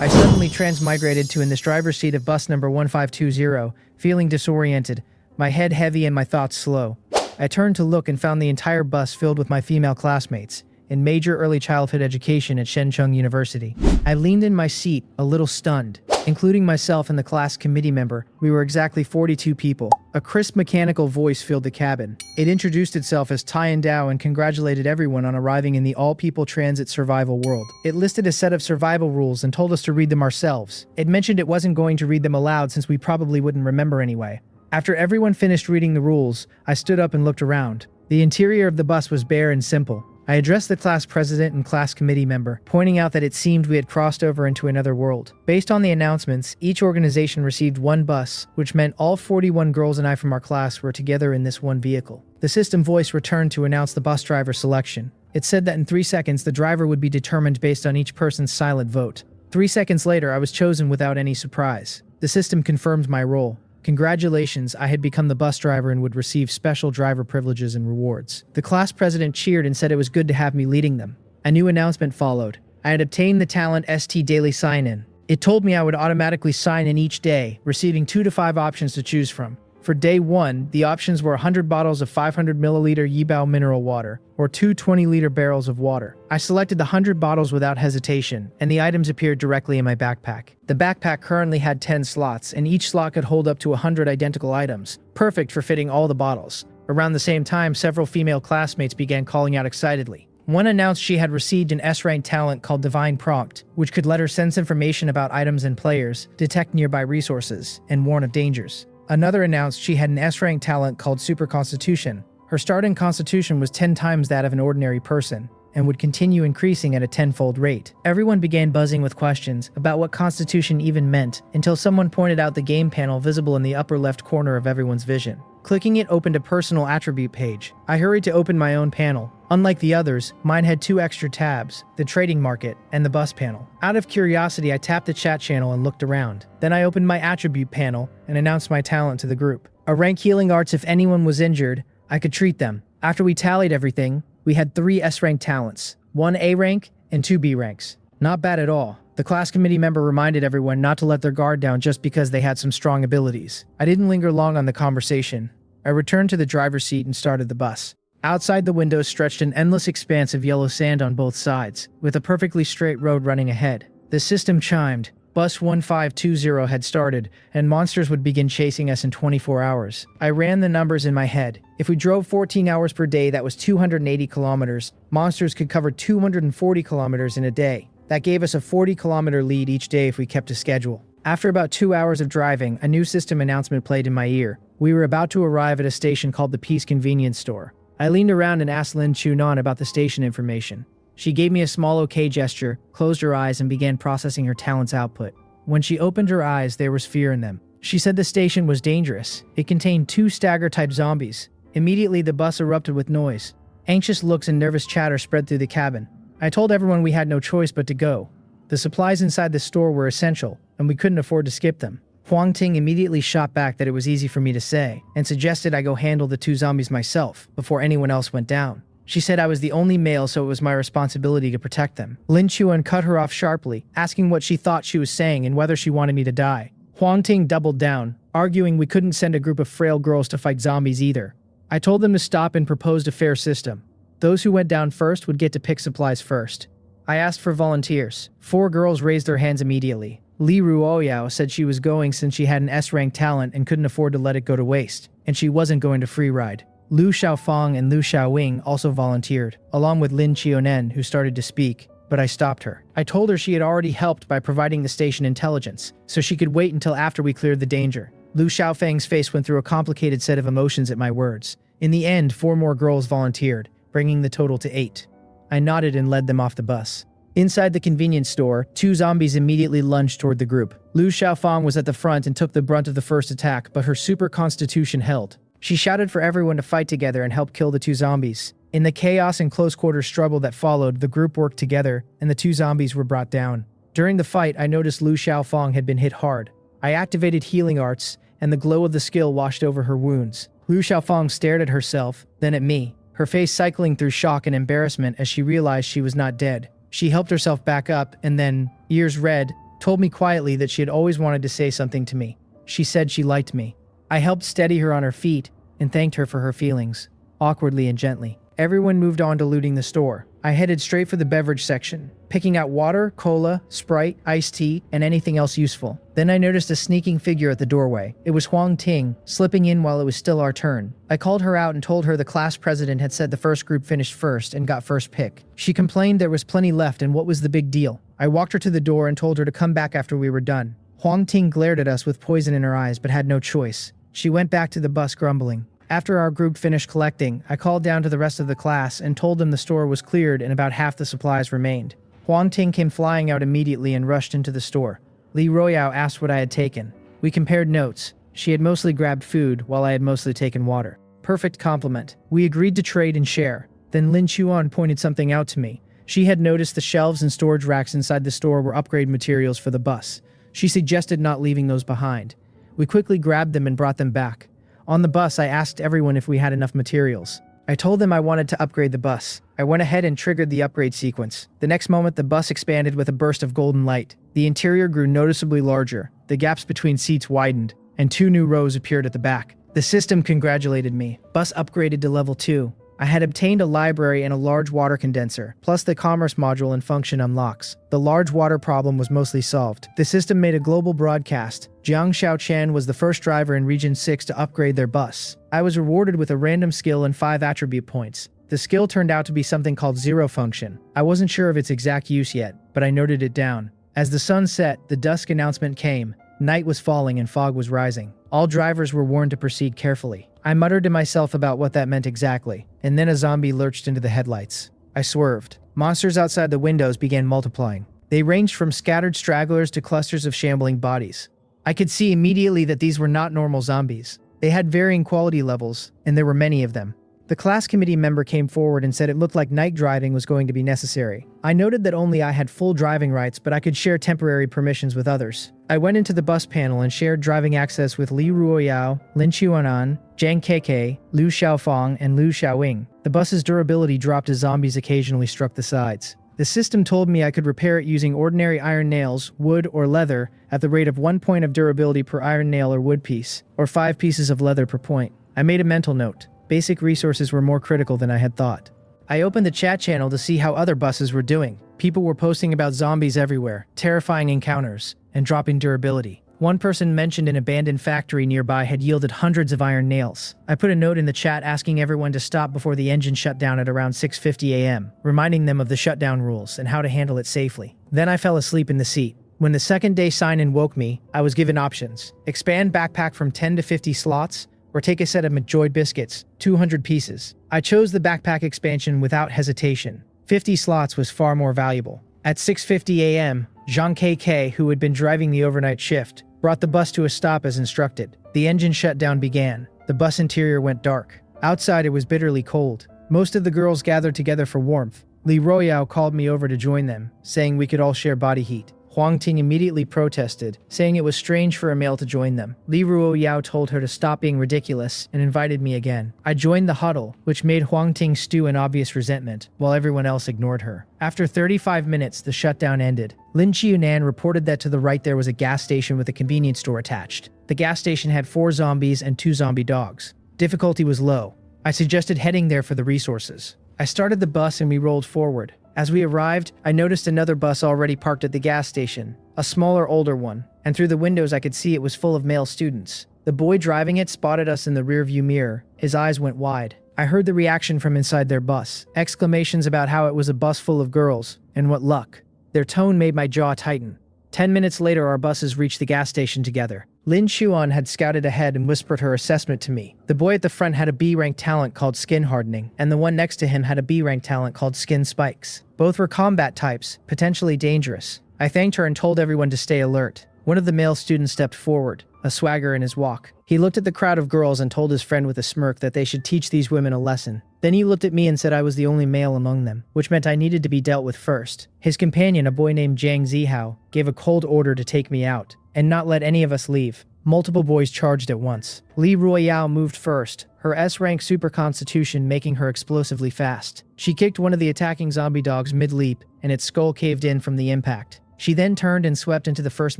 I suddenly transmigrated to in this driver's seat of bus number 1520, feeling disoriented, my head heavy and my thoughts slow. I turned to look and found the entire bus filled with my female classmates in major early childhood education at Shenzhen University. I leaned in my seat, a little stunned. Including myself and the class committee member, we were exactly 42 people. A crisp mechanical voice filled the cabin. It introduced itself as Tai and Dao and congratulated everyone on arriving in the all-people transit survival world. It listed a set of survival rules and told us to read them ourselves. It mentioned it wasn't going to read them aloud since we probably wouldn't remember anyway. After everyone finished reading the rules, I stood up and looked around. The interior of the bus was bare and simple. I addressed the class president and class committee member, pointing out that it seemed we had crossed over into another world. Based on the announcements, each organization received one bus, which meant all 41 girls and I from our class were together in this one vehicle. The system voice returned to announce the bus driver selection. It said that in 3 seconds the driver would be determined based on each person's silent vote. 3 seconds later, I was chosen without any surprise. The system confirmed my role. Congratulations, I had become the bus driver and would receive special driver privileges and rewards. The class president cheered and said it was good to have me leading them. A new announcement followed. I had obtained the talent ST Daily Sign-In. It told me I would automatically sign in each day, receiving 2 to 5 options to choose from. For day 1, the options were 100 bottles of 500 milliliter Yibao mineral water, or 2 20-liter barrels of water. I selected the 100 bottles without hesitation, and the items appeared directly in my backpack. The backpack currently had 10 slots, and each slot could hold up to 100 identical items, perfect for fitting all the bottles. Around the same time, several female classmates began calling out excitedly. One announced she had received an S-rank talent called Divine Prompt, which could let her sense information about items and players, detect nearby resources, and warn of dangers. Another announced she had an S-rank talent called Super Constitution. Her starting constitution was 10 times that of an ordinary person, and would continue increasing at a 10-fold rate. Everyone began buzzing with questions about what constitution even meant, until someone pointed out the game panel visible in the upper left corner of everyone's vision. Clicking it opened a personal attribute page. I hurried to open my own panel. Unlike the others, mine had 2 extra tabs, the trading market and the bus panel. Out of curiosity, I tapped the chat channel and looked around. Then I opened my attribute panel and announced my talent to the group. A rank healing arts. If anyone was injured, I could treat them. After we tallied everything, we had 3 S-rank talents, 1 A rank and 2 B ranks. Not bad at all. The class committee member reminded everyone not to let their guard down just because they had some strong abilities. I didn't linger long on the conversation. I returned to the driver's seat and started the bus. Outside the window stretched an endless expanse of yellow sand on both sides, with a perfectly straight road running ahead. The system chimed. Bus 1520 had started, and monsters would begin chasing us in 24 hours. I ran the numbers in my head. If we drove 14 hours per day, that was 280 kilometers. Monsters could cover 240 kilometers in a day. That gave us a 40-kilometer lead each day if we kept to schedule. After about 2 hours of driving, a new system announcement played in my ear. We were about to arrive at a station called the Peace Convenience Store. I leaned around and asked Lin Chunan about the station information. She gave me a small okay gesture, closed her eyes, and began processing her talent's output. When she opened her eyes, there was fear in them. She said the station was dangerous. It contained 2 stagger-type zombies. Immediately, the bus erupted with noise. Anxious looks and nervous chatter spread through the cabin. I told everyone we had no choice but to go. The supplies inside the store were essential, and we couldn't afford to skip them. Huang Ting immediately shot back that it was easy for me to say, and suggested I go handle the 2 zombies myself, before anyone else went down. She said I was the only male, so it was my responsibility to protect them. Lin Chuan cut her off sharply, asking what she thought she was saying and whether she wanted me to die. Huang Ting doubled down, arguing we couldn't send a group of frail girls to fight zombies either. I told them to stop and proposed a fair system. Those who went down first would get to pick supplies first. I asked for volunteers. 4 girls raised their hands immediately. Li Ruoyao said she was going since she had an S-rank talent and couldn't afford to let it go to waste, and she wasn't going to free ride. Lu Xiaofang and Lu Xiaowing also volunteered, along with Lin Chionen, who started to speak, but I stopped her. I told her she had already helped by providing the station intelligence, so she could wait until after we cleared the danger. Lu Xiaofang's face went through a complicated set of emotions at my words. In the end, 4 more girls volunteered, bringing the total to 8. I nodded and led them off the bus. Inside the convenience store, 2 zombies immediately lunged toward the group. Lu Xiaofang was at the front and took the brunt of the first attack, but her super constitution held. She shouted for everyone to fight together and help kill the 2 zombies. In the chaos and close-quarters struggle that followed, the group worked together, and the 2 zombies were brought down. During the fight, I noticed Lu Xiaofang had been hit hard. I activated healing arts, and the glow of the skill washed over her wounds. Lu Xiaofang stared at herself, then at me, her face cycling through shock and embarrassment as she realized she was not dead. She helped herself back up, and then, ears red, told me quietly that she had always wanted to say something to me. She said she liked me. I helped steady her on her feet and thanked her for her feelings, awkwardly and gently. Everyone moved on to looting the store. I headed straight for the beverage section, picking out water, cola, Sprite, iced tea, and anything else useful. Then I noticed a sneaking figure at the doorway. It was Huang Ting, slipping in while it was still our turn. I called her out and told her the class president had said the first group finished first and got first pick. She complained there was plenty left and what was the big deal. I walked her to the door and told her to come back after we were done. Huang Ting glared at us with poison in her eyes but had no choice. She went back to the bus grumbling. After our group finished collecting, I called down to the rest of the class and told them the store was cleared and about half the supplies remained. Huang Ting came flying out immediately and rushed into the store. Li Royao asked what I had taken. We compared notes. She had mostly grabbed food, while I had mostly taken water. Perfect compliment. We agreed to trade and share. Then Lin Chuan pointed something out to me. She had noticed the shelves and storage racks inside the store were upgrade materials for the bus. She suggested not leaving those behind. We quickly grabbed them and brought them back. On the bus, I asked everyone if we had enough materials. I told them I wanted to upgrade the bus. I went ahead and triggered the upgrade sequence. The next moment, the bus expanded with a burst of golden light. The interior grew noticeably larger. The gaps between seats widened, and 2 new rows appeared at the back. The system congratulated me. Bus upgraded to level 2. I had obtained a library and a large water condenser, plus the commerce module and function unlocks. The large water problem was mostly solved. The system made a global broadcast. Jiang Xiaochen was the first driver in Region 6 to upgrade their bus. I was rewarded with a random skill and 5 attribute points. The skill turned out to be something called Zero Function. I wasn't sure of its exact use yet, but I noted it down. As the sun set, the dusk announcement came. Night was falling and fog was rising. All drivers were warned to proceed carefully. I muttered to myself about what that meant exactly, and then a zombie lurched into the headlights. I swerved. Monsters outside the windows began multiplying. They ranged from scattered stragglers to clusters of shambling bodies. I could see immediately that these were not normal zombies. They had varying quality levels, and there were many of them. The class committee member came forward and said it looked like night driving was going to be necessary. I noted that only I had full driving rights, but I could share temporary permissions with others. I went into the bus panel and shared driving access with Li Ruoyao, Lin Chuanan, Jiang Xiaochen, Liu Xiaofang, and Liu Xiaowing. The bus's durability dropped as zombies occasionally struck the sides. The system told me I could repair it using ordinary iron nails, wood, or leather at the rate of 1 point of durability per iron nail or wood piece, or 5 pieces of leather per point. I made a mental note. Basic resources were more critical than I had thought. I opened the chat channel to see how other buses were doing. People were posting about zombies everywhere, terrifying encounters, and dropping durability. One person mentioned an abandoned factory nearby had yielded hundreds of iron nails. I put a note in the chat asking everyone to stop before the engine shut down at around 6:50 a.m., reminding them of the shutdown rules and how to handle it safely. Then I fell asleep in the seat. When the second day sign-in woke me, I was given options. Expand backpack from 10 to 50 slots, or take a set of McJoy biscuits, 200 pieces. I chose the backpack expansion without hesitation. 50 slots was far more valuable. At 6:50 a.m., Jiang Xiaochen, who had been driving the overnight shift, brought the bus to a stop as instructed. The engine shutdown began. The bus interior went dark. Outside, it was bitterly cold. Most of the girls gathered together for warmth. Li Royao called me over to join them, saying we could all share body heat. Huang Ting immediately protested, saying it was strange for a male to join them. Li Ruoyao told her to stop being ridiculous and invited me again. I joined the huddle, which made Huang Ting stew in obvious resentment, while everyone else ignored her. After 35 minutes, the shutdown ended. Lin Chuanan reported that to the right there was a gas station with a convenience store attached. The gas station had 4 zombies and 2 zombie dogs. Difficulty was low. I suggested heading there for the resources. I started the bus and we rolled forward. As we arrived, I noticed another bus already parked at the gas station, a smaller, older one, and through the windows I could see it was full of male students. The boy driving it spotted us in the rearview mirror. His eyes went wide. I heard the reaction from inside their bus, exclamations about how it was a bus full of girls, and what luck. Their tone made my jaw tighten. 10 minutes later, our buses reached the gas station together. Lin Chuan had scouted ahead and whispered her assessment to me. The boy at the front had a B-rank talent called Skin Hardening, and the one next to him had a B-rank talent called Skin Spikes. Both were combat types, potentially dangerous. I thanked her and told everyone to stay alert. One of the male students stepped forward, a swagger in his walk. He looked at the crowd of girls and told his friend with a smirk that they should teach these women a lesson. Then he looked at me and said I was the only male among them, which meant I needed to be dealt with first. His companion, a boy named Jiang Xiaochen, gave a cold order to take me out and not let any of us leave. Multiple boys charged at once. Li Royao moved first, her S-rank super constitution making her explosively fast. She kicked one of the attacking zombie dogs mid-leap, and its skull caved in from the impact. She then turned and swept into the first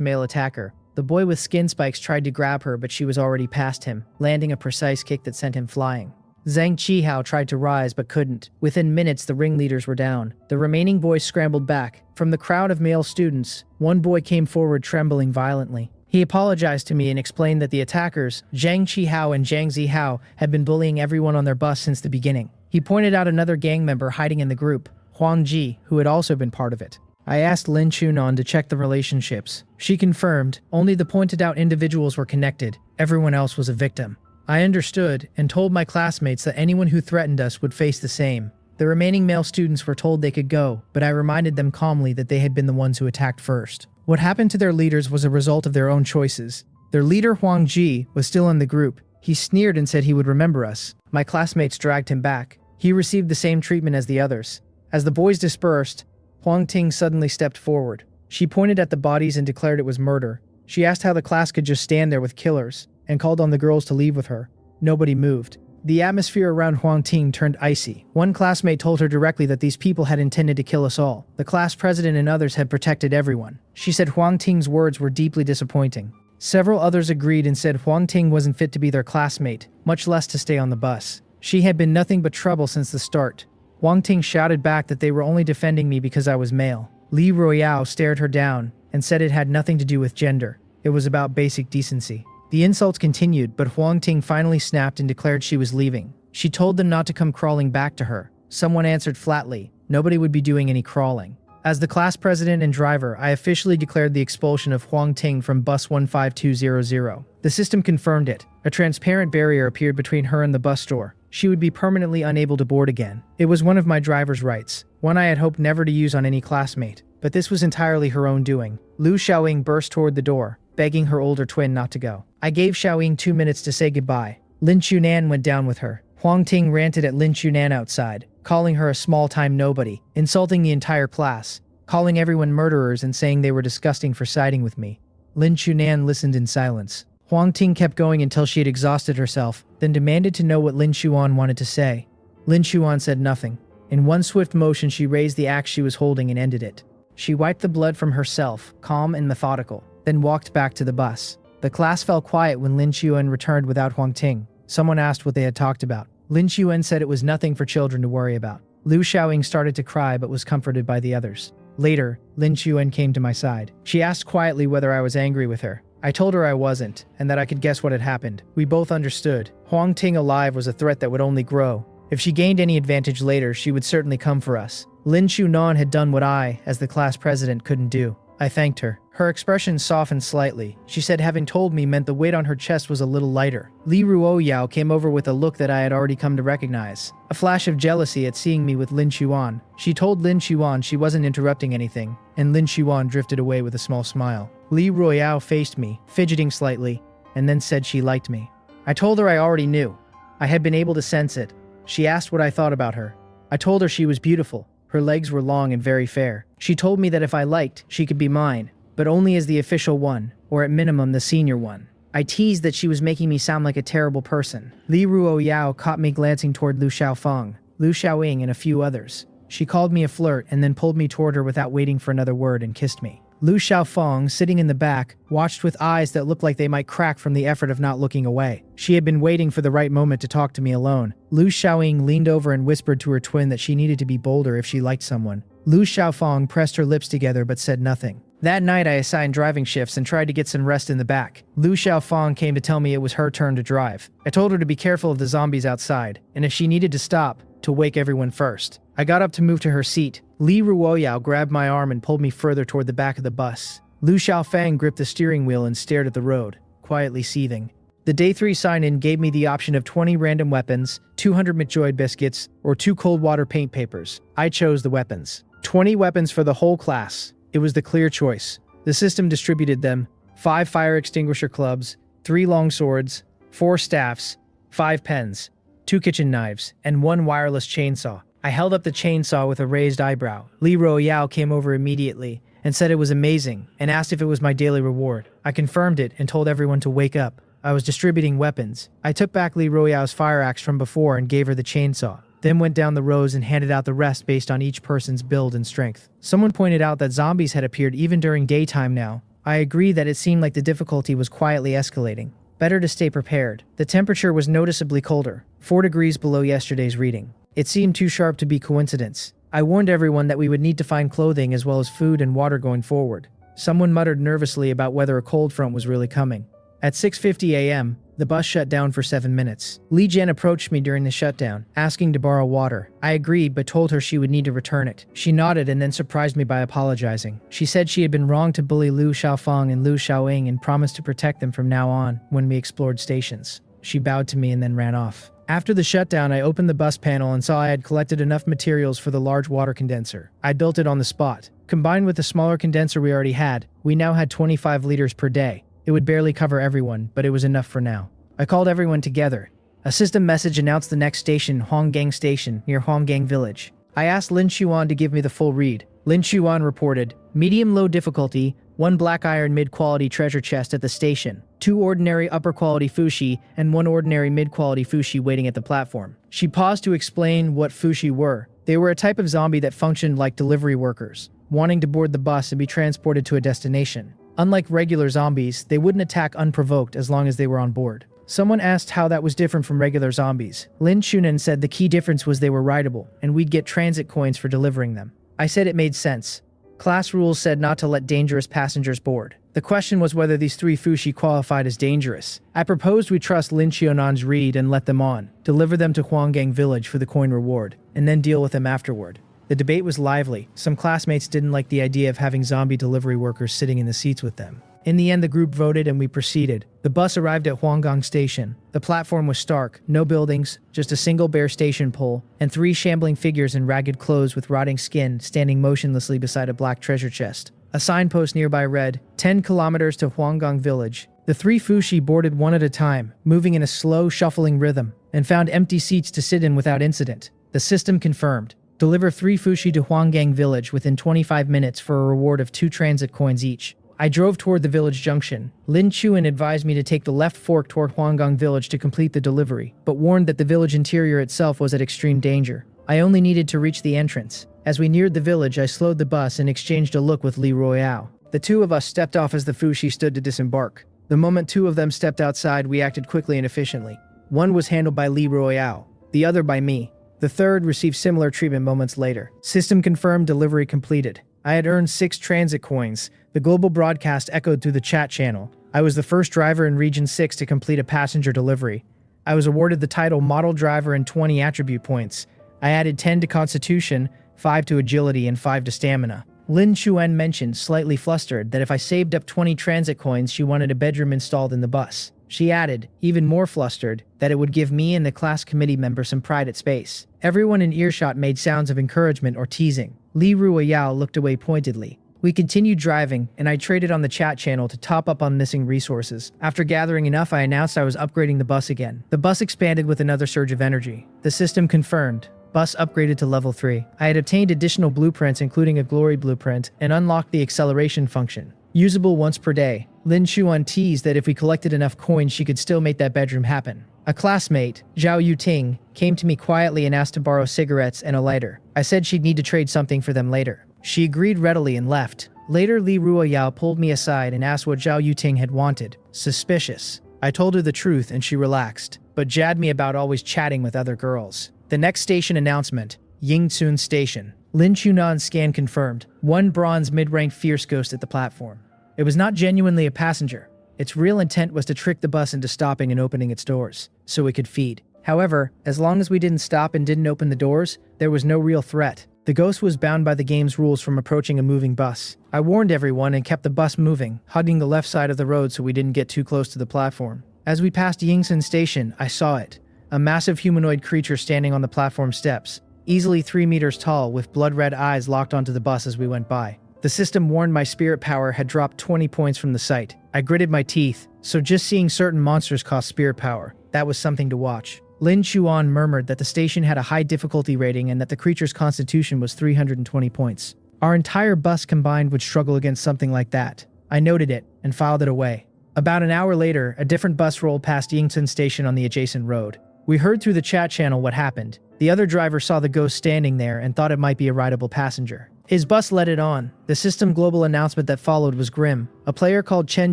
male attacker. The boy with skin spikes tried to grab her, but she was already past him, landing a precise kick that sent him flying. Jiang Xiaochen tried to rise but couldn't. Within minutes, the ringleaders were down. The remaining boys scrambled back. From the crowd of male students, one boy came forward trembling violently. He apologized to me and explained that the attackers, Jiang Xiaochen and Jiang Zihao, had been bullying everyone on their bus since the beginning. He pointed out another gang member hiding in the group, Huang Ji, who had also been part of it. I asked Lin Chunan to check the relationships. She confirmed only the pointed out individuals were connected. Everyone else was a victim. I understood and told my classmates that anyone who threatened us would face the same. The remaining male students were told they could go, but I reminded them calmly that they had been the ones who attacked first. What happened to their leaders was a result of their own choices. Their leader, Huang Ji, was still in the group. He sneered and said he would remember us. My classmates dragged him back. He received the same treatment as the others. As the boys dispersed, Huang Ting suddenly stepped forward. She pointed at the bodies and declared it was murder. She asked how the class could just stand there with killers, and called on the girls to leave with her. Nobody moved. The atmosphere around Huang Ting turned icy. One classmate told her directly that these people had intended to kill us all. The class president and others had protected everyone. She said Huang Ting's words were deeply disappointing. Several others agreed and said Huang Ting wasn't fit to be their classmate, much less to stay on the bus. She had been nothing but trouble since the start. Huang Ting shouted back that they were only defending me because I was male. Li Royale stared her down and said it had nothing to do with gender. It was about basic decency. The insults continued, but Huang Ting finally snapped and declared she was leaving. She told them not to come crawling back to her. Someone answered flatly, nobody would be doing any crawling. As the class president and driver, I officially declared the expulsion of Huang Ting from bus 15200. The system confirmed it. A transparent barrier appeared between her and the bus door. She would be permanently unable to board again. It was one of my driver's rights, one I had hoped never to use on any classmate. But this was entirely her own doing. Lu Xiaoying burst toward the door, begging her older twin not to go. I gave Xiaoying 2 minutes to say goodbye. Lin Chunan went down with her. Huang Ting ranted at Lin Chunan outside, calling her a small-time nobody, insulting the entire class, calling everyone murderers and saying they were disgusting for siding with me. Lin Chunan listened in silence. Huang Ting kept going until she had exhausted herself, then demanded to know what Lin Chuan wanted to say. Lin Chuan said nothing. In one swift motion, she raised the axe she was holding and ended it. She wiped the blood from herself, calm and methodical, then walked back to the bus. The class fell quiet when Lin Chuan returned without Huang Ting. Someone asked what they had talked about. Lin Chuan said it was nothing for children to worry about. Lu Xiaoying started to cry but was comforted by the others. Later, Lin Chuan came to my side. She asked quietly whether I was angry with her. I told her I wasn't, and that I could guess what had happened. We both understood. Huang Ting alive was a threat that would only grow. If she gained any advantage later, she would certainly come for us. Lin Chunan had done what I, as the class president, couldn't do. I thanked her. Her expression softened slightly. She said having told me meant the weight on her chest was a little lighter. Li Ruoyao came over with a look that I had already come to recognize. A flash of jealousy at seeing me with Lin Chuan. She told Lin Chuan she wasn't interrupting anything, and Lin Chuan drifted away with a small smile. Li Royale faced me, fidgeting slightly, and then said she liked me. I told her I already knew. I had been able to sense it. She asked what I thought about her. I told her she was beautiful. Her legs were long and very fair. She told me that if I liked, she could be mine, but only as the official one, or at minimum the senior one. I teased that she was making me sound like a terrible person. Li Ruoyao caught me glancing toward Lu Xiaofeng, Lu Xiaoying, and a few others. She called me a flirt and then pulled me toward her without waiting for another word and kissed me. Lu Xiaofeng, sitting in the back, watched with eyes that looked like they might crack from the effort of not looking away. She had been waiting for the right moment to talk to me alone. Lu Xiaoying leaned over and whispered to her twin that she needed to be bolder if she liked someone. Lu Xiaofeng pressed her lips together but said nothing. That night I assigned driving shifts and tried to get some rest in the back. Lu Xiaofeng came to tell me it was her turn to drive. I told her to be careful of the zombies outside, and if she needed to stop, to wake everyone first. I got up to move to her seat. Li Ruoyao grabbed my arm and pulled me further toward the back of the bus. Lu Xiaofeng gripped the steering wheel and stared at the road, quietly seething. The Day 3 sign-in gave me the option of 20 random weapons, 200 McJoy biscuits, or 2 cold water paint papers. I chose the weapons. 20 weapons for the whole class. It was the clear choice. The system distributed them: 5 fire extinguisher clubs, 3 long swords, 4 staffs, 5 pens, 2 kitchen knives, and 1 wireless chainsaw. I held up the chainsaw with a raised eyebrow. Li Royale came over immediately and said it was amazing and asked if it was my daily reward. I confirmed it and told everyone to wake up. I was distributing weapons. I took back Li Royale's fire axe from before and gave her the chainsaw. then went down the rows and handed out the rest based on each person's build and strength. Someone pointed out that zombies had appeared even during daytime now. I agree that it seemed like the difficulty was quietly escalating. Better to stay prepared. The temperature was noticeably colder, 4 degrees below yesterday's reading. It seemed too sharp to be coincidence. I warned everyone that we would need to find clothing as well as food and water going forward. Someone muttered nervously about whether a cold front was really coming. At 6:50 a.m., the bus shut down for 7 minutes. Li Jian approached me during the shutdown, asking to borrow water. I agreed, but told her she would need to return it. She nodded and then surprised me by apologizing. She said she had been wrong to bully Lu Xiaofeng and Lu Xiaoying and promised to protect them from now on when we explored stations. She bowed to me and then ran off. After the shutdown, I opened the bus panel and saw I had collected enough materials for the large water condenser. I built it on the spot. Combined with the smaller condenser we already had, we now had 25 liters per day. It would barely cover everyone, but it was enough for now. I called everyone together. A system message announced the next station, Huanggang Station, near Huanggang Village. I asked Lin Xuan to give me the full read. Lin Xuan reported, medium-low difficulty, 1 black iron mid-quality treasure chest at the station, 2 ordinary upper-quality fushi, and 1 ordinary mid-quality fushi waiting at the platform. She paused to explain what fushi were. They were a type of zombie that functioned like delivery workers, wanting to board the bus and be transported to a destination. Unlike regular zombies, they wouldn't attack unprovoked as long as they were on board. Someone asked how that was different from regular zombies. Lin Xunan said the key difference was they were rideable, and we'd get transit coins for delivering them. I said it made sense. Class rules said not to let dangerous passengers board. The question was whether these 3 fushi qualified as dangerous. I proposed we trust Lin Xiaonan's read and let them on, deliver them to Huanggang Village for the coin reward, and then deal with them afterward. The debate was lively. Some classmates didn't like the idea of having zombie delivery workers sitting in the seats with them. In the end, the group voted and we proceeded. The bus arrived at Huanggang Station. The platform was stark, no buildings, just a single bare station pole, and 3 shambling figures in ragged clothes with rotting skin standing motionlessly beside a black treasure chest. A signpost nearby read, 10 kilometers to Huanggang Village. The 3 fushi boarded one at a time, moving in a slow, shuffling rhythm, and found empty seats to sit in without incident. The system confirmed. Deliver 3 fushi to Huanggang Village within 25 minutes for a reward of 2 transit coins each. I drove toward the village junction. Lin Chuan advised me to take the left fork toward Huanggang Village to complete the delivery, but warned that the village interior itself was at extreme danger. I only needed to reach the entrance. As we neared the village, I slowed the bus and exchanged a look with Li Royale. The 2 of us stepped off as the fushi stood to disembark. The moment 2 of them stepped outside, we acted quickly and efficiently. One was handled by Li Royale, the other by me. The 3rd received similar treatment moments later. System confirmed, delivery completed. I had earned 6 transit coins. The global broadcast echoed through the chat channel. I was the first driver in Region 6 to complete a passenger delivery. I was awarded the title Model Driver and 20 attribute points. I added 10 to Constitution, 5 to Agility, and 5 to Stamina. Lin Chuan mentioned, slightly flustered, that if I saved up 20 transit coins, she wanted a bedroom installed in the bus. She added, even more flustered, that it would give me and the class committee member some private space. Everyone in earshot made sounds of encouragement or teasing. Li Ruoyao looked away pointedly. We continued driving, and I traded on the chat channel to top up on missing resources. After gathering enough, I announced I was upgrading the bus again. The bus expanded with another surge of energy. The system confirmed. Bus upgraded to level 3. I had obtained additional blueprints, including a glory blueprint, and unlocked the acceleration function. Usable once per day. Lin Chuan teased that if we collected enough coins, she could still make that bedroom happen. A classmate, Zhao Yuting, came to me quietly and asked to borrow cigarettes and a lighter. I said she'd need to trade something for them later. She agreed readily and left. Later, Li Ruoyao pulled me aside and asked what Zhao Yuting had wanted. Suspicious. I told her the truth and she relaxed, but jabbed me about always chatting with other girls. The next station announcement, Yingcun Station. Lin Chunan's scan confirmed. 1 bronze mid-ranked fierce ghost at the platform. It was not genuinely a passenger. Its real intent was to trick the bus into stopping and opening its doors, so it could feed. However, as long as we didn't stop and didn't open the doors, there was no real threat. The ghost was bound by the game's rules from approaching a moving bus. I warned everyone and kept the bus moving, hugging the left side of the road so we didn't get too close to the platform. As we passed Yingcun Station, I saw it. A massive humanoid creature standing on the platform steps, easily 3 meters tall, with blood-red eyes locked onto the bus as we went by. The system warned my spirit power had dropped 20 points from the sight. I gritted my teeth, so just seeing certain monsters cost spirit power. That was something to watch. Lin Chuan murmured that the station had a high difficulty rating and that the creature's constitution was 320 points. Our entire bus combined would struggle against something like that. I noted it and filed it away. About an hour later, a different bus rolled past Yingcun Station on the adjacent road. We heard through the chat channel what happened. The other driver saw the ghost standing there and thought it might be a rideable passenger. His bus led it on. The system global announcement that followed was grim. A player called Chen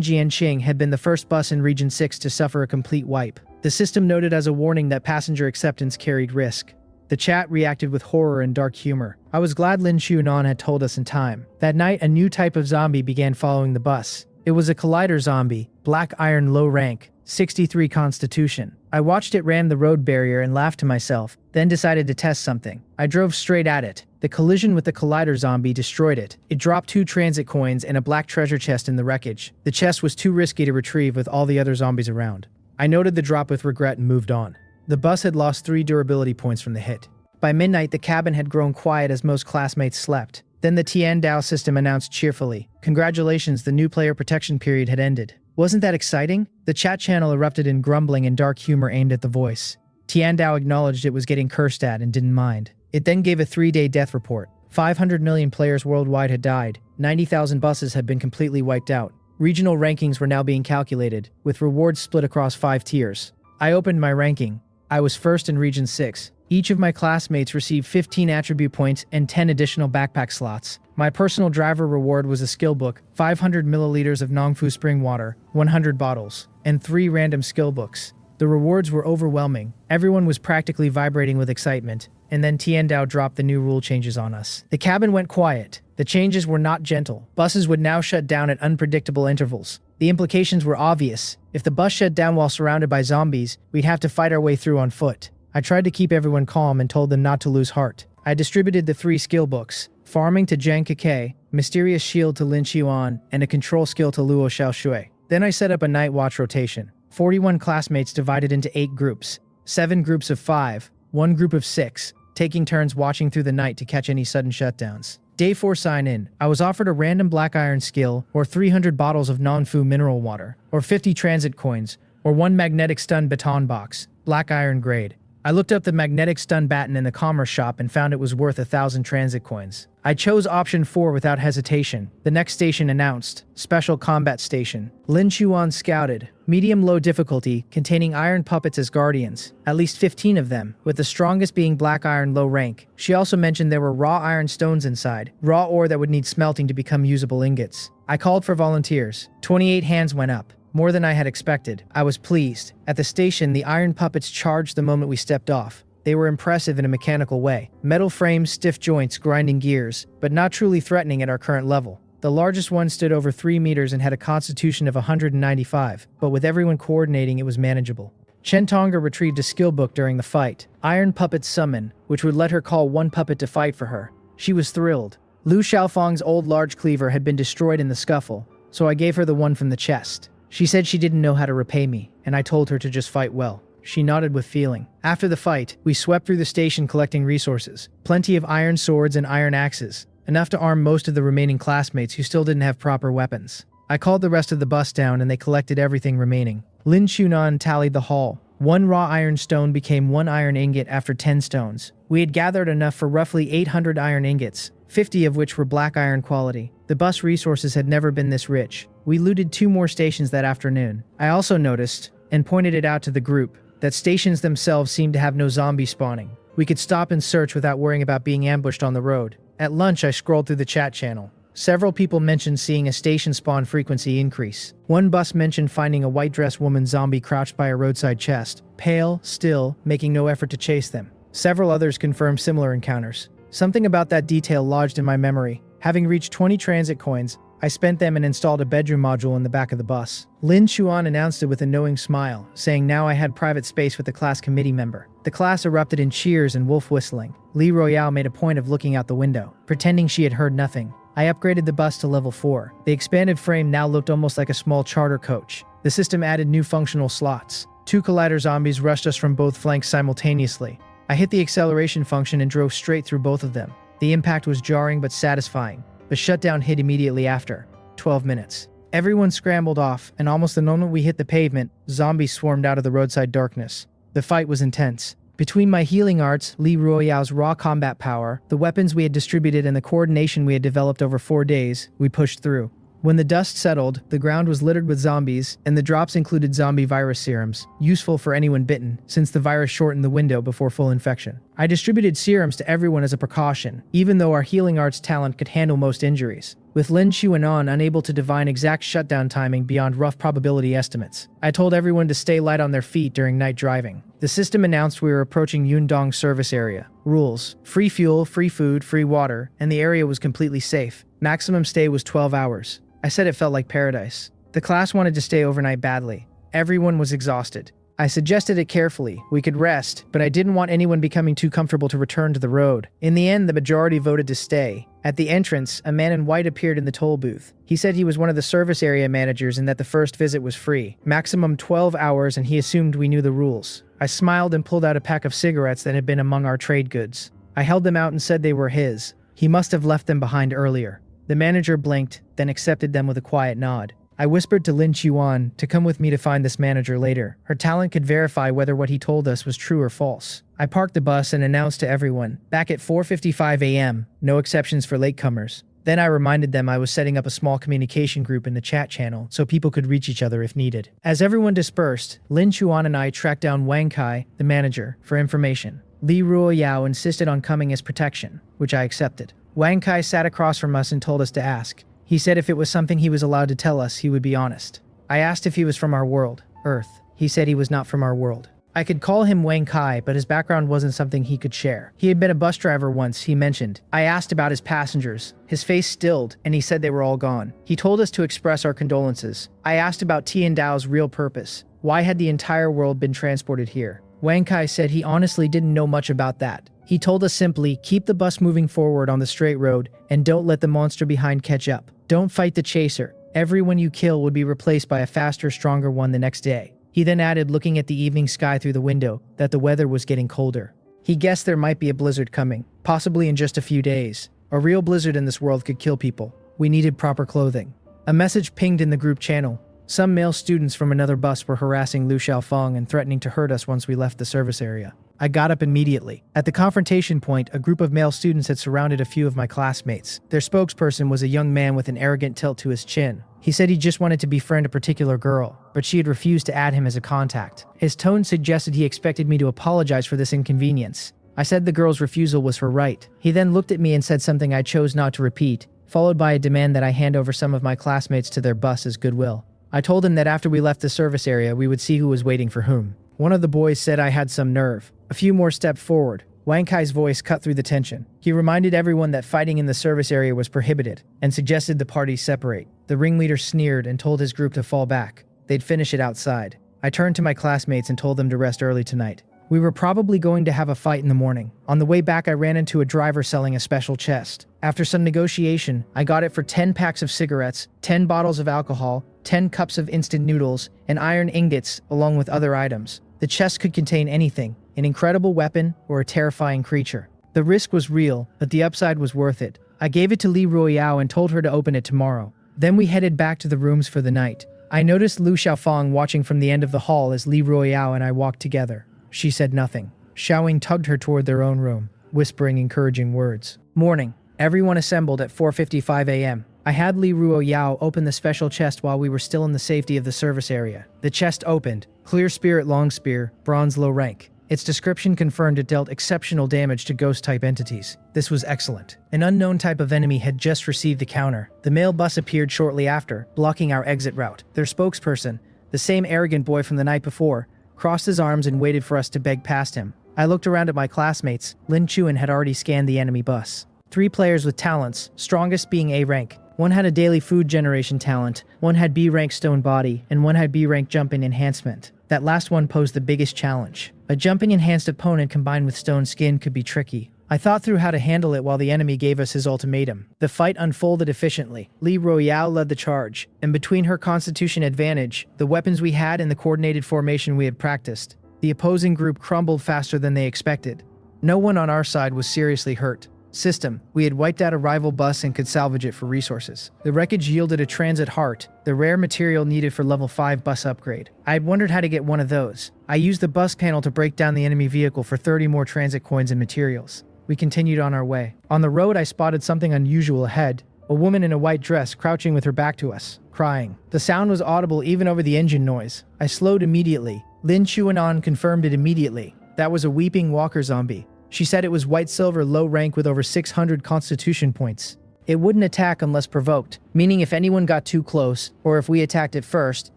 Jianqing had been the first bus in Region 6 to suffer a complete wipe. The system noted as a warning that passenger acceptance carried risk. The chat reacted with horror and dark humor. I was glad Lin Xunan had told us in time. That night, a new type of zombie began following the bus. It was a collider zombie, black iron low rank, 63 constitution. I watched it ram the road barrier and laughed to myself, then decided to test something. I drove straight at it. The collision with the collider zombie destroyed it. It dropped 2 transit coins and a black treasure chest in the wreckage. The chest was too risky to retrieve with all the other zombies around. I noted the drop with regret and moved on. The bus had lost 3 durability points from the hit. By midnight, the cabin had grown quiet as most classmates slept. Then the Tiandao system announced cheerfully, "Congratulations, the new player protection period had ended." Wasn't that exciting? The chat channel erupted in grumbling and dark humor aimed at the voice. Tiandao acknowledged it was getting cursed at and didn't mind. It then gave a 3-day death report. 500 million players worldwide had died. 90,000 buses had been completely wiped out. Regional rankings were now being calculated, with rewards split across 5 tiers. I opened my ranking. I was first in Region 6. Each of my classmates received 15 attribute points and 10 additional backpack slots. My personal driver reward was a skill book, 500 milliliters of Nongfu spring water, 100 bottles, and 3 random skill books. The rewards were overwhelming. Everyone was practically vibrating with excitement, and then Tiandao dropped the new rule changes on us. The cabin went quiet. The changes were not gentle. Buses would now shut down at unpredictable intervals. The implications were obvious. If the bus shut down while surrounded by zombies, we'd have to fight our way through on foot. I tried to keep everyone calm and told them not to lose heart. I distributed the 3 skill books, Farming to Jiang Xiaochen, Mysterious Shield to Lin Xuan, and a Control Skill to Luo Xiaoshui. Then I set up a night watch rotation. 41 classmates divided into 8 groups, 7 groups of 5, 1 group of 6, taking turns watching through the night to catch any sudden shutdowns. Day 4 sign-in, I was offered a random black iron skill, or 300 bottles of Nongfu mineral water, or 50 transit coins, or 1 magnetic stun baton box, black iron grade. I looked up the magnetic stun baton in the commerce shop and found it was worth 1,000 transit coins. I chose option 4 without hesitation. The next station announced, Special Combat Station. Lin Xuan scouted, medium-low difficulty, containing iron puppets as guardians, at least 15 of them, with the strongest being black iron low rank. She also mentioned there were raw iron stones inside, raw ore that would need smelting to become usable ingots. I called for volunteers. 28 hands went up. More than I had expected. I was pleased. At the station, the iron puppets charged the moment we stepped off. They were impressive in a mechanical way. Metal frames, stiff joints, grinding gears, but not truly threatening at our current level. The largest one stood over 3 meters and had a constitution of 195, but with everyone coordinating, it was manageable. Chen Tonga retrieved a skill book during the fight. Iron Puppet Summon, which would let her call 1 puppet to fight for her. She was thrilled. Lu Xiaofang's old large cleaver had been destroyed in the scuffle, so I gave her the one from the chest. She said she didn't know how to repay me, and I told her to just fight well. She nodded with feeling. After the fight, we swept through the station collecting resources. Plenty of iron swords and iron axes, enough to arm most of the remaining classmates who still didn't have proper weapons. I called the rest of the bus down and they collected everything remaining. Lin Xunan tallied the haul. 1 raw iron stone became 1 iron ingot after 10 stones. We had gathered enough for roughly 800 iron ingots, 50 of which were black iron quality. The bus resources had never been this rich. We looted 2 more stations that afternoon. I also noticed, and pointed it out to the group, that stations themselves seemed to have no zombie spawning. We could stop and search without worrying about being ambushed on the road. At lunch, I scrolled through the chat channel. Several people mentioned seeing a station spawn frequency increase. One bus mentioned finding a white-dressed woman zombie crouched by a roadside chest, pale, still, making no effort to chase them. Several others confirmed similar encounters. Something about that detail lodged in my memory. Having reached 20 transit coins, I spent them and installed a bedroom module in the back of the bus. Lin Xuan announced it with a knowing smile, saying now I had private space with the class committee member. The class erupted in cheers and wolf whistling. Li Royale made a point of looking out the window, pretending she had heard nothing. I upgraded the bus to level 4. The expanded frame now looked almost like a small charter coach. The system added new functional slots. 2 collider zombies rushed us from both flanks simultaneously. I hit the acceleration function and drove straight through both of them. The impact was jarring but satisfying. The shutdown hit immediately after. 12 minutes. Everyone scrambled off, and almost the moment we hit the pavement, zombies swarmed out of the roadside darkness. The fight was intense. Between my healing arts, Li Royale's raw combat power, the weapons we had distributed and the coordination we had developed over 4 days, we pushed through. When the dust settled, the ground was littered with zombies, and the drops included zombie virus serums, useful for anyone bitten, since the virus shortened the window before full infection. I distributed serums to everyone as a precaution, even though our healing arts talent could handle most injuries, with Lin Chuanan unable to divine exact shutdown timing beyond rough probability estimates. I told everyone to stay light on their feet during night driving. The system announced we were approaching Yundong service area. Rules: free fuel, free food, free water, and the area was completely safe. Maximum stay was 12 hours. I said it felt like paradise. The class wanted to stay overnight badly. Everyone was exhausted. I suggested it carefully. We could rest, but I didn't want anyone becoming too comfortable to return to the road. In the end, the majority voted to stay. At the entrance, a man in white appeared in the toll booth. He said he was one of the service area managers and that the first visit was free. Maximum 12 hours, and he assumed we knew the rules. I smiled and pulled out a pack of cigarettes that had been among our trade goods. I held them out and said they were his. He must have left them behind earlier. The manager blinked, then accepted them with a quiet nod. I whispered to Lin Chuan to come with me to find this manager later. Her talent could verify whether what he told us was true or false. I parked the bus and announced to everyone, back at 4:55 a.m., no exceptions for latecomers. Then I reminded them I was setting up a small communication group in the chat channel so people could reach each other if needed. As everyone dispersed, Lin Chuan and I tracked down Wang Kai, the manager, for information. Li Ruoyao insisted on coming as protection, which I accepted. Wang Kai sat across from us and told us to ask. He said if it was something he was allowed to tell us, he would be honest. I asked if he was from our world, Earth. He said he was not from our world. I could call him Wang Kai, but his background wasn't something he could share. He had been a bus driver once, he mentioned. I asked about his passengers. His face stilled, and he said they were all gone. He told us to express our condolences. I asked about Tian Dao's real purpose. Why had the entire world been transported here? Wang Kai said he honestly didn't know much about that. He told us simply, keep the bus moving forward on the straight road, and don't let the monster behind catch up. Don't fight the chaser. Everyone you kill would be replaced by a faster, stronger one the next day. He then added, looking at the evening sky through the window, that the weather was getting colder. He guessed there might be a blizzard coming, possibly in just a few days. A real blizzard in this world could kill people. We needed proper clothing. A message pinged in the group channel. Some male students from another bus were harassing Lu Xiaofeng and threatening to hurt us once we left the service area. I got up immediately. At the confrontation point, a group of male students had surrounded a few of my classmates. Their spokesperson was a young man with an arrogant tilt to his chin. He said he just wanted to befriend a particular girl, but she had refused to add him as a contact. His tone suggested he expected me to apologize for this inconvenience. I said the girl's refusal was her right. He then looked at me and said something I chose not to repeat, followed by a demand that I hand over some of my classmates to their bus as goodwill. I told him that after we left the service area, we would see who was waiting for whom. One of the boys said I had some nerve. A few more stepped forward. Wang Kai's voice cut through the tension. He reminded everyone that fighting in the service area was prohibited, and suggested the parties separate. The ringleader sneered and told his group to fall back. They'd finish it outside. I turned to my classmates and told them to rest early tonight. We were probably going to have a fight in the morning. On the way back, I ran into a driver selling a special chest. After some negotiation, I got it for 10 packs of cigarettes, 10 bottles of alcohol, 10 cups of instant noodles, and iron ingots, along with other items. The chest could contain anything, an incredible weapon or a terrifying creature. The risk was real, but the upside was worth it. I gave it to Li Ruoyao and told her to open it tomorrow. Then we headed back to the rooms for the night. I noticed Lu Xiaofeng watching from the end of the hall as Li Ruoyao and I walked together. She said nothing. Xiaoying tugged her toward their own room, whispering encouraging words. Morning. Everyone assembled at 4:55 a.m. I had Li Ruoyao open the special chest while we were still in the safety of the service area. The chest opened. Clear spirit long spear, bronze low rank. Its description confirmed it dealt exceptional damage to ghost-type entities. This was excellent. An unknown type of enemy had just received the counter. The mail bus appeared shortly after, blocking our exit route. Their spokesperson, the same arrogant boy from the night before, crossed his arms and waited for us to beg past him. I looked around at my classmates. Lin Chuan had already scanned the enemy bus. 3 players with talents, strongest being A rank. One had a daily food generation talent, one had B rank stone body, and one had B rank jumping enhancement. That last one posed the biggest challenge. A jumping enhanced opponent combined with stone skin could be tricky. I thought through how to handle it while the enemy gave us his ultimatum. The fight unfolded efficiently. Li Ruoyao led the charge, and between her constitution advantage, the weapons we had, and the coordinated formation we had practiced, the opposing group crumbled faster than they expected. No one on our side was seriously hurt. System: we had wiped out a rival bus and could salvage it for resources. The wreckage yielded a transit heart, the rare material needed for level 5 bus upgrade. I had wondered how to get one of those. I used the bus panel to break down the enemy vehicle for 30 more transit coins and materials. We continued on our way. On the road, I spotted something unusual ahead. a woman in a white dress crouching with her back to us, crying. The sound was audible even over the engine noise. I slowed immediately. Lin Chuanan confirmed it immediately. That was a weeping walker zombie. She said it was white-silver low rank with over 600 constitution points. It wouldn't attack unless provoked, meaning if anyone got too close, or if we attacked it first,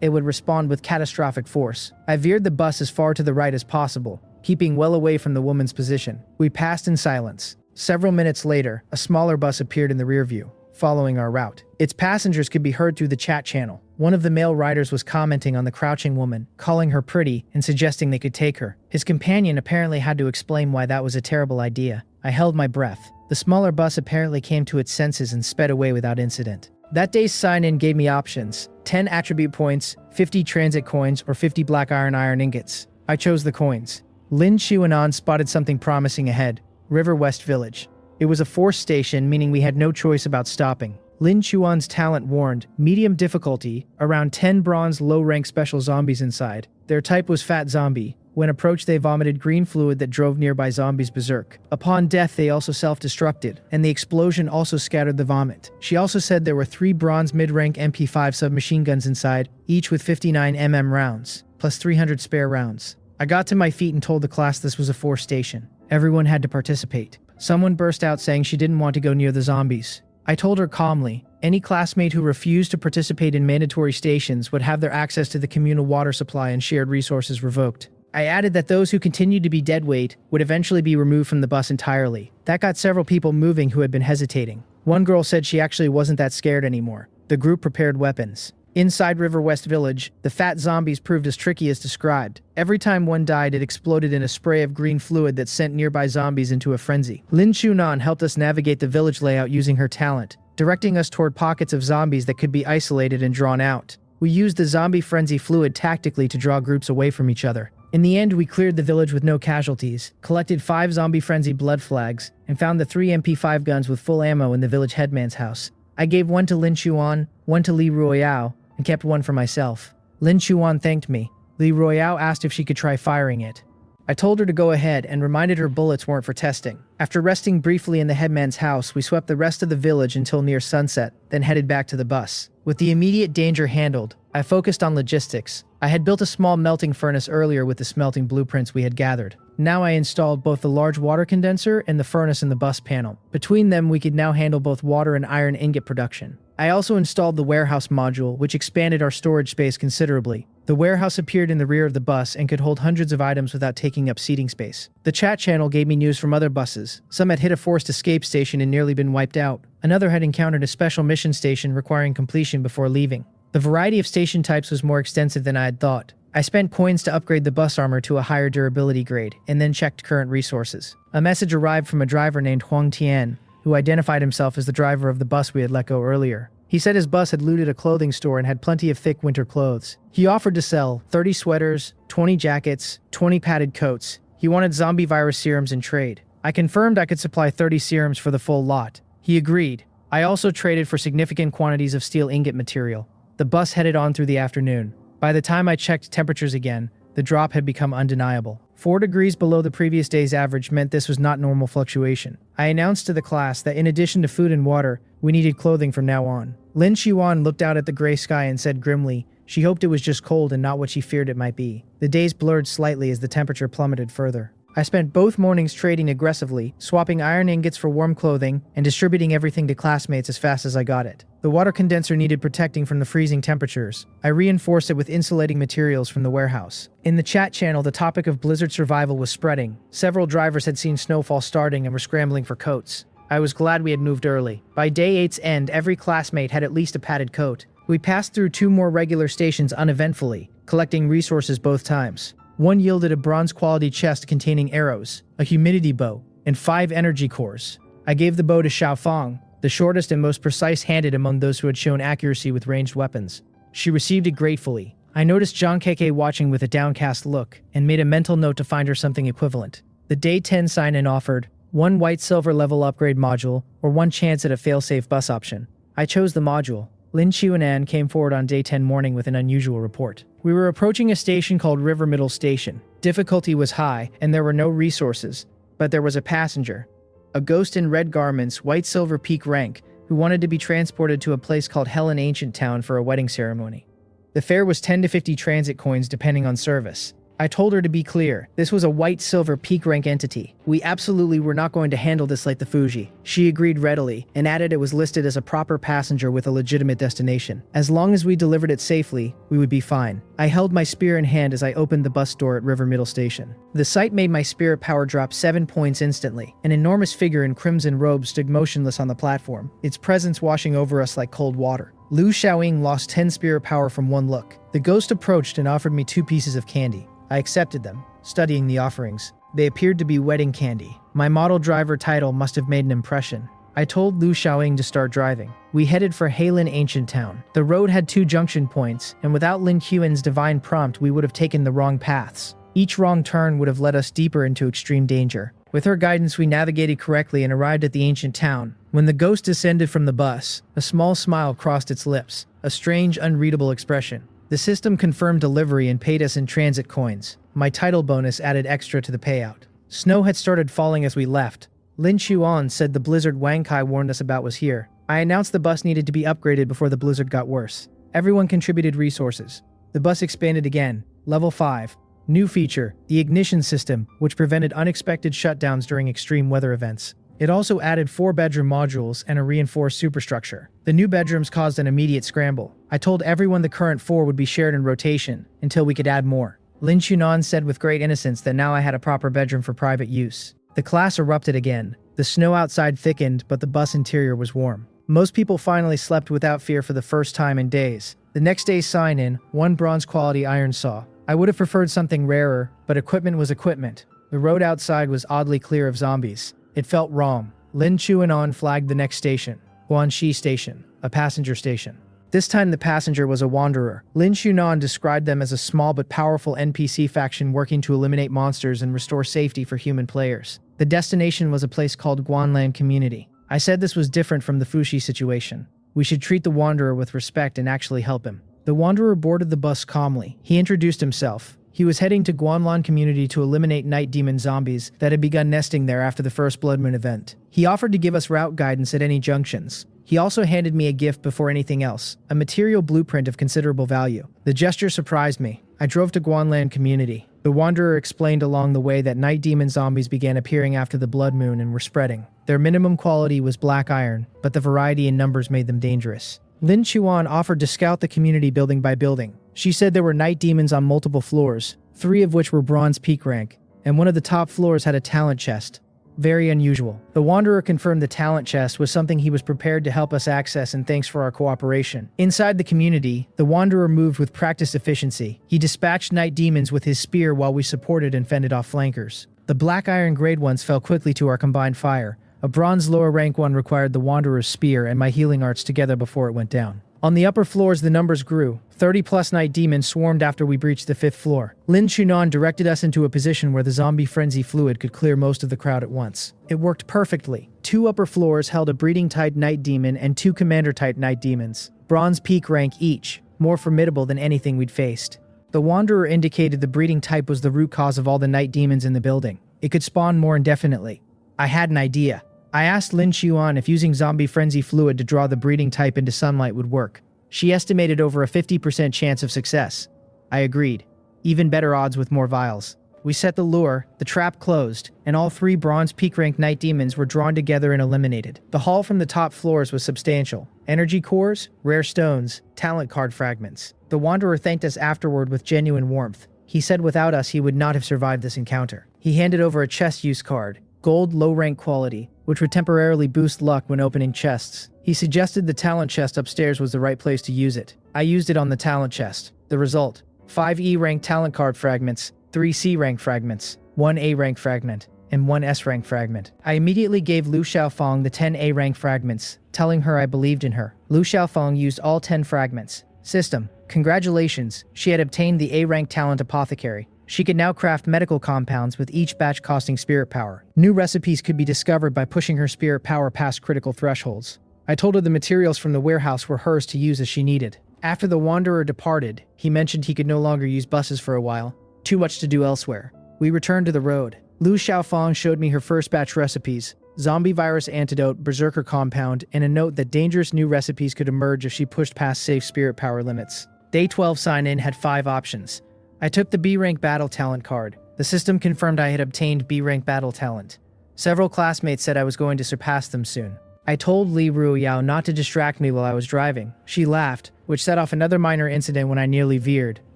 it would respond with catastrophic force. I veered the bus as far to the right as possible, keeping well away from the woman's position. We passed in silence. Several minutes later, a smaller bus appeared in the rear view, following our route. Its passengers could be heard through the chat channel. One of the male riders was commenting on the crouching woman, calling her pretty and suggesting they could take her. His companion apparently had to explain why that was a terrible idea. I held my breath. The smaller bus apparently came to its senses and sped away without incident. That day's sign-in gave me options: 10 attribute points, 50 transit coins, or 50 black iron ingots. I chose the coins. Lin Chuanan spotted something promising ahead: River West Village. It was a forced station, meaning we had no choice about stopping. Lin Chuan's talent warned: medium difficulty, around 10 bronze low-rank special zombies inside. Their type was Fat Zombie. When approached, they vomited green fluid that drove nearby zombies berserk. Upon death, they also self-destructed, and the explosion also scattered the vomit. She also said there were 3 bronze mid-rank MP5 submachine guns inside, each with 59mm rounds, plus 300 spare rounds. I got to my feet and told the class this was a forced station. Everyone had to participate. Someone burst out saying she didn't want to go near the zombies. I told her calmly, any classmate who refused to participate in mandatory stations would have their access to the communal water supply and shared resources revoked. I added that those who continued to be deadweight would eventually be removed from the bus entirely. That got several people moving who had been hesitating. One girl said she actually wasn't that scared anymore. The group prepared weapons. Inside River West Village, the fat zombies proved as tricky as described. Every time one died, it exploded in a spray of green fluid that sent nearby zombies into a frenzy. Lin Chunan helped us navigate the village layout using her talent, directing us toward pockets of zombies that could be isolated and drawn out. We used the zombie frenzy fluid tactically to draw groups away from each other. In the end, we cleared the village with no casualties, collected 5 zombie frenzy blood flags, and found the 3 MP5 guns with full ammo in the village headman's house. I gave one to Lin Chuan, one to Li Royao, and kept one for myself. Lin Chuan thanked me. Li Royao asked if she could try firing it. I told her to go ahead and reminded her bullets weren't for testing. After resting briefly in the headman's house, we swept the rest of the village until near sunset, then headed back to the bus. With the immediate danger handled, I focused on logistics. I had built a small melting furnace earlier with the smelting blueprints we had gathered. Now I installed both the large water condenser and the furnace in the bus panel. Between them, we could now handle both water and iron ingot production. I also installed the warehouse module, which expanded our storage space considerably. The warehouse appeared in the rear of the bus and could hold hundreds of items without taking up seating space. The chat channel gave me news from other buses. Some had hit a forced escape station and nearly been wiped out. Another had encountered a special mission station requiring completion before leaving. The variety of station types was more extensive than I had thought. I spent coins to upgrade the bus armor to a higher durability grade, and then checked current resources. A message arrived from a driver named Huang Tian, who identified himself as the driver of the bus we had let go earlier. He said his bus had looted a clothing store and had plenty of thick winter clothes. He offered to sell 30 sweaters, 20 jackets, 20 padded coats. He wanted zombie virus serums in trade. I confirmed I could supply 30 serums for the full lot. He agreed. I also traded for significant quantities of steel ingot material. The bus headed on through the afternoon. By the time I checked temperatures again, the drop had become undeniable. 4 degrees below the previous day's average meant this was not normal fluctuation. I announced to the class that in addition to food and water, we needed clothing from now on. Lin Xuan looked out at the gray sky and said grimly, she hoped it was just cold and not what she feared it might be. The days blurred slightly as the temperature plummeted further. I spent both mornings trading aggressively, swapping iron ingots for warm clothing, and distributing everything to classmates as fast as I got it. The water condenser needed protecting from the freezing temperatures. I reinforced it with insulating materials from the warehouse. In the chat channel, the topic of blizzard survival was spreading. Several drivers had seen snowfall starting and were scrambling for coats. I was glad we had moved early. By day 8's end, every classmate had at least a padded coat. We passed through 2 more regular stations uneventfully, collecting resources both times. One yielded a bronze-quality chest containing arrows, a humidity bow, and 5 energy cores. I gave the bow to Xiaofang, the shortest and most precise-handed among those who had shown accuracy with ranged weapons. She received it gratefully. I noticed Jiang Xiaochen watching with a downcast look, and made a mental note to find her something equivalent. The Day 10 sign-in offered 1 white-silver level upgrade module, or 1 chance at a fail-safe bus option. I chose the module. Lin Chuanan came forward on Day 10 morning with an unusual report. We were approaching a station called River Middle Station. Difficulty was high, and there were no resources, but there was a passenger. A ghost in red garments, white silver peak rank, who wanted to be transported to a place called Helen Ancient Town for a wedding ceremony. The fare was 10 to 50 transit coins depending on service. I told her to be clear, this was a white-silver peak rank entity. We absolutely were not going to handle this like the Fuji. She agreed readily, and added it was listed as a proper passenger with a legitimate destination. As long as we delivered it safely, we would be fine. I held my spear in hand as I opened the bus door at River Middle Station. The sight made my spirit power drop 7 points instantly. An enormous figure in crimson robes stood motionless on the platform, its presence washing over us like cold water. Lu Xiaoying lost 10 spirit power from one look. The ghost approached and offered me 2 pieces of candy. I accepted them, studying the offerings. They appeared to be wedding candy. My model driver title must have made an impression. I told Lu Xiaoying to start driving. We headed for Heilin Ancient Town. The road had 2 junction points, and without Lin Qian's divine prompt we would have taken the wrong paths. Each wrong turn would have led us deeper into extreme danger. With her guidance we navigated correctly and arrived at the ancient town. When the ghost descended from the bus, a small smile crossed its lips, a strange, unreadable expression. The system confirmed delivery and paid us in transit coins. My title bonus added extra to the payout. Snow had started falling as we left. Lin Chuan said the blizzard Wang Kai warned us about was here. I announced the bus needed to be upgraded before the blizzard got worse. Everyone contributed resources. The bus expanded again. Level 5. New feature, the ignition system, which prevented unexpected shutdowns during extreme weather events. It also added 4 bedroom modules and a reinforced superstructure. The new bedrooms caused an immediate scramble. I told everyone the current 4 would be shared in rotation, until we could add more. Lin Chunan said with great innocence that now I had a proper bedroom for private use. The class erupted again. The snow outside thickened, but the bus interior was warm. Most people finally slept without fear for the first time in days. The next day's sign-in, 1 bronze quality iron saw. I would have preferred something rarer, but equipment was equipment. The road outside was oddly clear of zombies. It felt wrong. Lin Chuanon flagged the next station, Guanxi Station, a passenger station. This time the passenger was a wanderer. Lin Chuanon described them as a small but powerful NPC faction working to eliminate monsters and restore safety for human players. The destination was a place called Guanlan Community. I said this was different from the Fushi situation. We should treat the wanderer with respect and actually help him. The wanderer boarded the bus calmly. He introduced himself. He was heading to Guanlan Community to eliminate night demon zombies that had begun nesting there after the first Blood Moon event. He offered to give us route guidance at any junctions. He also handed me a gift before anything else, a material blueprint of considerable value. The gesture surprised me. I drove to Guanlan Community. The wanderer explained along the way that night demon zombies began appearing after the Blood Moon and were spreading. Their minimum quality was black iron, but the variety in numbers made them dangerous. Lin Chuan offered to scout the community building by building. She said there were night demons on multiple floors, 3 of which were bronze peak rank, and one of the top floors had a talent chest. Very unusual. The wanderer confirmed the talent chest was something he was prepared to help us access, and thanks for our cooperation. Inside the community, the wanderer moved with practiced efficiency. He dispatched night demons with his spear while we supported and fended off flankers. The black iron grade ones fell quickly to our combined fire. A bronze lower rank one required the wanderer's spear and my healing arts together before it went down. On the upper floors the numbers grew. 30 plus night demons swarmed after we breached the 5th floor. Lin Chunan directed us into a position where the zombie frenzy fluid could clear most of the crowd at once. It worked perfectly. 2 upper floors held a breeding type night demon and 2 commander type night demons. Bronze peak rank each, more formidable than anything we'd faced. The wanderer indicated the breeding type was the root cause of all the night demons in the building. It could spawn more indefinitely. I had an idea. I asked Lin Chuan if using zombie frenzy fluid to draw the breeding type into sunlight would work. She estimated over a 50% chance of success. I agreed. Even better odds with more vials. We set the lure, the trap closed, and all 3 bronze peak rank night demons were drawn together and eliminated. The haul from the top floors was substantial. Energy cores, rare stones, talent card fragments. The wanderer thanked us afterward with genuine warmth. He said without us he would not have survived this encounter. He handed over a chest use card, gold low rank quality, which would temporarily boost luck when opening chests. He suggested the talent chest upstairs was the right place to use it. I used it on the talent chest. The result: 5 E rank talent card fragments, 3 C rank fragments, 1 A rank fragment, and 1 S rank fragment. I immediately gave Lu Xiaofeng the 10 A rank fragments, telling her I believed in her. Lu Xiaofeng used all 10 fragments. System: congratulations, she had obtained the A rank talent apothecary. She could now craft medical compounds with each batch costing spirit power. New recipes could be discovered by pushing her spirit power past critical thresholds. I told her the materials from the warehouse were hers to use as she needed. After the wanderer departed, he mentioned he could no longer use buses for a while. Too much to do elsewhere. We returned to the road. Lu Xiaofeng showed me her first batch recipes. zombie virus antidote, berserker compound, and a note that dangerous new recipes could emerge if she pushed past safe spirit power limits. Day 12 sign-in had 5 options. I took the B-rank battle talent card. The system confirmed I had obtained B-rank battle talent. Several classmates said I was going to surpass them soon. I told Li Ruoyao not to distract me while I was driving. She laughed, which set off another minor incident when I nearly veered.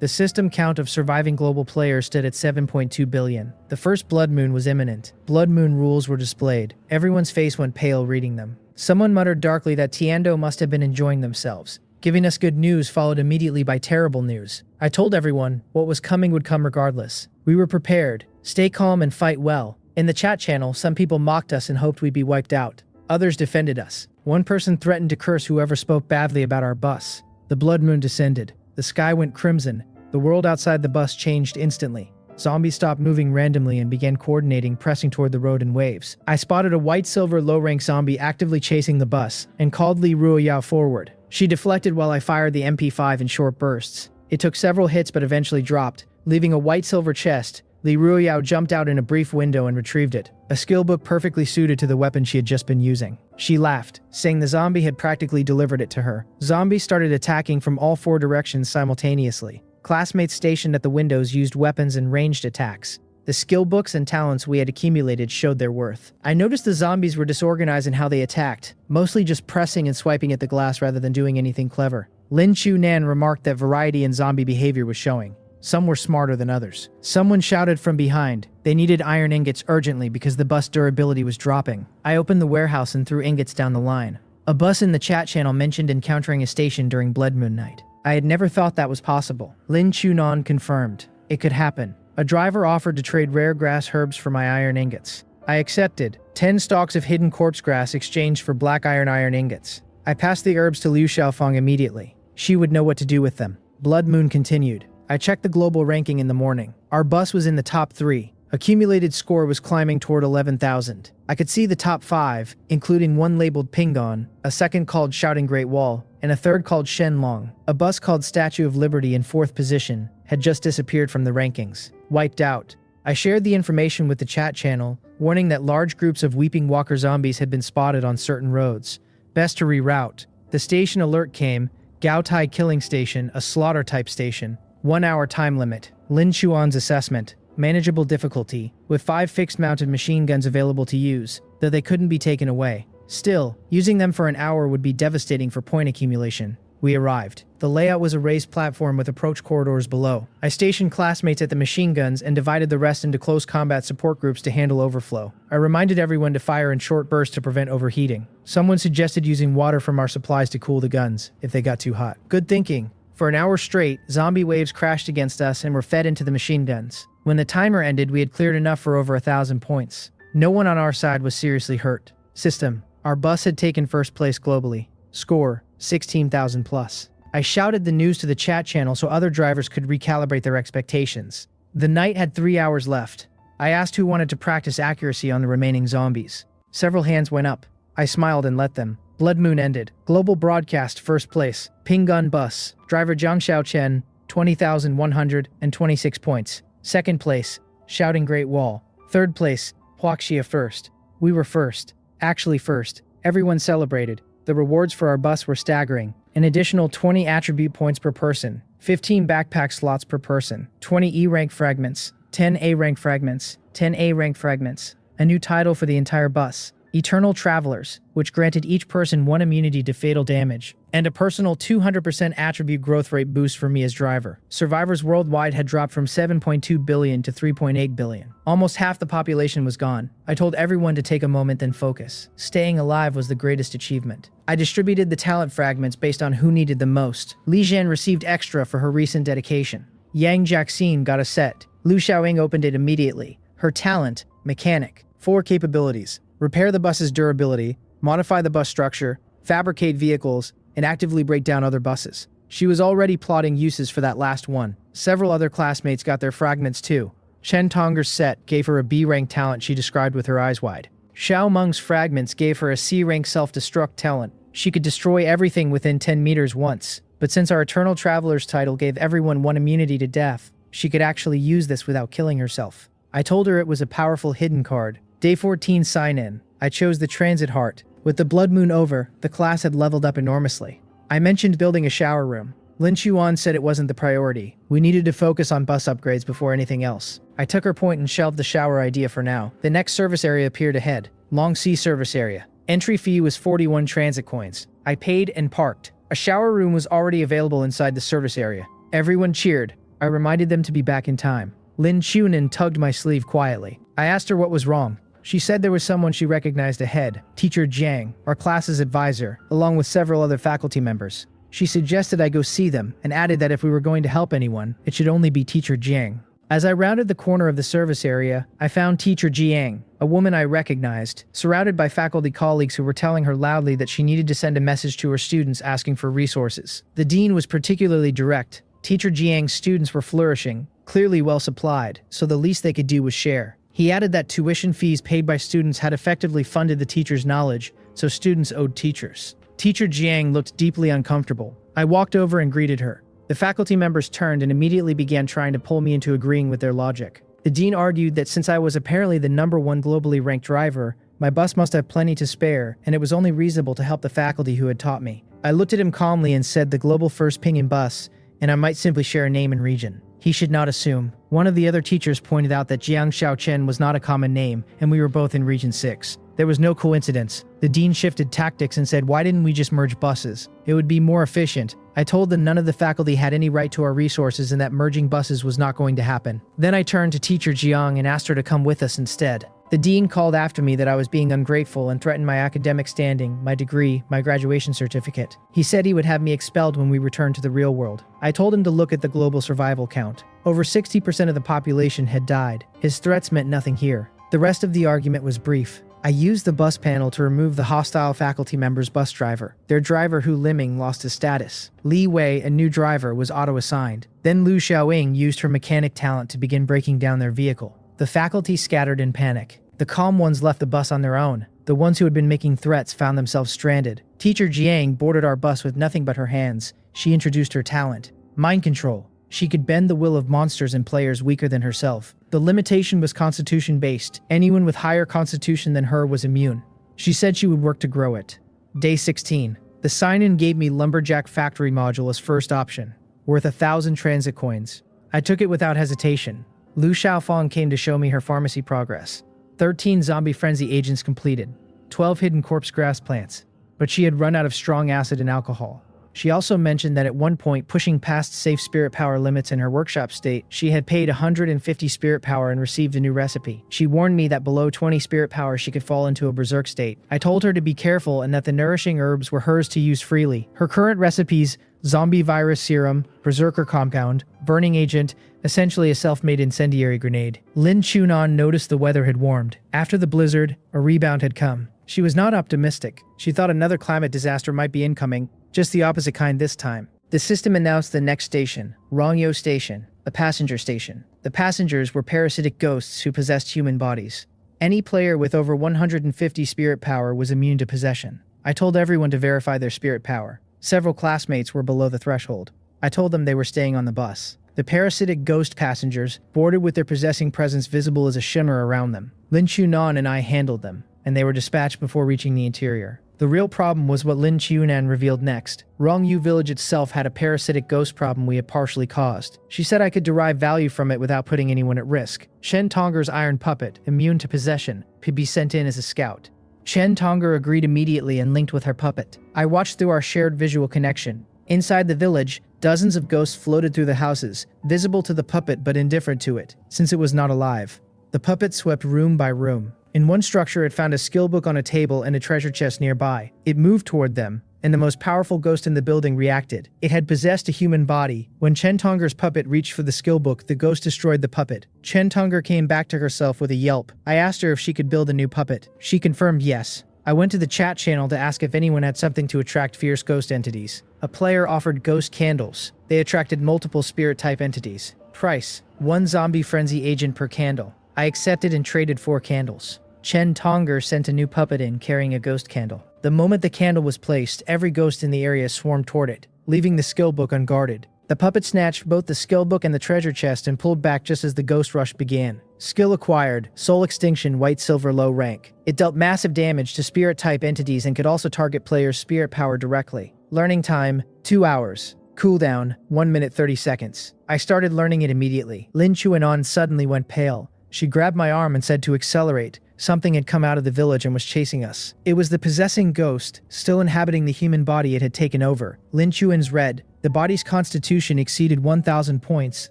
The system count of surviving global players stood at 7.2 billion. The first blood moon was imminent. Blood moon rules were displayed. Everyone's face went pale reading them. Someone muttered darkly that Tiando must have been enjoying themselves. Giving us good news followed immediately by terrible news. I told everyone what was coming would come regardless. We were prepared. Stay calm and fight well. In the chat channel, some people mocked us and hoped we'd be wiped out. Others defended us. One person threatened to curse whoever spoke badly about our bus. The blood moon descended. The sky went crimson. The world outside the bus changed instantly. Zombies stopped moving randomly and began coordinating, pressing toward the road in waves. I spotted a white-silver low-rank zombie actively chasing the bus and called Li Ruoyao forward. She deflected while I fired the MP5 in short bursts. It took several hits but eventually dropped, leaving a white-silver chest. Li Ruoyao jumped out in a brief window and retrieved it, a skill book perfectly suited to the weapon she had just been using. She laughed, saying the zombie had practically delivered it to her. Zombies started attacking from all 4 directions simultaneously. Classmates stationed at the windows used weapons and ranged attacks. The skill books and talents we had accumulated showed their worth. I noticed the zombies were disorganized in how they attacked, mostly just pressing and swiping at the glass rather than doing anything clever. Lin Chu Nan remarked that variety in zombie behavior was showing. Some were smarter than others. Someone shouted from behind. They needed iron ingots urgently because the bus durability was dropping. I opened the warehouse and threw ingots down the line. A bus in the chat channel mentioned encountering a station during Blood Moon Night. I had never thought that was possible. Lin Chunan confirmed. It could happen. A driver offered to trade rare grass herbs for my iron ingots. I accepted. 10 stalks of hidden corpse grass exchanged for black iron ingots. I passed the herbs to Liu Xiaofeng immediately. She would know what to do with them. Blood Moon continued. I checked the global ranking in the morning. Our bus was in the top 3. Accumulated score was climbing toward 11,000. I could see the top 5, including one labeled Pingon, a second called Shouting Great Wall, and a third called Shenlong. A bus called Statue of Liberty in 4th position had just disappeared from the rankings. Wiped out. I shared the information with the chat channel, warning that large groups of Weeping Walker zombies had been spotted on certain roads. Best to reroute. The station alert came. Gaotai Killing Station, a slaughter-type station. 1-hour time limit. Lin Chuan's assessment. Manageable difficulty, with 5 fixed-mounted machine guns available to use, though they couldn't be taken away. Still, using them for an hour would be devastating for point accumulation. We arrived. The layout was a raised platform with approach corridors below. I stationed classmates at the machine guns and divided the rest into close combat support groups to handle overflow. I reminded everyone to fire in short bursts to prevent overheating. Someone suggested using water from our supplies to cool the guns, if they got too hot. Good thinking. For an hour straight, zombie waves crashed against us and were fed into the machine guns. When the timer ended, we had cleared enough for over 1,000 points. No one on our side was seriously hurt. System. Our bus had taken first place globally. Score. 16,000 plus. I shouted the news to the chat channel so other drivers could recalibrate their expectations. The night had 3 hours left. I asked who wanted to practice accuracy on the remaining zombies. Several hands went up. I smiled and let them. Blood Moon ended. Global broadcast first place. Pingun bus. Driver Jiang Xiaochen, 20,126 points. Second place. Shouting Great Wall. Third place. Huaxia first. We were first. Actually first. Everyone celebrated. The rewards for our bus were staggering. An additional 20 attribute points per person. 15 backpack slots per person. 20 E-rank fragments. 10 A-rank fragments. 10 A-rank fragments. A new title for the entire bus. Eternal Travelers, which granted each person 1 immunity to fatal damage, and a personal 200% attribute growth rate boost for me as driver. Survivors worldwide had dropped from 7.2 billion to 3.8 billion. Almost half the population was gone. I told everyone to take a moment then focus. Staying alive was the greatest achievement. I distributed the talent fragments based on who needed them most. Li Zhen received extra for her recent dedication. Yang Jiaxin got a set. Liu Xiaoying opened it immediately. Her talent, Mechanic. 4 capabilities. Repair the bus's durability, modify the bus structure, fabricate vehicles, and actively break down other buses. She was already plotting uses for that last one. Several other classmates got their fragments too. Chen Tonger's set gave her a B-rank talent she described with her eyes wide. Xiao Meng's fragments gave her a C-rank self-destruct talent. She could destroy everything within 10 meters once. But since our Eternal Traveler's title gave everyone 1 immunity to death, she could actually use this without killing herself. I told her it was a powerful hidden card. Day 14 sign-in. I chose the transit heart. With the blood moon over, the class had leveled up enormously. I mentioned building a shower room. Lin Chuan said it wasn't the priority. We needed to focus on bus upgrades before anything else. I took her point and shelved the shower idea for now. The next service area appeared ahead. Long C service area. Entry fee was 41 transit coins. I paid and parked. A shower room was already available inside the service area. Everyone cheered. I reminded them to be back in time. Lin Chuan tugged my sleeve quietly. I asked her what was wrong. She said there was someone she recognized ahead, Teacher Jiang, our class's advisor, along with several other faculty members. She suggested I go see them and added that if we were going to help anyone, it should only be Teacher Jiang. As I rounded the corner of the service area, I found Teacher Jiang, a woman I recognized, surrounded by faculty colleagues who were telling her loudly that she needed to send a message to her students asking for resources. The dean was particularly direct. Teacher Jiang's students were flourishing, clearly well supplied, so the least they could do was share. He added that tuition fees paid by students had effectively funded the teacher's knowledge, so students owed teachers. Teacher Jiang looked deeply uncomfortable. I walked over and greeted her. The faculty members turned and immediately began trying to pull me into agreeing with their logic. The dean argued that since I was apparently the #1 globally ranked driver, my bus must have plenty to spare, and it was only reasonable to help the faculty who had taught me. I looked at him calmly and said the global first pinging bus, and I might simply share a name and region. He should not assume. One of the other teachers pointed out that Jiang Xiaochen was not a common name, and we were both in Region 6. There was no coincidence. The dean shifted tactics and said, why didn't we just merge buses? It would be more efficient. I told them none of the faculty had any right to our resources and that merging buses was not going to happen. Then I turned to Teacher Jiang and asked her to come with us instead. The dean called after me that I was being ungrateful and threatened my academic standing, my degree, my graduation certificate. He said he would have me expelled when we returned to the real world. I told him to look at the global survival count. Over 60% of the population had died. His threats meant nothing here. The rest of the argument was brief. I used the bus panel to remove the hostile faculty member's bus driver. Their driver Hu Liming lost his status. Li Wei, a new driver, was auto-assigned. Then Lu Xiaoying used her mechanic talent to begin breaking down their vehicle. The faculty scattered in panic. The calm ones left the bus on their own. The ones who had been making threats found themselves stranded. Teacher Jiang boarded our bus with nothing but her hands. She introduced her talent. Mind control. She could bend the will of monsters and players weaker than herself. The limitation was constitution-based. Anyone with higher constitution than her was immune. She said she would work to grow it. Day 16. The sign-in gave me Lumberjack Factory module as first option, worth 1,000 transit coins. I took it without hesitation. Lu Xiaofang came to show me her pharmacy progress. 13 zombie frenzy agents completed. 12 hidden corpse grass plants. But she had run out of strong acid and alcohol. She also mentioned that at one point, pushing past safe spirit power limits in her workshop state, she had paid 150 spirit power and received a new recipe. She warned me that below 20 spirit power she could fall into a berserk state. I told her to be careful and that the nourishing herbs were hers to use freely. Her current recipes: zombie virus serum, berserker compound, burning agent, essentially a self-made incendiary grenade. Lin Chuan noticed the weather had warmed. After the blizzard, a rebound had come. She was not optimistic. She thought another climate disaster might be incoming, just the opposite kind this time. The system announced the next station, Rongyo Station, a passenger station. The passengers were parasitic ghosts who possessed human bodies. Any player with over 150 spirit power was immune to possession. I told everyone to verify their spirit power. Several classmates were below the threshold. I told them they were staying on the bus. The parasitic ghost passengers, boarded with their possessing presence visible as a shimmer around them. Lin Chuan and I handled them, and they were dispatched before reaching the interior. The real problem was what Lin Chuan revealed next. Rongyu village itself had a parasitic ghost problem we had partially caused. She said I could derive value from it without putting anyone at risk. Shen Tonger's iron puppet, immune to possession, could be sent in as a scout. Shen Tonger agreed immediately and linked with her puppet. I watched through our shared visual connection. Inside the village, dozens of ghosts floated through the houses, visible to the puppet but indifferent to it, since it was not alive. The puppet swept room by room. In one structure, it found a skill book on a table and a treasure chest nearby. It moved toward them, and the most powerful ghost in the building reacted. It had possessed a human body. When Chen Tonger's puppet reached for the skill book, the ghost destroyed the puppet. Chen Tonger came back to herself with a yelp. I asked her if she could build a new puppet. She confirmed yes. I went to the chat channel to ask if anyone had something to attract fierce ghost entities. A player offered ghost candles. They attracted multiple spirit-type entities. Price: 1 zombie frenzy agent per candle. I accepted and traded 4 candles. Chen Tonger sent a new puppet in carrying a ghost candle. The moment the candle was placed, every ghost in the area swarmed toward it, leaving the skill book unguarded. The puppet snatched both the skill book and the treasure chest and pulled back just as the ghost rush began. Skill acquired, Soul Extinction, White Silver, low rank. It dealt massive damage to spirit-type entities and could also target players' spirit power directly. Learning time, 2 hours. Cooldown, 1 minute 30 seconds. I started learning it immediately. Lin Chuanon suddenly went pale. She grabbed my arm and said to accelerate. Something had come out of the village and was chasing us. It was the possessing ghost, still inhabiting the human body it had taken over. Lin Chuan's read. The body's constitution exceeded 1,000 points.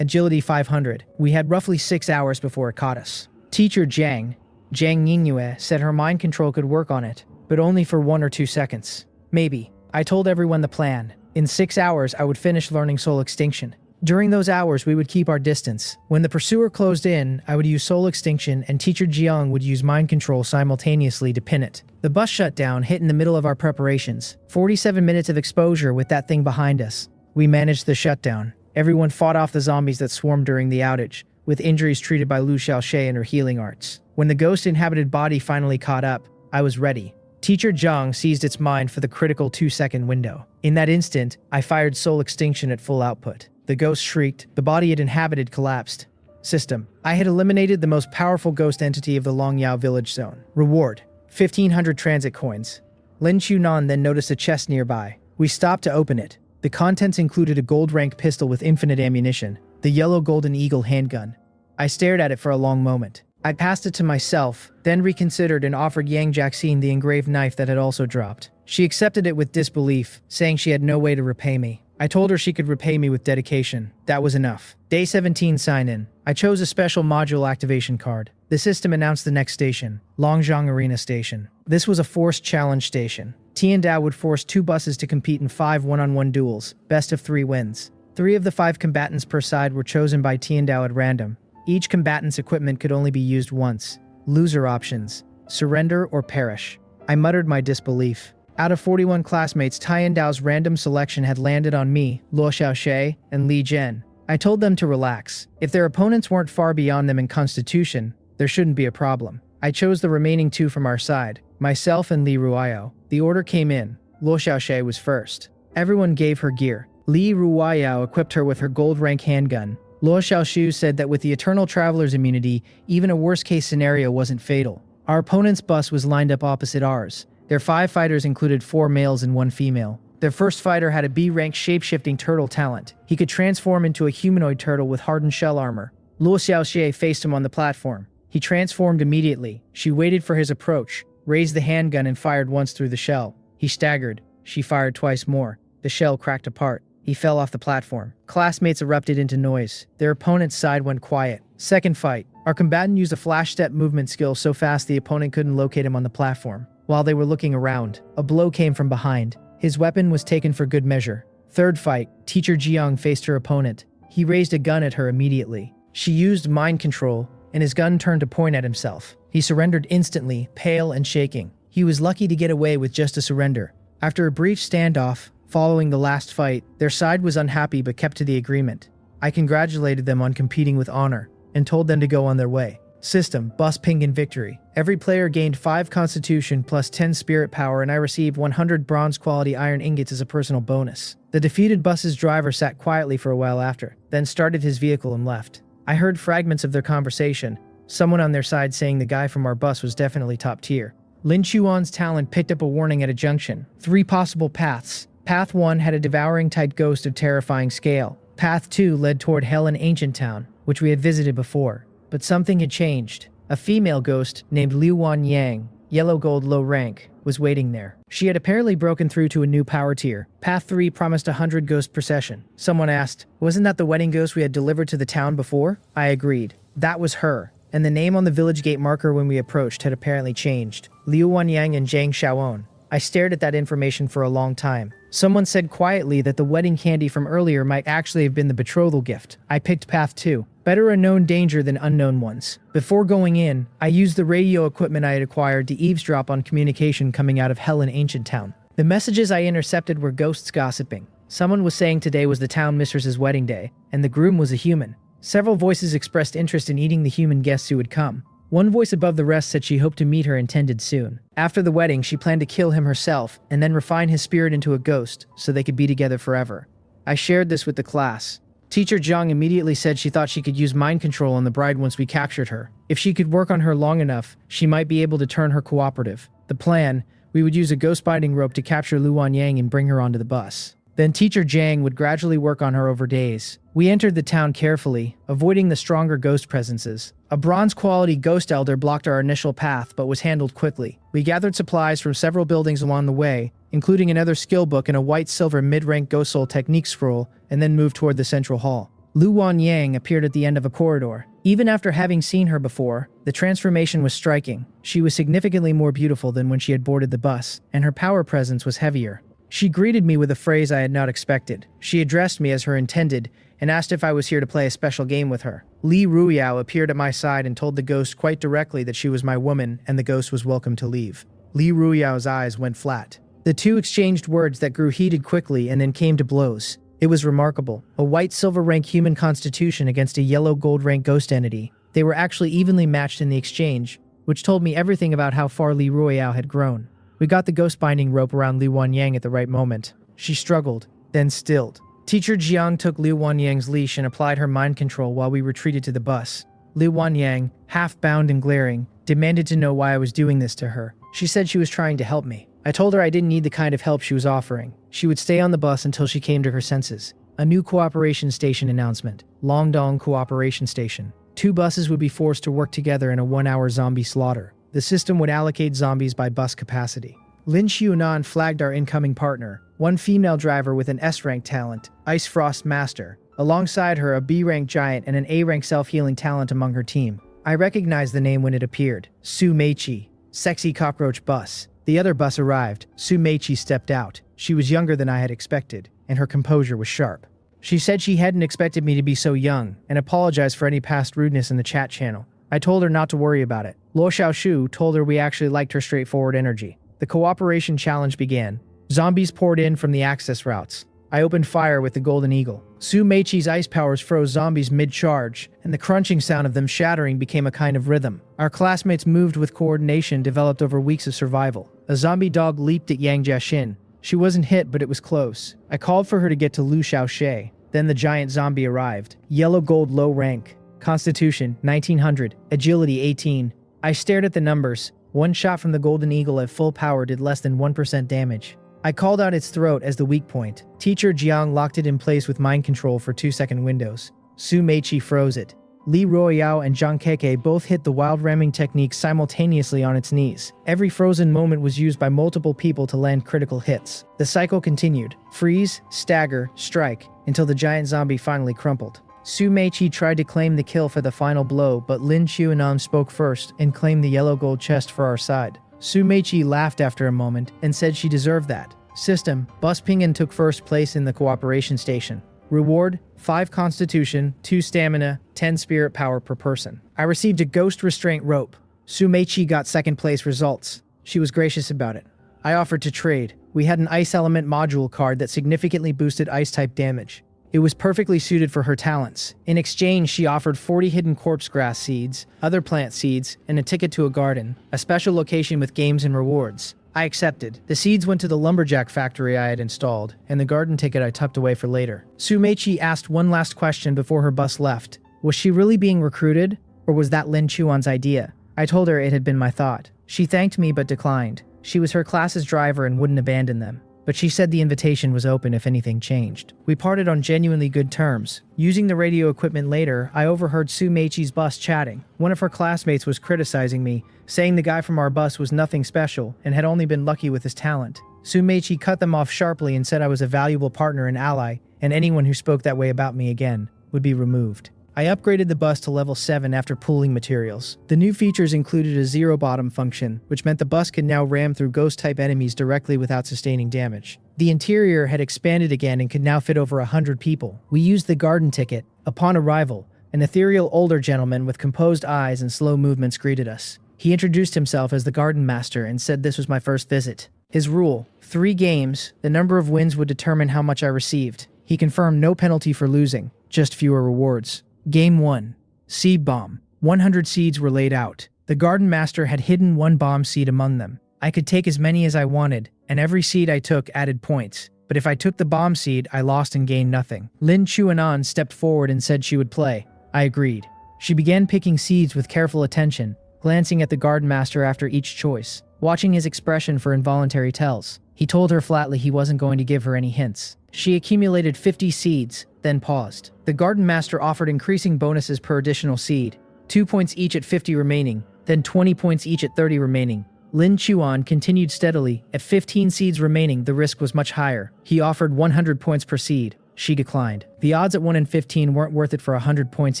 Agility 500. We had roughly 6 hours before it caught us. Teacher Jiang Yingyue said her mind control could work on it, but only for 1 or 2 seconds. Maybe. I told everyone the plan. In 6 hours, I would finish learning Soul Extinction. During those hours, we would keep our distance. When the pursuer closed in, I would use Soul Extinction and Teacher Jiang would use mind control simultaneously to pin it. The bus shut down, hit in the middle of our preparations. 47 minutes of exposure with that thing behind us. We managed the shutdown. Everyone fought off the zombies that swarmed during the outage, with injuries treated by Lu Xiaochen and her healing arts. When the ghost-inhabited body finally caught up, I was ready. Teacher Jiang seized its mind for the critical 2-second window. In that instant, I fired Soul Extinction at full output. The ghost shrieked. The body it inhabited collapsed. System. I had eliminated the most powerful ghost entity of the Longyao village zone. Reward. 1,500 transit coins. Lin Chunan then noticed a chest nearby. We stopped to open it. The contents included a gold-rank pistol with infinite ammunition, the yellow Golden Eagle handgun. I stared at it for a long moment. I passed it to myself, then reconsidered and offered Yang Jiaxin the engraved knife that had also dropped. She accepted it with disbelief, saying she had no way to repay me. I told her she could repay me with dedication. That was enough. Day 17 sign-in. I chose a special module activation card. The system announced the next station, Longzhong Arena Station. This was a forced challenge station. Tiandao would force 2 buses to compete in 5 one-on-one duels, best of 3 wins. 3 of the 5 combatants per side were chosen by Tiandao at random. Each combatant's equipment could only be used once. Loser options: surrender or perish. I muttered my disbelief. Out of 41 classmates, Tiandao's random selection had landed on me, Luo Xiaoxue, and Li Zhen. I told them to relax. If their opponents weren't far beyond them in constitution, there shouldn't be a problem. I chose the remaining 2 from our side, myself and Li Ruiyao. The order came in. Luo Xiaoxue was first. Everyone gave her gear. Li Ruiyao equipped her with her gold-rank handgun. Luo Xiaoxue said that with the Eternal Traveler's immunity, even a worst-case scenario wasn't fatal. Our opponent's bus was lined up opposite ours. Their 5 fighters included 4 males and 1 female. Their first fighter had a B-rank shape-shifting turtle talent. He could transform into a humanoid turtle with hardened shell armor. Luo Xiaoxue faced him on the platform. He transformed immediately. She waited for his approach, raised the handgun and fired once through the shell. He staggered. She fired twice more. The shell cracked apart. He fell off the platform. Classmates erupted into noise. Their opponent's side went quiet. Second fight. Our combatant used a flash step movement skill so fast the opponent couldn't locate him on the platform. While they were looking around, a blow came from behind. His weapon was taken for good measure. Third fight. Teacher Jiang faced her opponent. He raised a gun at her immediately. She used mind control, and his gun turned to point at himself. He surrendered instantly, pale and shaking. He was lucky to get away with just a surrender. After a brief standoff, following the last fight, their side was unhappy but kept to the agreement. I congratulated them on competing with honor, and told them to go on their way. System, bus ping and victory. Every player gained 5 constitution plus 10 spirit power and I received 100 bronze quality iron ingots as a personal bonus. The defeated bus's driver sat quietly for a while after, then started his vehicle and left. I heard fragments of their conversation, someone on their side saying the guy from our bus was definitely top tier. Lin Chuan's talent picked up a warning at a junction. 3 possible paths. Path 1 had a devouring-type ghost of terrifying scale. Path 2 led toward Hell in Ancient Town, which we had visited before. But something had changed. A female ghost named Liu Wan Yang, yellow gold low rank, was waiting there. She had apparently broken through to a new power tier. Path 3 promised 100 ghost procession. Someone asked, wasn't that the wedding ghost we had delivered to the town before? I agreed. That was her. And the name on the village gate marker when we approached had apparently changed. Liu Wanyang and Jiang Xiaochen. I stared at that information for a long time. Someone said quietly that the wedding candy from earlier might actually have been the betrothal gift. I picked path 2. Better a known danger than unknown ones. Before going in, I used the radio equipment I had acquired to eavesdrop on communication coming out of Hell in Ancient Town. The messages I intercepted were ghosts gossiping. Someone was saying today was the town mistress's wedding day, and the groom was a human. Several voices expressed interest in eating the human guests who would come. One voice above the rest said she hoped to meet her intended soon. After the wedding, she planned to kill him herself, and then refine his spirit into a ghost, so they could be together forever. I shared this with the class. Teacher Jiang immediately said she thought she could use mind control on the bride once we captured her. If she could work on her long enough, she might be able to turn her cooperative. The plan: we would use a ghost binding rope to capture Lu Wanyang and bring her onto the bus. Then Teacher Jiang would gradually work on her over days. We entered the town carefully, avoiding the stronger ghost presences. A bronze-quality ghost elder blocked our initial path, but was handled quickly. We gathered supplies from several buildings along the way, including another skill book and a white-silver mid-rank ghost soul technique scroll, and then moved toward the central hall. Lu Wanyang appeared at the end of a corridor. Even after having seen her before, the transformation was striking. She was significantly more beautiful than when she had boarded the bus, and her power presence was heavier. She greeted me with a phrase I had not expected. She addressed me as her intended, and asked if I was here to play a special game with her. Li Ruyao appeared at my side and told the ghost quite directly that she was my woman and the ghost was welcome to leave. Li Ruyao's eyes went flat. The two exchanged words that grew heated quickly and then came to blows. It was remarkable. A white-silver rank human constitution against a yellow-gold rank ghost entity. They were actually evenly matched in the exchange, which told me everything about how far Li Ruyao had grown. We got the ghost binding rope around Lu Wanyang at the right moment. She struggled, then stilled. Teacher Jiang took Lu Wanyang's leash and applied her mind control while we retreated to the bus. Lu Wanyang, half bound and glaring, demanded to know why I was doing this to her. She said she was trying to help me. I told her I didn't need the kind of help she was offering. She would stay on the bus until she came to her senses. A new cooperation station announcement. Longdong Cooperation Station. 2 buses would be forced to work together in a 1-hour zombie slaughter. The system would allocate zombies by bus capacity. Lin Xiunan flagged our incoming partner, one female driver with an S-rank talent, Ice Frost Master. Alongside her, a B-rank giant and an A-rank self-healing talent among her team. I recognized the name when it appeared. Su Meiqi. Sexy cockroach bus. The other bus arrived. Su Meiqi stepped out. She was younger than I had expected, and her composure was sharp. She said she hadn't expected me to be so young, and apologized for any past rudeness in the chat channel. I told her not to worry about it. Luo Xiaoshu told her we actually liked her straightforward energy. The cooperation challenge began. Zombies poured in from the access routes. I opened fire with the Golden Eagle. Su Meiqi's ice powers froze zombies mid-charge, and the crunching sound of them shattering became a kind of rhythm. Our classmates moved with coordination developed over weeks of survival. A zombie dog leaped at Jiang Xiaochen. She wasn't hit, but it was close. I called for her to get to Lu Xiaoshe. Then the giant zombie arrived. Yellow gold low rank. Constitution, 1900. Agility, 18. I stared at the numbers. One shot from the Golden Eagle at full power did less than 1% damage. I called out its throat as the weak point. Teacher Jiang locked it in place with mind control for 2-second windows. Su Meiqi froze it. Li Ruoyao and Zhang Keke both hit the wild ramming technique simultaneously on its knees. Every frozen moment was used by multiple people to land critical hits. The cycle continued. Freeze, stagger, strike, until the giant zombie finally crumpled. Su Meiqi tried to claim the kill for the final blow, but Lin Xiunan spoke first and claimed the yellow gold chest for our side. Su Meiqi laughed after a moment and said she deserved that. System: Bus Ping'an took first place in the cooperation station. Reward: 5 constitution, 2 stamina, 10 spirit power per person. I received a ghost restraint rope. Su Meiqi got second place results. She was gracious about it. I offered to trade. We had an ice element module card that significantly boosted ice type damage. It was perfectly suited for her talents. In exchange, she offered 40 hidden corpse grass seeds, other plant seeds, and a ticket to a garden, a special location with games and rewards. I accepted. The seeds went to the lumberjack factory I had installed, and the garden ticket I tucked away for later. Su Meiqi asked one last question before her bus left. Was she really being recruited, or was that Lin Chuan's idea? I told her it had been my thought. She thanked me but declined. She was her class's driver and wouldn't abandon them. But she said the invitation was open if anything changed. We parted on genuinely good terms. Using the radio equipment later, I overheard Su Meiqi's bus chatting. One of her classmates was criticizing me, saying the guy from our bus was nothing special and had only been lucky with his talent. Su Meiqi cut them off sharply and said I was a valuable partner and ally, and anyone who spoke that way about me again would be removed. I upgraded the bus to level 7 after pooling materials. The new features included a zero bottom function, which meant the bus could now ram through ghost-type enemies directly without sustaining damage. The interior had expanded again and could now fit over 100 people. We used the garden ticket. Upon arrival, an ethereal older gentleman with composed eyes and slow movements greeted us. He introduced himself as the garden master and said this was my first visit. His rule: 3 games, the number of wins would determine how much I received. He confirmed no penalty for losing, just fewer rewards. Game 1. Seed Bomb. 100 seeds were laid out. The garden master had hidden 1 bomb seed among them. I could take as many as I wanted, and every seed I took added points. But if I took the bomb seed, I lost and gained nothing. Lin Chuanan stepped forward and said she would play. I agreed. She began picking seeds with careful attention, glancing at the garden master after each choice, watching his expression for involuntary tells. He told her flatly he wasn't going to give her any hints. She accumulated 50 seeds, then paused. The garden master offered increasing bonuses per additional seed, 2 points each at 50 remaining, then 20 points each at 30 remaining. Lin Chuan continued steadily. At 15 seeds remaining, the risk was much higher. He offered 100 points per seed. She declined. The odds at 1 in 15 weren't worth it for 100 points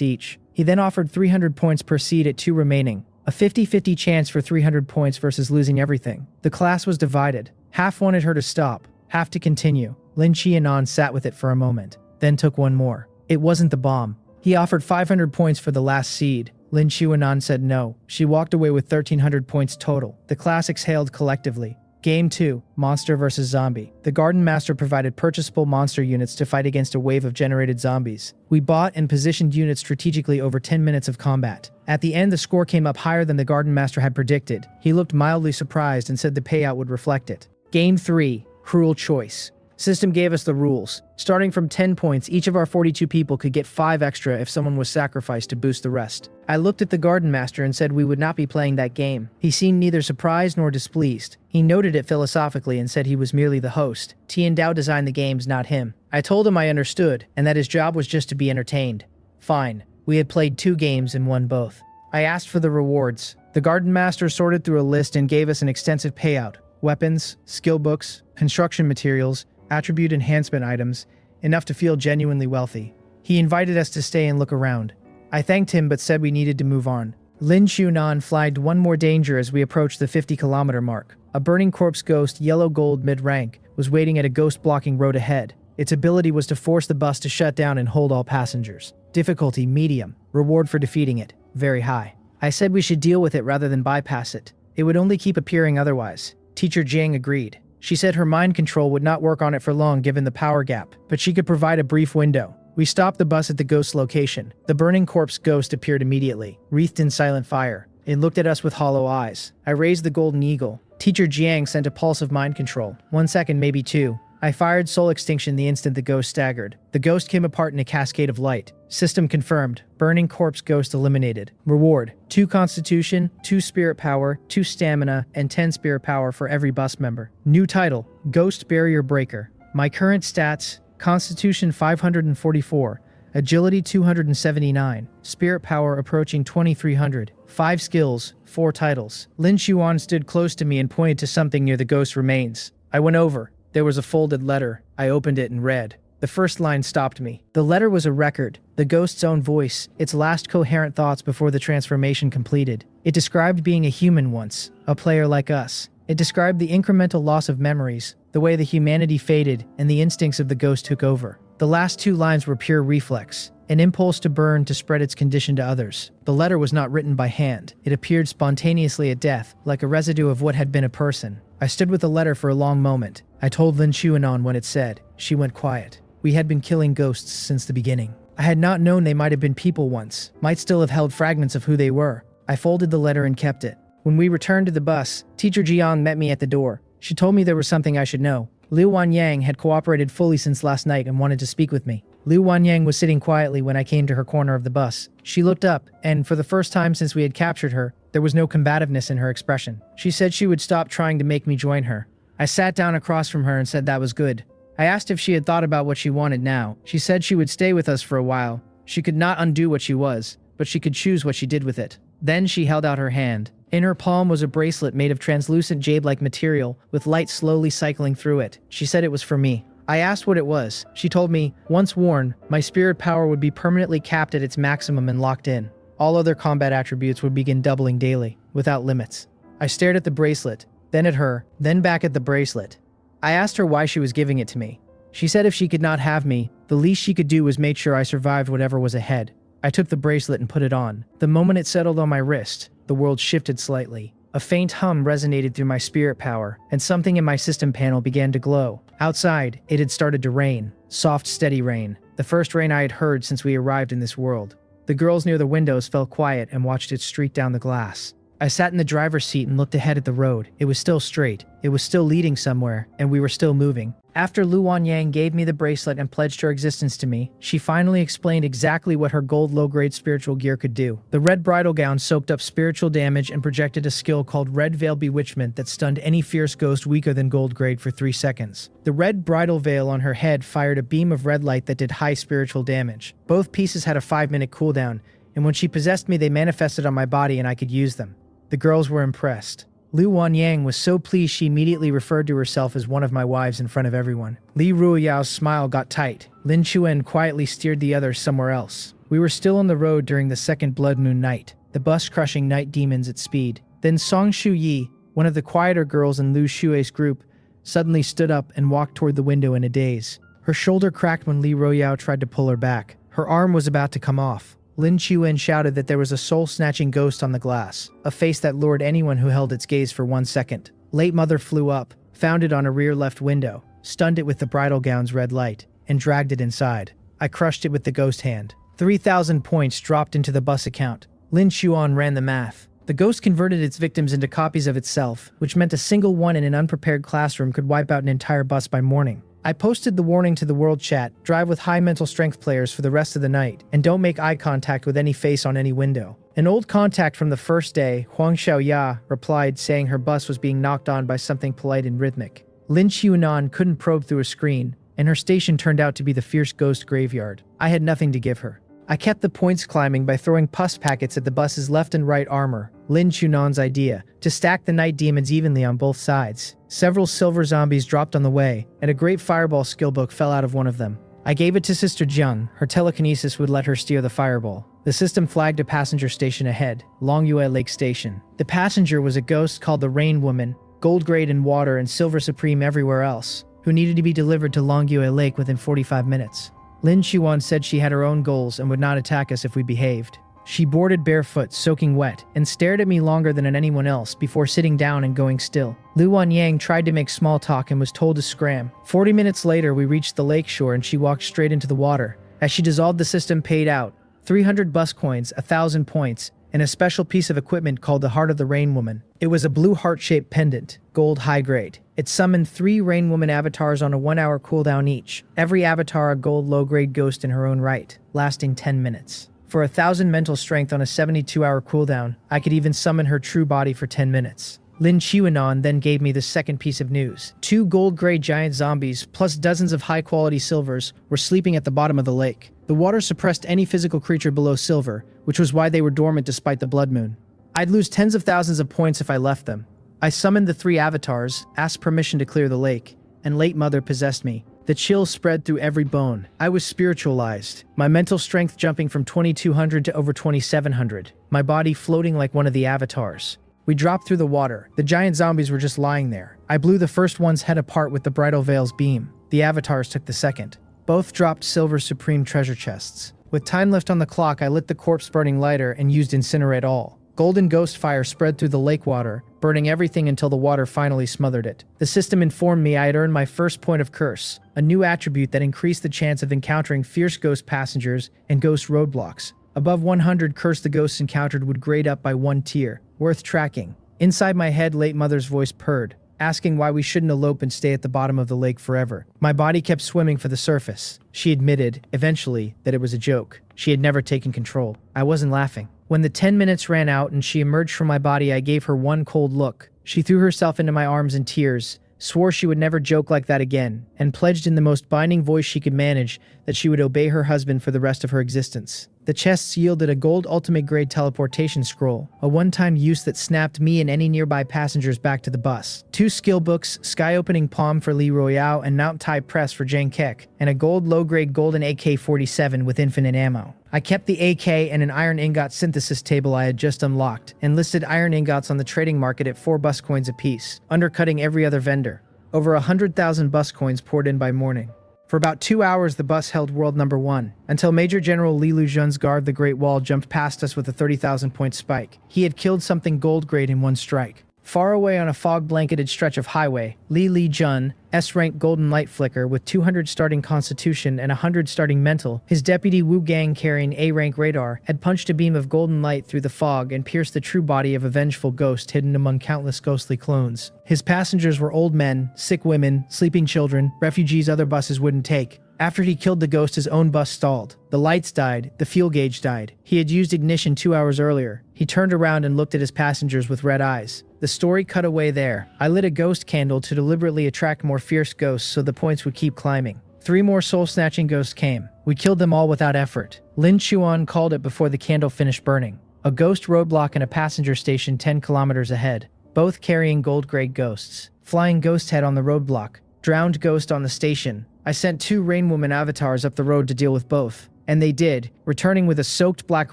each. He then offered 300 points per seed at 2 remaining. A 50-50 chance for 300 points versus losing everything. The class was divided. Half wanted her to stop, half to continue. Lin Qianan sat with it for a moment, then took one more. It wasn't the bomb. He offered 500 points for the last seed. Lin Qianan said no. She walked away with 1,300 points total. The class exhaled collectively. Game 2, Monster vs. Zombie. The Garden Master provided purchasable monster units to fight against a wave of generated zombies. We bought and positioned units strategically over 10 minutes of combat. At the end, the score came up higher than the Garden Master had predicted. He looked mildly surprised and said the payout would reflect it. Game 3, Cruel Choice. System gave us the rules. Starting from 10 points, each of our 42 people could get 5 extra if someone was sacrificed to boost the rest. I looked at the Garden Master and said we would not be playing that game. He seemed neither surprised nor displeased. He noted it philosophically and said he was merely the host. Tian Dao designed the games, not him. I told him I understood, and that his job was just to be entertained. Fine. We had played 2 games and won both. I asked for the rewards. The Garden Master sorted through a list and gave us an extensive payout. Weapons, skill books, construction materials, attribute enhancement items, enough to feel genuinely wealthy. He invited us to stay and look around. I thanked him but said we needed to move on. Lin Chunan flagged one more danger as we approached the 50-kilometer mark. A burning corpse ghost, yellow gold mid-rank, was waiting at a ghost-blocking road ahead. Its ability was to force the bus to shut down and hold all passengers. Difficulty, medium. Reward for defeating it, very high. I said we should deal with it rather than bypass it. It would only keep appearing otherwise. Teacher Jiang agreed. She said her mind control would not work on it for long given the power gap, but she could provide a brief window. We stopped the bus at the ghost's location. The burning corpse ghost appeared immediately, wreathed in silent fire. It looked at us with hollow eyes. I raised the golden eagle. Teacher Jiang sent a pulse of mind control. 1 second, maybe 2. I fired soul extinction the instant the ghost staggered. The ghost came apart in a cascade of light. System confirmed. Burning corpse ghost eliminated. Reward: 2 constitution, 2 spirit power, 2 stamina, and 10 spirit power for every bus member. New title: Ghost Barrier Breaker. My current stats: Constitution 544, Agility 279, Spirit Power approaching 2300, 5 skills, 4 titles. Lin Xuan stood close to me and pointed to something near the ghost's remains. I went over. There was a folded letter. I opened it and read. The first line stopped me. The letter was a record, the ghost's own voice, its last coherent thoughts before the transformation completed. It described being a human once, a player like us. It described the incremental loss of memories, the way the humanity faded, and the instincts of the ghost took over. The last 2 lines were pure reflex, an impulse to burn to spread its condition to others. The letter was not written by hand. It appeared spontaneously at death, like a residue of what had been a person. I stood with the letter for a long moment. I told Lin Chuanon what it said. She went quiet. We had been killing ghosts since the beginning. I had not known they might have been people once, might still have held fragments of who they were. I folded the letter and kept it. When we returned to the bus, Teacher Jiang met me at the door. She told me there was something I should know. Liu Wanyang had cooperated fully since last night and wanted to speak with me. Liu Wanyang was sitting quietly when I came to her corner of the bus. She looked up, and for the first time since we had captured her, there was no combativeness in her expression. She said she would stop trying to make me join her. I sat down across from her and said that was good. I asked if she had thought about what she wanted now. She said she would stay with us for a while. She could not undo what she was, but she could choose what she did with it. Then she held out her hand. In her palm was a bracelet made of translucent jade-like material, with light slowly cycling through it. She said it was for me. I asked what it was. She told me, once worn, my spirit power would be permanently capped at its maximum and locked in. All other combat attributes would begin doubling daily, without limits. I stared at the bracelet, then at her, then back at the bracelet. I asked her why she was giving it to me. She said if she could not have me, the least she could do was make sure I survived whatever was ahead. I took the bracelet and put it on. The moment it settled on my wrist, the world shifted slightly. A faint hum resonated through my spirit power, and something in my system panel began to glow. Outside, it had started to rain. Soft, steady rain. The first rain I had heard since we arrived in this world. The girls near the windows fell quiet and watched it streak down the glass. I sat in the driver's seat and looked ahead at the road. It was still straight. It was still leading somewhere, and we were still moving. After Lu Wanyang gave me the bracelet and pledged her existence to me, she finally explained exactly what her gold low-grade spiritual gear could do. The red bridal gown soaked up spiritual damage and projected a skill called Red Veil Bewitchment that stunned any fierce ghost weaker than gold grade for 3 seconds. The red bridal veil on her head fired a beam of red light that did high spiritual damage. Both pieces had a 5-minute cooldown, and when she possessed me they manifested on my body and I could use them. The girls were impressed. Lu Wanyang was so pleased she immediately referred to herself as one of my wives in front of everyone. Li Ruoyao's smile got tight. Lin Chuan quietly steered the others somewhere else. We were still on the road during the second blood moon night, the bus crushing night demons at speed. Then Song Shu Yi, one of the quieter girls in Lu Shue's group, suddenly stood up and walked toward the window in a daze. Her shoulder cracked when Li Ruoyao tried to pull her back. Her arm was about to come off. Lin Chuan shouted that there was a soul-snatching ghost on the glass, a face that lured anyone who held its gaze for 1 second. Late Mother flew up, found it on a rear left window, stunned it with the bridal gown's red light, and dragged it inside. I crushed it with the ghost hand. 3,000 points dropped into the bus account. Lin Chuan ran the math. The ghost converted its victims into copies of itself, which meant a single one in an unprepared classroom could wipe out an entire bus by morning. I posted the warning to the world chat, drive with high mental strength players for the rest of the night, and don't make eye contact with any face on any window. An old contact from the first day, Huang Xiaoya, replied saying her bus was being knocked on by something polite and rhythmic. Lin Qiunan couldn't probe through a screen, and her station turned out to be the fierce ghost graveyard. I had nothing to give her. I kept the points climbing by throwing pus packets at the bus's left and right armor, Lin Chunan's idea, to stack the night demons evenly on both sides. Several silver zombies dropped on the way, and a great fireball skill book fell out of one of them. I gave it to Sister Jiang. Her telekinesis would let her steer the fireball. The system flagged a passenger station ahead, Longyue Lake Station. The passenger was a ghost called the Rain Woman, gold grade in water and silver supreme everywhere else, who needed to be delivered to Longyue Lake within 45 minutes. Lin Chuan said she had her own goals and would not attack us if we behaved. She boarded barefoot, soaking wet, and stared at me longer than at anyone else before sitting down and going still. Lu Wanyang tried to make small talk and was told to scram. 40 minutes later, we reached the lake shore and she walked straight into the water. As she dissolved, the system paid out 300 bus coins, 1,000 points, and a special piece of equipment called the Heart of the Rain Woman. It was a blue heart-shaped pendant, gold high grade. It summoned 3 Rain Woman avatars on a 1-hour cooldown each, every avatar a gold low-grade ghost in her own right, lasting 10 minutes. For 1,000 mental strength on a 72-hour cooldown, I could even summon her true body for 10 minutes. Lin Qiunan then gave me the second piece of news. 2 gold-grade giant zombies, plus dozens of high-quality silvers, were sleeping at the bottom of the lake. The water suppressed any physical creature below silver, which was why they were dormant despite the blood moon. I'd lose tens of thousands of points if I left them. I summoned the 3 avatars, asked permission to clear the lake, and Late Mother possessed me. The chill spread through every bone. I was spiritualized, my mental strength jumping from 2,200 to over 2,700, my body floating like one of the avatars. We dropped through the water. The giant zombies were just lying there. I blew the first one's head apart with the bridal veil's beam. The avatars took the second. Both dropped silver supreme treasure chests. With time left on the clock, I lit the corpse burning lighter and used Incinerate All. Golden ghost fire spread through the lake water, burning everything until the water finally smothered it. The system informed me I had earned my first point of curse, a new attribute that increased the chance of encountering fierce ghost passengers and ghost roadblocks. Above 100, curse the ghosts encountered would grade up by 1 tier, worth tracking. Inside my head, Late Mother's voice purred, asking why we shouldn't elope and stay at the bottom of the lake forever. My body kept swimming for the surface. She admitted, eventually, that it was a joke. She had never taken control. I wasn't laughing. When the 10 minutes ran out and she emerged from my body, I gave her one cold look. She threw herself into my arms in tears, swore she would never joke like that again, and pledged in the most binding voice she could manage that she would obey her husband for the rest of her existence. The chests yielded a gold ultimate grade teleportation scroll, a one-time use that snapped me and any nearby passengers back to the bus. 2 skill books, sky-opening palm for Li Royale and Mount Tai press for Jiang Kek, and a gold low-grade golden AK-47 with infinite ammo. I kept the AK and an iron ingot synthesis table I had just unlocked, and listed iron ingots on the trading market at 4 bus coins apiece, undercutting every other vendor. Over 100,000 bus coins poured in by morning. For about 2 hours, the bus held world number 1, until Major General Li Luzhen's guard the Great Wall jumped past us with a 30,000 point spike. He had killed something gold grade in 1 strike. Far away on a fog-blanketed stretch of highway, Li Jun, S-rank golden light flicker with 200 starting constitution and 100 starting mental, his deputy Wu Gang carrying A-rank radar, had punched a beam of golden light through the fog and pierced the true body of a vengeful ghost hidden among countless ghostly clones. His passengers were old men, sick women, sleeping children, refugees other buses wouldn't take. After he killed the ghost, his own bus stalled. The lights died, the fuel gauge died. He had used ignition 2 hours earlier. He turned around and looked at his passengers with red eyes. The story cut away there. I lit a ghost candle to deliberately attract more fierce ghosts so the points would keep climbing. 3 more soul-snatching ghosts came. We killed them all without effort. Lin Chuan called it before the candle finished burning. A ghost roadblock and a passenger station 10 kilometers ahead, both carrying gold-gray ghosts. Flying ghost head on the roadblock. Drowned ghost on the station. I sent 2 Rainwoman avatars up the road to deal with both. And they did, returning with a soaked black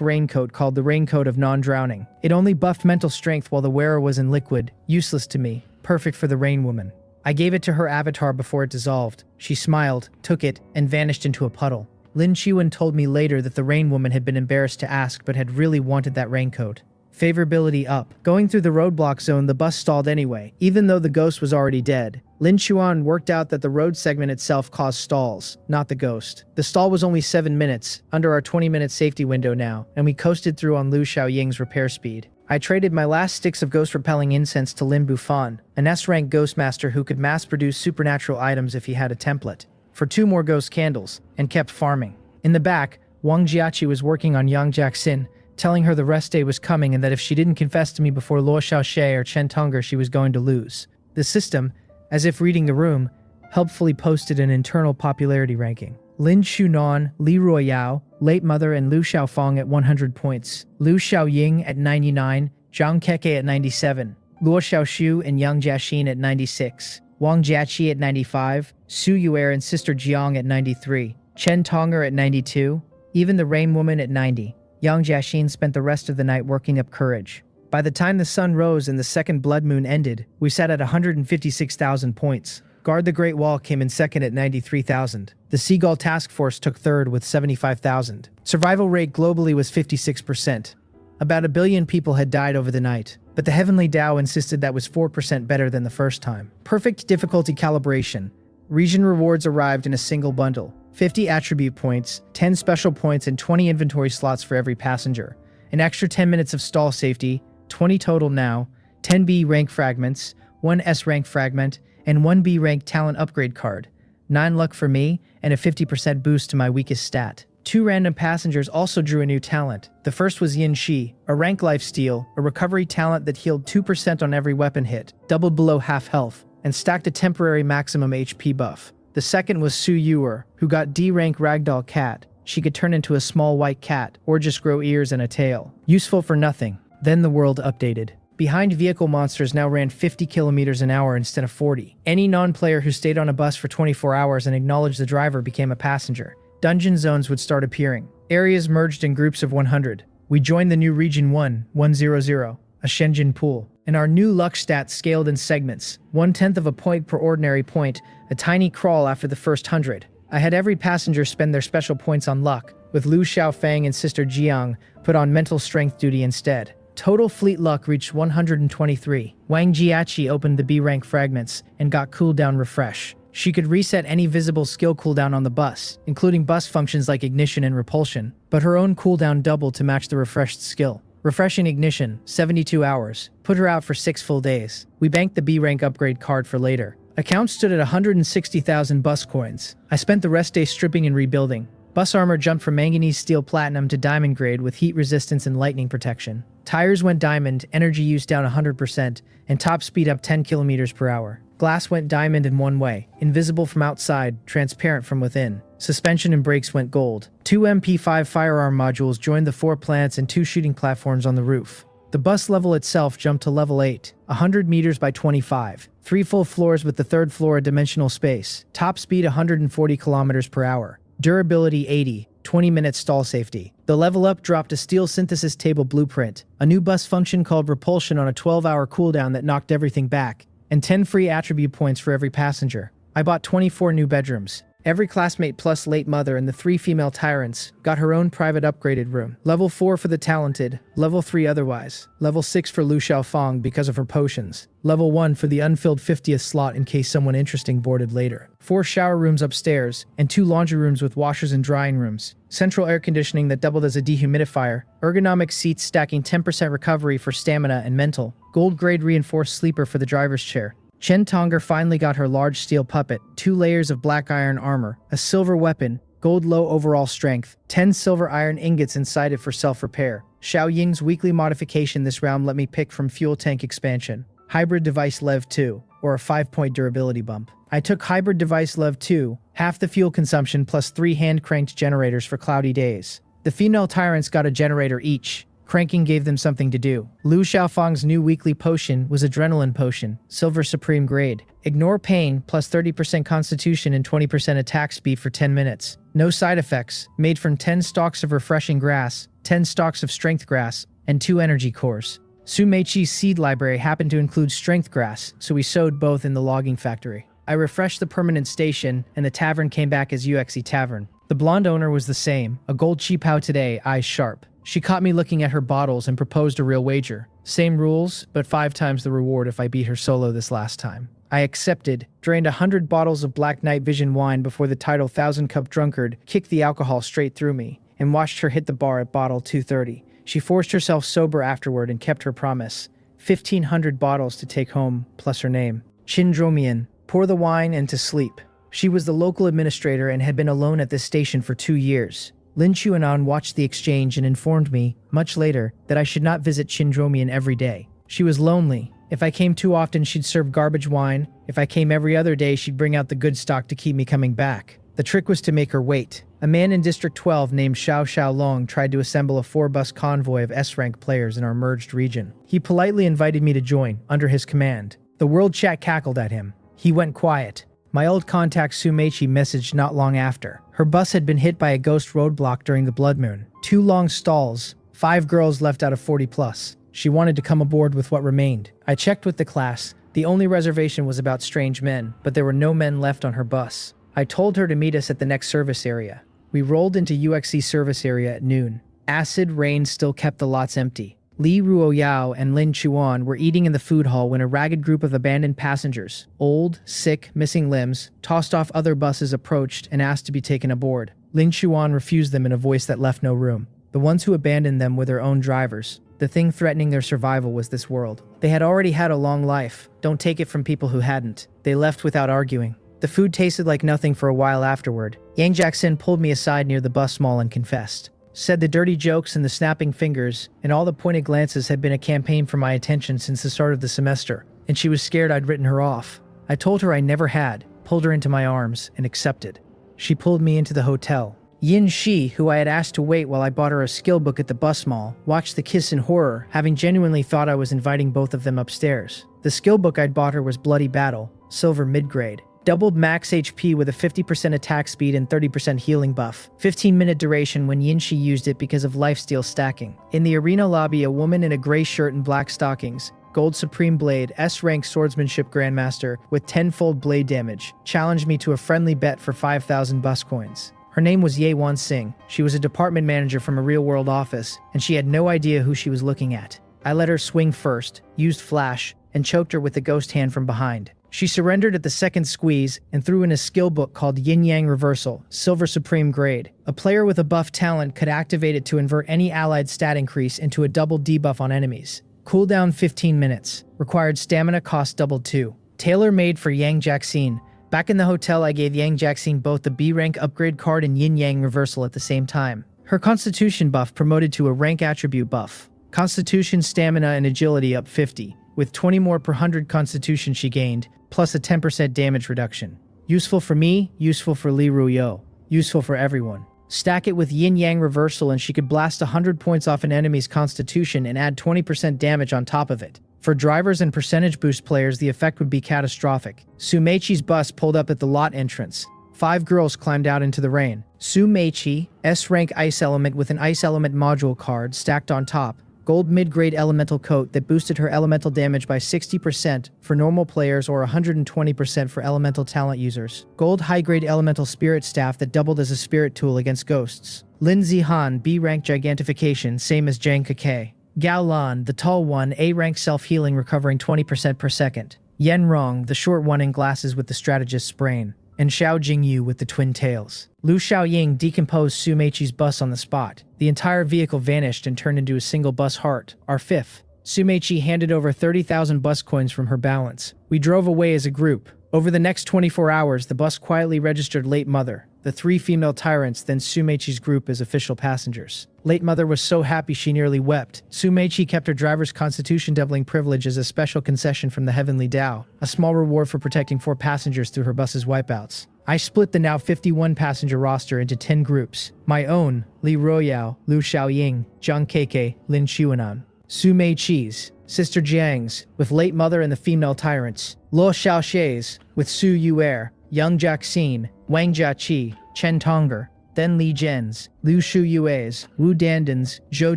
raincoat called the Raincoat of Non-Drowning. It only buffed mental strength while the wearer was in liquid, useless to me, perfect for the Rainwoman. I gave it to her avatar before it dissolved. She smiled, took it, and vanished into a puddle. Lin Chuan told me later that the Rainwoman had been embarrassed to ask but had really wanted that raincoat. Favorability up. Going through the roadblock zone, the bus stalled anyway, even though the ghost was already dead. Lin Chuan worked out that the road segment itself caused stalls, not the ghost. The stall was only 7 minutes, under our 20-minute safety window now, and we coasted through on Liu Xiaoying's repair speed. I traded my last sticks of ghost-repelling incense to Lin Bufan, an S-rank ghost master who could mass-produce supernatural items if he had a template, for 2 more ghost candles, and kept farming. In the back, Wang Jiachi was working on Jiang Xiaochen, telling her the rest day was coming and that if she didn't confess to me before Luo Xiaoxie or Chen Tong'er, she was going to lose. The system, as if reading the room, helpfully posted an internal popularity ranking. Lin Chunan, Li Royao, Late Mother and Liu Xiaofeng at 100 points, Liu Xiaoying at 99, Zhang Keke at 97, Luo Xiaoshu and Yang Jiaxin at 96, Wang Jiaqi at 95, Su Yuer and Sister Jiang at 93, Chen Tong'er at 92, even the Rain Woman at 90. Yang Jiaxin spent the rest of the night working up courage. By the time the sun rose and the second blood moon ended, we sat at 156,000 points. Guard the Great Wall came in second at 93,000. The Seagull Task Force took third with 75,000. Survival rate globally was 56%. About 1 billion people had died over the night, but the Heavenly Tao insisted that was 4% better than the first time. Perfect difficulty calibration. Region rewards arrived in a single bundle. 50 attribute points, 10 special points, and 20 inventory slots for every passenger. An extra 10 minutes of stall safety, 20 total now, 10 B rank fragments, 1 S rank fragment, and 1 B rank talent upgrade card. 9 luck for me, and a 50% boost to my weakest stat. 2 random passengers also drew a new talent. The first was Yin Shi, a rank lifesteal, a recovery talent that healed 2% on every weapon hit, doubled below half health, and stacked a temporary maximum HP buff. The second was Su Yuer, who got D-rank Ragdoll Cat. She could turn into a small white cat, or just grow ears and a tail. Useful for nothing. Then the world updated. Behind vehicle monsters now ran 50 kilometers an hour instead of 40. Any non-player who stayed on a bus for 24 hours and acknowledged the driver became a passenger. Dungeon zones would start appearing. Areas merged in groups of 100. We joined the new Region 100, a Shenzhen pool. And our new luck stats scaled in segments. 1/10 of a point per ordinary point, a tiny crawl after the first 100. I had every passenger spend their special points on luck, with Liu Xiaofeng and Sister Jiang put on mental strength duty instead. Total fleet luck reached 123. Wang Jiachi opened the B-rank fragments and got cooldown refresh. She could reset any visible skill cooldown on the bus, including bus functions like ignition and repulsion, but her own cooldown doubled to match the refreshed skill. Refreshing ignition, 72 hours, put her out for 6 full days. We banked the B-rank upgrade card for later. Account stood at 160,000 bus coins. I spent the rest day stripping and rebuilding. Bus armor jumped from manganese steel platinum to diamond grade with heat resistance and lightning protection. Tires went diamond, energy use down 100%, and top speed up 10 kilometers per hour. Glass went diamond in one way, invisible from outside, transparent from within. Suspension and brakes went gold. 2 MP5 firearm modules joined the 4 plants and 2 shooting platforms on the roof. The bus level itself jumped to level 8, 100 meters by 25. 3 full floors with the 3rd floor a dimensional space. Top speed 140 kilometers per hour. Durability 80, 20-minute stall safety. The level up dropped a steel synthesis table blueprint, a new bus function called repulsion on a 12-hour cooldown that knocked everything back, and 10 free attribute points for every passenger. I bought 24 new bedrooms. Every classmate plus late mother and the 3 female tyrants got her own private upgraded room. Level 4 for the talented, level 3 otherwise, level 6 for Lu Xiaofang because of her potions, level 1 for the unfilled 50th slot in case someone interesting boarded later. 4 shower rooms upstairs, and 2 laundry rooms with washers and drying rooms. Central air conditioning that doubled as a dehumidifier. Ergonomic seats stacking 10% recovery for stamina and mental. Gold grade reinforced sleeper for the driver's chair. Chen Tonger finally got her large steel puppet, 2 layers of black iron armor, a silver weapon, gold low overall strength, 10 silver iron ingots inside it for self-repair. Xiao Ying's weekly modification this round let me pick from fuel tank expansion. Hybrid device Lev 2, or a 5-point durability bump. I took hybrid device Lev 2, half the fuel consumption plus 3 hand-cranked generators for cloudy days. The female tyrants got a generator each. Cranking gave them something to do. Lu Xiaofang's new weekly potion was Adrenaline Potion, Silver Supreme Grade. Ignore pain, plus 30% constitution and 20% attack speed for 10 minutes. No side effects, made from 10 stalks of refreshing grass, 10 stalks of strength grass, and 2 energy cores. Su Meiqi's seed library happened to include strength grass, so we sowed both in the logging factory. I refreshed the permanent station, and the tavern came back as UXE Tavern. The blonde owner was the same, a gold cheapao today, eyes sharp. She caught me looking at her bottles and proposed a real wager. Same rules, but 5 times the reward if I beat her solo this last time. I accepted, drained 100 bottles of Black Night Vision wine before the title 1000 Cup Drunkard kicked the alcohol straight through me, and watched her hit the bar at bottle 230. She forced herself sober afterward and kept her promise. 1,500 bottles to take home, plus her name. Chin Dromian, pour the wine and to sleep. She was the local administrator and had been alone at this station for 2 years. Lin Chuanan watched the exchange and informed me, much later, that I should not visit Chindromian every day. She was lonely. If I came too often, she'd serve garbage wine. If I came every other day, she'd bring out the good stock to keep me coming back. The trick was to make her wait. A man in District 12 named Xiao Xiaolong tried to assemble a 4-bus convoy of S-rank players in our merged region. He politely invited me to join, under his command. The world chat cackled at him. He went quiet. My old contact Su Meiqi messaged not long after. Her bus had been hit by a ghost roadblock during the blood moon. 2 long stalls, 5 girls left out of 40 plus. She wanted to come aboard with what remained. I checked with the class. The only reservation was about strange men, but there were no men left on her bus. I told her to meet us at the next service area. We rolled into UXC service area at noon. Acid rain still kept the lots empty. Li Ruoyao and Lin Chuan were eating in the food hall when a ragged group of abandoned passengers, old, sick, missing limbs, tossed off other buses approached and asked to be taken aboard. Lin Chuan refused them in a voice that left no room. The ones who abandoned them were their own drivers. The thing threatening their survival was this world. They had already had a long life. Don't take it from people who hadn't. They left without arguing. The food tasted like nothing for a while afterward. Yang Xiaochen pulled me aside near the bus mall and confessed. Said the dirty jokes and the snapping fingers and all the pointed glances had been a campaign for my attention since the start of the semester, and she was scared I'd written her off. I told her I never had, pulled her into my arms, and accepted. She pulled me into the hotel. Yin Shi, who I had asked to wait while I bought her a skill book at the bus mall, watched the kiss in horror, having genuinely thought I was inviting both of them upstairs. The skill book I'd bought her was Bloody Battle, silver mid-grade. Doubled max HP with a 50% attack speed and 30% healing buff. 15-minute duration when Yinshi used it because of lifesteal stacking. In the arena lobby, a woman in a gray shirt and black stockings, Gold Supreme Blade, S-rank swordsmanship grandmaster with 10-fold blade damage, challenged me to a friendly bet for 5,000 bus coins. Her name was Ye Wan Sing. She was a department manager from a real-world office, and she had no idea who she was looking at. I let her swing first, used flash, and choked her with the ghost hand from behind. She surrendered at the second squeeze and threw in a skill book called Yin Yang Reversal, Silver Supreme Grade. A player with a buff talent could activate it to invert any allied stat increase into a double debuff on enemies. Cooldown 15 minutes. Required stamina cost doubled too. Tailor-made for Yang Xiaochen. Back in the hotel, I gave Yang Xiaochen both the B-rank upgrade card and Yin Yang Reversal at the same time. Her Constitution buff promoted to a rank attribute buff. Constitution, stamina, and agility up 50. With 20 more per 100 Constitution she gained, plus a 10% damage reduction. Useful for me, useful for Li Ruyo. Useful for everyone. Stack it with Yin Yang Reversal and she could blast 100 points off an enemy's Constitution and add 20% damage on top of it. For drivers and percentage boost players, the effect would be catastrophic. Su Meiqi's bus pulled up at the lot entrance. 5 girls climbed out into the rain. Su Meiqi, S-rank ice element with an ice element module card stacked on top. Gold mid-grade elemental coat that boosted her elemental damage by 60% for normal players or 120% for elemental talent users. Gold high-grade elemental spirit staff that doubled as a spirit tool against ghosts. Lin Zihan B-rank gigantification, same as Jiang Xiaochen. Gao Lan, the tall one, A-rank self-healing recovering 20% per second. Yen Rong, the short one in glasses with the strategist's brain. And Xiao Jingyu with the twin tails. Lu Xiaoying decomposed Su Meiqi's bus on the spot. The entire vehicle vanished and turned into a single bus heart, our fifth. Su Meiqi handed over 30,000 bus coins from her balance. We drove away as a group. Over the next 24 hours, the bus quietly registered Late Mother, the 3 female tyrants, then Su Meiqi's group as official passengers. Late Mother was so happy she nearly wept. Su Meiqi kept her driver's constitution doubling privilege as a special concession from the Heavenly Tao, a small reward for protecting 4 passengers through her bus's wipeouts. I split the now 51-passenger roster into 10 groups. My own, Li Ruoyao, Lu Xiaoying, Zhang Keke, Lin Xuanan. Su Meiqi's, Sister Jiang's, with Late Mother and the female tyrants. Luo Xiaoxie's, with Su Yu'er, Yang Jiaxin, Wang Jiaqi, Chen Tong'er. Then Li Zhen's, Liu Shu Yue's, Wu Danden's, Zhou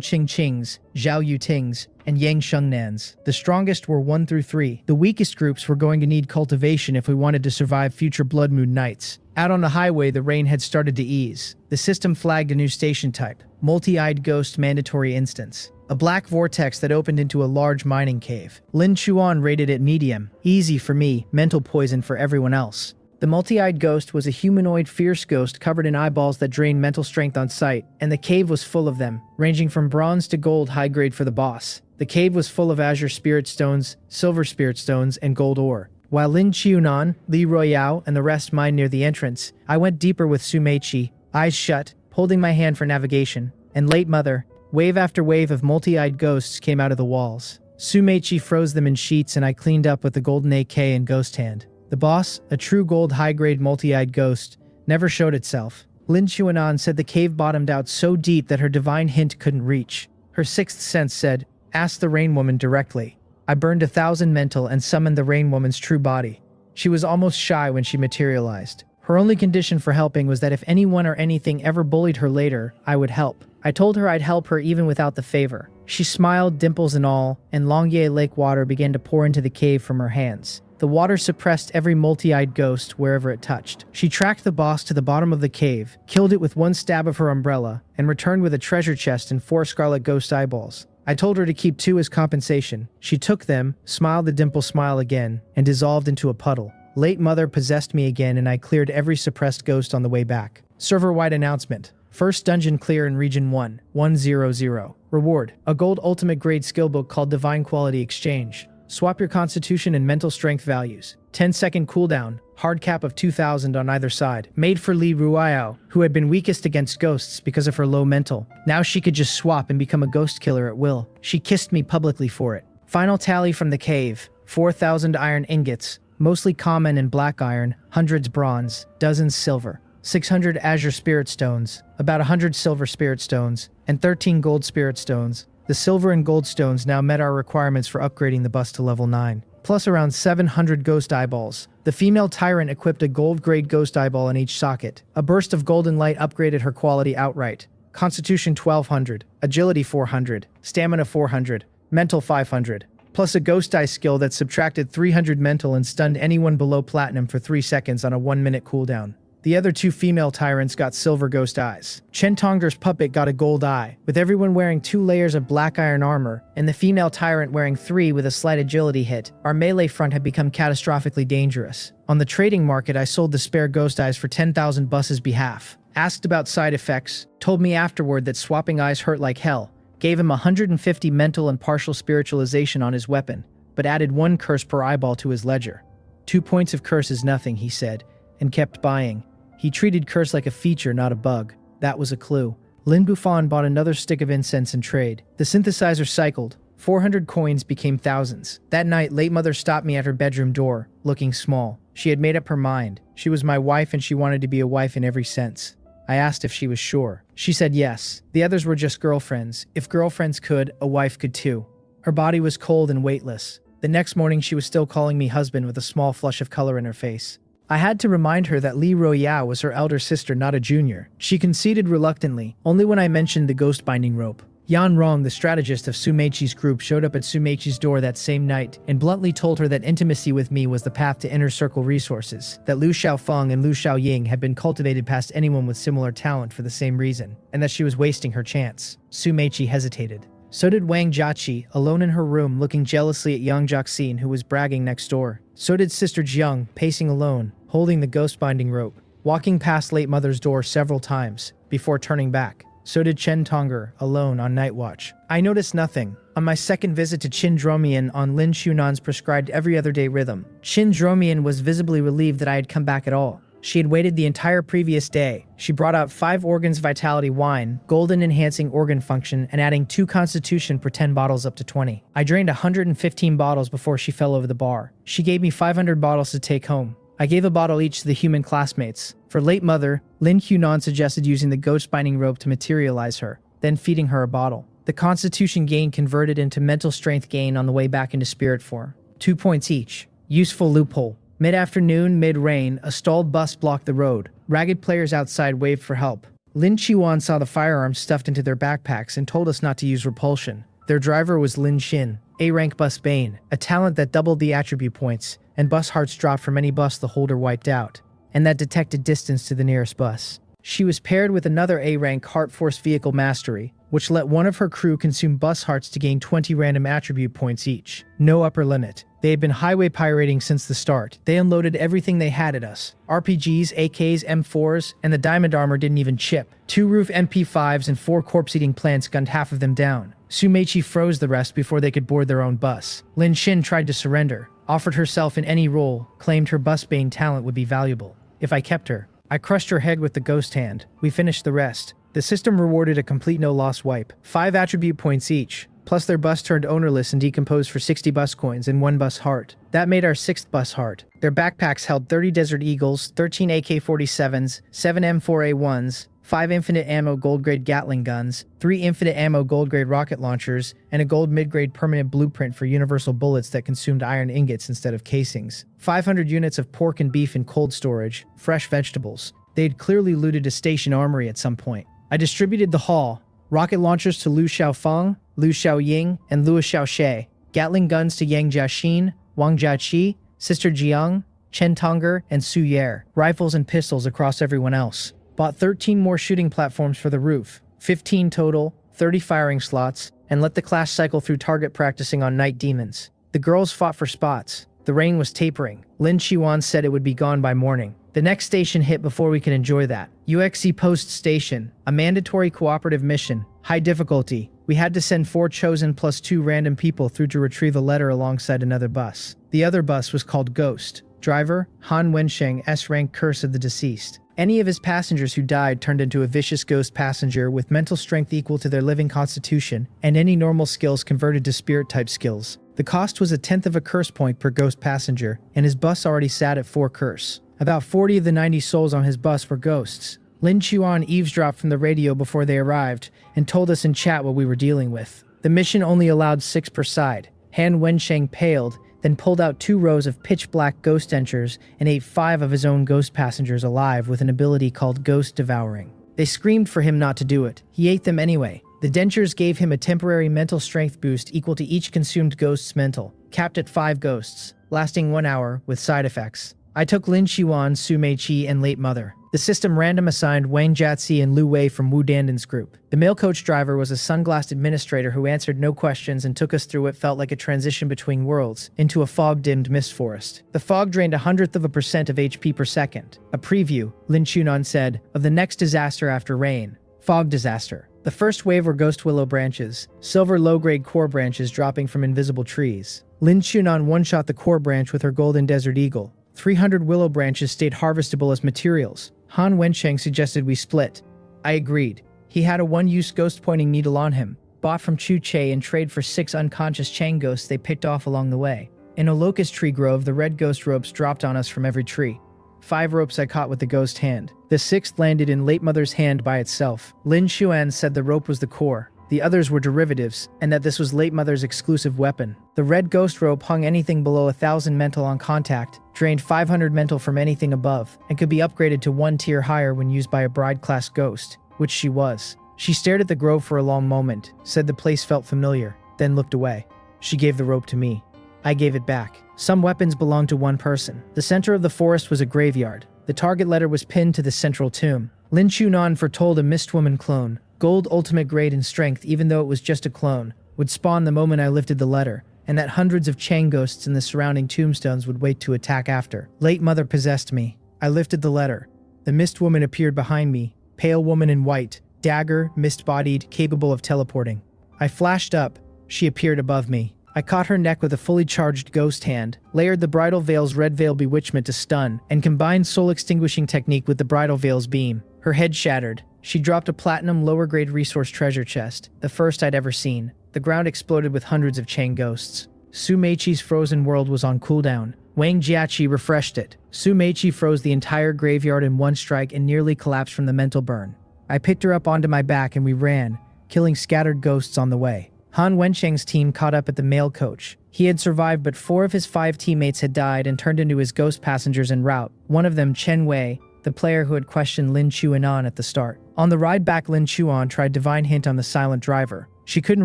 Qingqing's, Zhao Yuting's, and Yang Shengnan's. The strongest were 1 through 3. The weakest groups were going to need cultivation if we wanted to survive future Blood Moon nights. Out on the highway, the rain had started to ease. The system flagged a new station type, Multi-Eyed Ghost Mandatory Instance. A black vortex that opened into a large mining cave. Lin Chuan rated it medium. Easy for me, mental poison for everyone else. The multi-eyed ghost was a humanoid fierce ghost covered in eyeballs that drained mental strength on sight, and the cave was full of them, ranging from bronze to gold high grade for the boss. The cave was full of azure spirit stones, silver spirit stones, and gold ore. While Lin Qiunan, Li Ruoyao, and the rest mined near the entrance, I went deeper with Su Meiqi, eyes shut, holding my hand for navigation. And Late Mother, wave after wave of multi-eyed ghosts came out of the walls. Su Meiqi froze them in sheets and I cleaned up with the golden AK and ghost hand. The boss, a true gold high-grade multi-eyed ghost, never showed itself. Lin Chuanan said the cave bottomed out so deep that her divine hint couldn't reach. Her sixth sense said, "Ask the Rain Woman directly." I burned 1,000 mental and summoned the Rain Woman's true body. She was almost shy when she materialized. Her only condition for helping was that if anyone or anything ever bullied her later, I would help. I told her I'd help her even without the favor. She smiled, dimples and all, and Longye Lake water began to pour into the cave from her hands. The water suppressed every multi-eyed ghost wherever it touched. She tracked the boss to the bottom of the cave, killed it with 1 stab of her umbrella, and returned with a treasure chest and 4 scarlet ghost eyeballs. I told her to keep 2 as compensation. She took them, smiled the dimple smile again, and dissolved into a puddle. Late Mother possessed me again and I cleared every suppressed ghost on the way back. Server-wide announcement. First dungeon clear in Region 1, 100. Reward, a gold ultimate grade skill book called Divine Quality Exchange. Swap your constitution and mental strength values. 10-second cooldown, hard cap of 2,000 on either side. Made for Li Ruoyao, who had been weakest against ghosts because of her low mental. Now she could just swap and become a ghost killer at will. She kissed me publicly for it. Final tally from the cave, 4,000 iron ingots, mostly common and black iron, hundreds bronze, dozens silver. 600 azure spirit stones, about 100 silver spirit stones, and 13 gold spirit stones. The silver and gold stones now met our requirements for upgrading the bus to level 9, plus around 700 ghost eyeballs. The female tyrant equipped a gold-grade ghost eyeball in each socket. A burst of golden light upgraded her quality outright. Constitution 1200, Agility 400, Stamina 400, Mental 500, plus a ghost eye skill that subtracted 300 mental and stunned anyone below platinum for 3 seconds on a 1-minute cooldown. The other 2 female tyrants got silver ghost eyes. Chen Tong'er's puppet got a gold eye, with everyone wearing 2 layers of black iron armor, and the female tyrant wearing 3 with a slight agility hit. Our melee front had become catastrophically dangerous. On the trading market, I sold the spare ghost eyes for 10,000 buses behalf. Asked about side effects, told me afterward that swapping eyes hurt like hell. Gave him 150 mental and partial spiritualization on his weapon, but added 1 curse per eyeball to his ledger. 2 points of curse is nothing, he said, and kept buying. He treated curse like a feature, not a bug. That was a clue. Lin Bufan bought another stick of incense in trade. The synthesizer cycled. 400 coins became thousands. That night, Late Mother stopped me at her bedroom door, looking small. She had made up her mind. She was my wife and she wanted to be a wife in every sense. I asked if she was sure. She said yes. The others were just girlfriends. If girlfriends could, a wife could too. Her body was cold and weightless. The next morning, she was still calling me husband with a small flush of color in her face. I had to remind her that Li Ruoyao was her elder sister, not a junior. She conceded reluctantly, only when I mentioned the ghost binding rope. Yan Rong, the strategist of Sumeichi's group, showed up at Sumeichi's door that same night and bluntly told her that intimacy with me was the path to inner circle resources, that Liu Xiaofeng and Liu Xiaoying had been cultivated past anyone with similar talent for the same reason, and that she was wasting her chance. Sumeichi hesitated. So did Wang Jiaqi, alone in her room looking jealously at Yang Jiaxin, who was bragging next door. So did Sister Jiang, pacing alone, holding the ghost binding rope, walking past late mother's door several times, before turning back. So did Chen Tong'er, alone on night watch. I noticed nothing. On my second visit to Qin Dromian on Lin Xunan's prescribed every other day rhythm, Qin Dromian was visibly relieved that I had come back at all. She had waited the entire previous day. She brought out 5 organs vitality wine, golden enhancing organ function, and adding 2 constitution per 10 bottles up to 20. I drained 115 bottles before she fell over the bar. She gave me 500 bottles to take home. I gave a bottle each to the human classmates. For late mother, Lin Hunan suggested using the ghost binding rope to materialize her, then feeding her a bottle. The constitution gain converted into mental strength gain on the way back into spirit form. 2 points each. Useful loophole. Mid-afternoon, mid-rain, a stalled bus blocked the road. Ragged players outside waved for help. Lin Qiwan saw the firearms stuffed into their backpacks and told us not to use repulsion. Their driver was Lin Xin, A-rank bus bane, a talent that doubled the attribute points, and bus hearts dropped from any bus the holder wiped out, and that detected distance to the nearest bus. She was paired with another A-rank Heart Force vehicle mastery, which let one of her crew consume bus hearts to gain 20 random attribute points each. No upper limit. They had been highway pirating since the start. They unloaded everything they had at us. RPGs, AKs, M4s, and the diamond armor didn't even chip. 2 roof MP5s and 4 corpse-eating plants gunned half of them down. Sumeichi froze the rest before they could board their own bus. Lin Xin tried to surrender, offered herself in any role, claimed her bus-bane talent would be valuable. If I kept her. I crushed her head with the ghost hand. We finished the rest. The system rewarded a complete no-loss wipe. 5 attribute points each, plus their bus turned ownerless and decomposed for 60 bus coins and 1 bus heart. That made our 6th bus heart. Their backpacks held 30 Desert Eagles, 13 AK-47s, 7 M4A1s, 5 infinite ammo gold-grade Gatling guns, 3 infinite ammo gold-grade rocket launchers, and a gold mid-grade permanent blueprint for universal bullets that consumed iron ingots instead of casings. 500 units of pork and beef in cold storage, fresh vegetables. They'd clearly looted a station armory at some point. I distributed the haul. Rocket launchers to Liu Xiaofeng, Liu Xiaoying, and Liu Xiaoxie. Gatling guns to Yang Jiaxin, Wang Jiaqi, Sister Jiang, Chen Tong'er, and Su Yer. Rifles and pistols across everyone else. Bought 13 more shooting platforms for the roof. 15 total, 30 firing slots, and let the class cycle through target practicing on night demons. The girls fought for spots. The rain was tapering. Lin Qiwan said it would be gone by morning. The next station hit before we could enjoy that. UXC Post Station, a mandatory cooperative mission, high difficulty. We had to send 4 chosen plus 2 random people through to retrieve a letter alongside another bus. The other bus was called Ghost. Driver, Han Wensheng, S-rank curse of the deceased. Any of his passengers who died turned into a vicious ghost passenger with mental strength equal to their living constitution, and any normal skills converted to spirit-type skills. The cost was 1/10 of a curse point per ghost passenger, and his bus already sat at 4 curse. About 40 of the 90 souls on his bus were ghosts. Lin Qiwan eavesdropped from the radio before they arrived, and told us in chat what we were dealing with. The mission only allowed 6 per side. Han Wensheng paled, then pulled out 2 rows of pitch-black ghost dentures and ate 5 of his own ghost passengers alive with an ability called Ghost Devouring. They screamed for him not to do it. He ate them anyway. The dentures gave him a temporary mental strength boost equal to each consumed ghost's mental, capped at 5 ghosts, lasting 1 hour, with side effects. I took Lin Qiwan, Sumeichi, and late mother. The system random assigned Wang Jiaqi and Lu Wei from Wu Danden's group. The male coach driver was a sunglassed administrator who answered no questions and took us through what felt like a transition between worlds, into a fog-dimmed mist forest. The fog drained 1/100% of HP per second. A preview, Lin Chunan said, of the next disaster after rain. Fog disaster. The first wave were ghost willow branches, silver low-grade core branches dropping from invisible trees. Lin Chunan one-shot the core branch with her golden desert eagle. 300 willow branches stayed harvestable as materials. Han Wensheng suggested we split. I agreed. He had a one-use ghost pointing needle on him, bought from Chu Che in trade for 6 unconscious Chang ghosts they picked off along the way. In a locust tree grove, the red ghost ropes dropped on us from every tree. 5 ropes I caught with the ghost hand. The 6th landed in late mother's hand by itself. Lin Xuan said the rope was the core. The others were derivatives, and that this was late mother's exclusive weapon. The red ghost rope hung anything below 1,000 mental on contact, drained 500 mental from anything above, and could be upgraded to 1 tier higher when used by a bride class ghost, which she was. She stared at the grove for a long moment, said the place felt familiar, then looked away. She gave the rope to me. I gave it back. Some weapons belonged to one person. The center of the forest was a graveyard. The target letter was pinned to the central tomb. Lin Chunan foretold a Mistwoman clone. Gold ultimate grade in strength, even though it was just a clone, would spawn the moment I lifted the letter, and that hundreds of Chang ghosts in the surrounding tombstones would wait to attack after. Late mother possessed me. I lifted the letter. The Mistwoman appeared behind me, pale woman in white, dagger, mist-bodied, capable of teleporting. I flashed up. She appeared above me. I caught her neck with a fully charged ghost hand, layered the bridal veil's red veil bewitchment to stun, and combined soul-extinguishing technique with the bridal veil's beam. Her head shattered. She dropped a platinum lower-grade resource treasure chest, the first I'd ever seen. The ground exploded with hundreds of Chang ghosts. Su Meiqi's frozen world was on cooldown. Wang Jiaqi refreshed it. Su Meiqi froze the entire graveyard in one strike and nearly collapsed from the mental burn. I picked her up onto my back and we ran, killing scattered ghosts on the way. Han Wensheng's team caught up at the mail coach. He had survived, but 4 of his 5 teammates had died and turned into his ghost passengers en route. One of them, Chen Wei, the player who had questioned Lin Chuan at the start. On the ride back, Lin Chuan tried Divine Hint on the silent driver. She couldn't